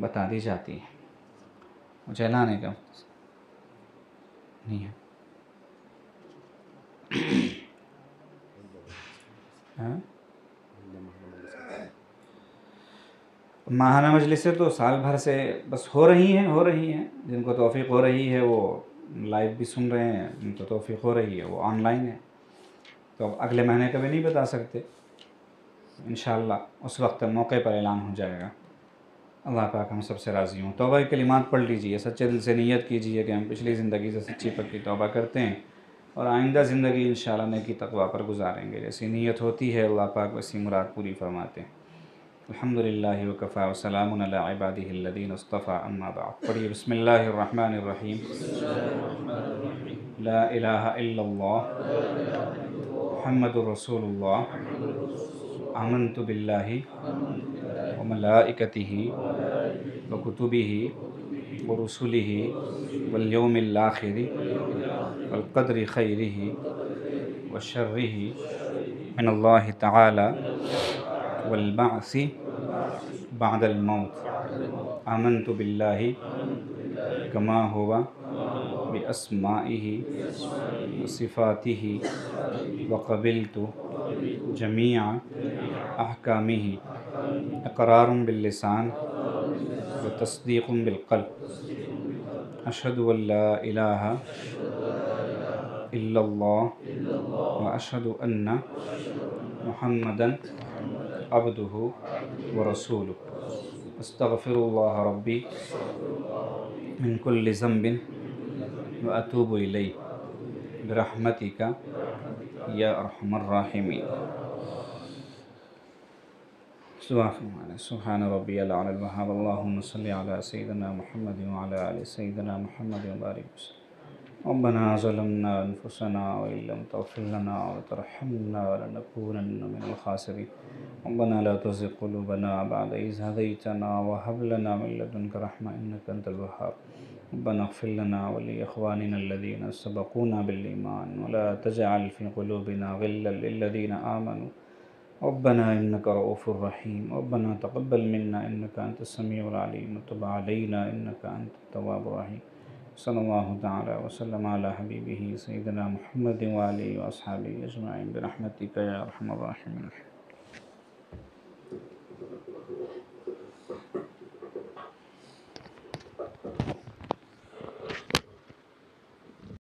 بتا دی جاتی ہے۔ مجھے اعلان ہے کہ نہیں ہے؟ ماہانہ مجلسیں تو سال بھر سے بس ہو رہی ہیں، جن کو توفیق ہو رہی ہے وہ لائیو بھی سن رہے ہیں، جن کو توفیق ہو رہی ہے وہ آن لائن ہے۔ تو اب اگلے مہینے کا بھی نہیں بتا سکتے، انشاءاللہ اس وقت موقع پر اعلان ہو جائے گا۔ اللہ پاک ہم سب سے راضی ہوں۔ توبہ کے کلمات پڑھ لیجئے، سچے دل سے نیت کیجئے کہ ہم پچھلی زندگی سے سچی پکی توبہ کرتے ہیں اور آئندہ زندگی انشاءاللہ نیکی تقویٰ پر گزاریں گے، جیسی نیت ہوتی ہے اللہ پاک ویسی مراد پوری فرماتے ہیں۔ الحمدللہ وکفا وسلام علی عبادہ الذین اصطفیٰ، اما بعد۔ پڑھیے بسم اللہ الرحمن الرحیم۔ لا الہ الا اللہ محمد رسول اللہ، آمنت باللہ وملائکتہ وکتبہ ورسلہ والیوم الآخر والقدر خیرہ وشرہ من اللہ تعالی والبعث بعد الموت۔ آمنت باللہ کما ہوا باسمائہ وصفاتہ وقبلت جمیع احکامہ اقرار باللسان وتصدیق بالقلب۔ اشہد ان لا الہ الا اللہ واشہد ان محمدا عبده ورسوله استغفر الله ربي من كل ذنب وأتوب إليه برحمتك يا أرحم الراحمين. سبحان ربي الأعلى الوهاب. اللهم صل على سيدنا محمد وعلى آل سيدنا محمد وبارك وسلم. ربنا ظلمنا أنفسنا وإن لم تغفر لنا وترحمنا لنكونن من الخاسرين. ربنا لا تزغ قلوبنا بعد إذ هديتنا وهب لنا من لدنك رحمة إنك أنت الوهاب. ربنا اغفر لنا ولإخواننا الذين سبقونا بالإيمان ولا تجعل في قلوبنا غلا للذين آمنوا ربنا إنك رؤوف رحيم. ربنا تقبل منا إنك أنت السميع العليم وتب علينا إنك أنت التواب الرحيم. صلى الله تعالى وسلم على حبيبه سيدنا محمد وآله وأصحابه أجمعين برحمتك يا أرحم الراحمين.